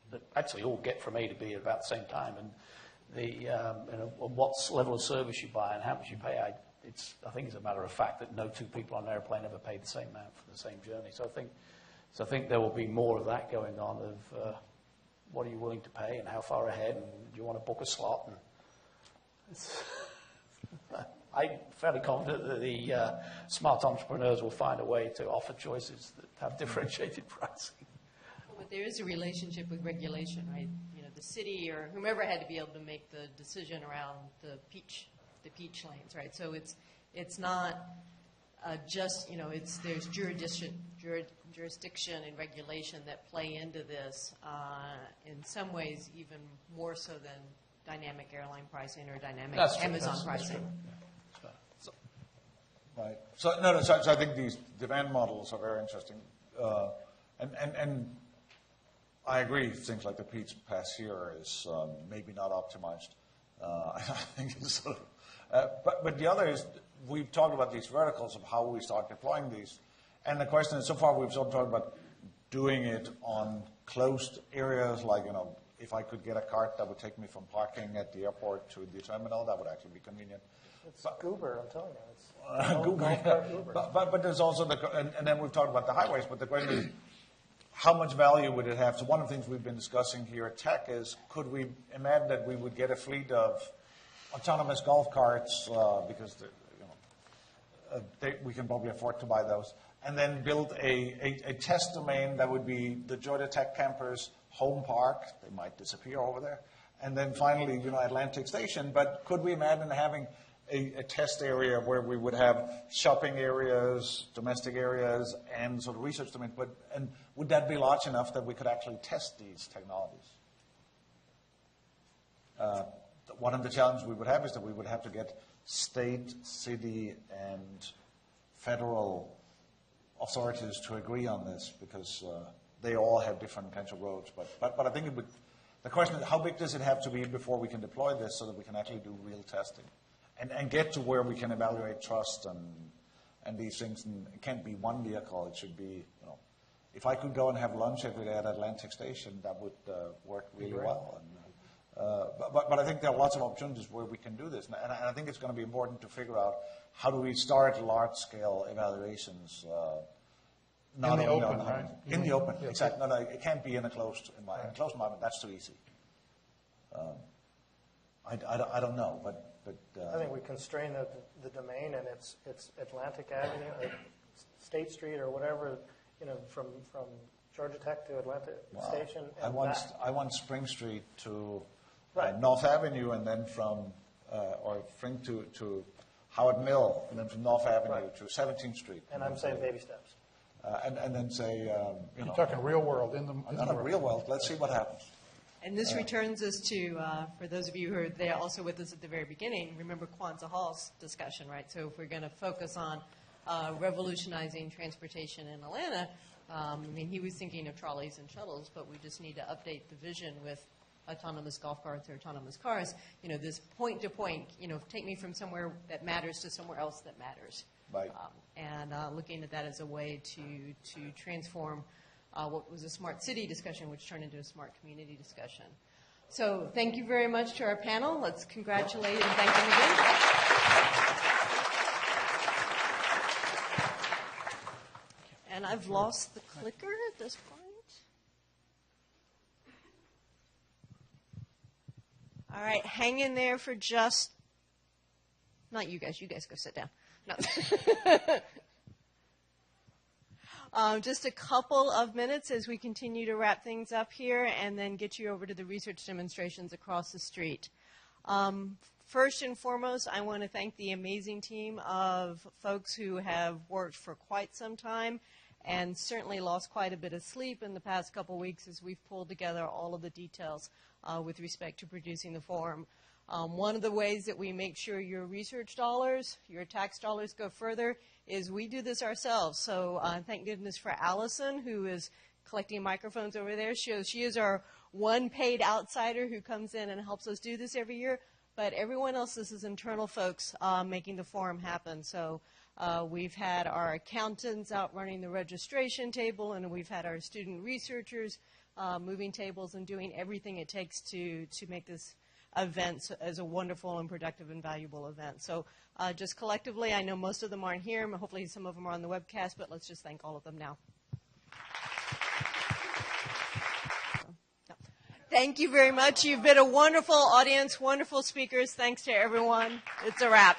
that actually all get from A to B at about the same time, and what level of service you buy and how much you pay. I think it's a matter of fact that no two people on an airplane ever pay the same amount for the same journey. So I think there will be more of that going on of what are you willing to pay and how far ahead, and do you want to book a slot? And I'm fairly confident that the smart entrepreneurs will find a way to offer choices that have differentiated pricing. But there is a relationship with regulation, right? You know, the city or whomever had to be able to make the decision around the peach lanes, right? So it's not just, there's jurisdiction and regulation that play into this in some ways even more so than dynamic airline pricing or dynamic Amazon pricing. Right. So I think these demand models are very interesting, and I agree. Things like the Peach Pass here is maybe not optimized. I think it's sort of, but the other is we've talked about these verticals of how we start deploying these, and the question is so far we've sort of talked about doing it on closed areas, like if I could get a cart that would take me from parking at the airport to the terminal, that would actually be convenient. It's Uber, I'm telling you. It's Uber. But there's also and then we've talked about the highways, but the question is, how much value would it have? So one of the things we've been discussing here at Tech is, could we imagine that we would get a fleet of autonomous golf carts, because we can probably afford to buy those, and then build a test domain that would be the Georgia Tech campus home park. They might disappear over there. And then finally, Atlantic Station. But could we imagine having a test area where we would have shopping areas, domestic areas, and sort of research domains? And would that be large enough that we could actually test these technologies? One of the challenges we would have is that we would have to get state, city, and federal authorities to agree on this, because they all have different kinds of roads. But I think the question is, how big does it have to be before we can deploy this so that we can actually do real testing and get to where we can evaluate trust and these things? And it can't be one vehicle. It should be, if I could go and have lunch every day at Atlantic Station, that would work really well. But I think there are lots of opportunities where we can do this. And I think it's going to be important to figure out how do we start large-scale evaluations. Not in the only open, right? In the open, exactly. No, it can't be in a closed environment. In a closed environment, that's too easy. I don't know, but I think we constrain the domain, and it's Atlantic Avenue, or State Street, or whatever, from Georgia Tech to Atlantic Station. I want Spring Street to North Avenue, and then from or Spring to Howard Mill, and then from North Avenue to 17th Street. And I'm saying baby steps. And then say, You're talking real world in the real world. Let's see what happens. And this returns us to, for those of you who are there also with us at the very beginning, remember Kwanzaa Hall's discussion, right? So if we're going to focus on revolutionizing transportation in Atlanta, he was thinking of trolleys and shuttles, but we just need to update the vision with autonomous golf carts or autonomous cars, this point-to-point, take me from somewhere that matters to somewhere else that matters. Right. And looking at that as a way to transform what was a smart city discussion, which turned into a smart community discussion. So thank you very much to our panel. Let's congratulate and thank them again. And I've lost the clicker at this point. All right, hang in there for just, not you guys go sit down. No. Just a couple of minutes as we continue to wrap things up here and then get you over to the research demonstrations across the street. First and foremost, I want to thank the amazing team of folks who have worked for quite some time and certainly lost quite a bit of sleep in the past couple weeks as we've pulled together all of the details with respect to producing the forum. One of the ways that we make sure your research dollars, your tax dollars go further is we do this ourselves. So thank goodness for Allison, who is collecting microphones over there. She is our one paid outsider who comes in and helps us do this every year. But everyone else, this is internal folks making the forum happen. So we've had our accountants out running the registration table, and we've had our student researchers moving tables and doing everything it takes to make this event as a wonderful and productive and valuable event. So just collectively, I know most of them aren't here. Hopefully some of them are on the webcast, but let's just thank all of them now. Thank you very much. You've been a wonderful audience, wonderful speakers. Thanks to everyone. It's a wrap.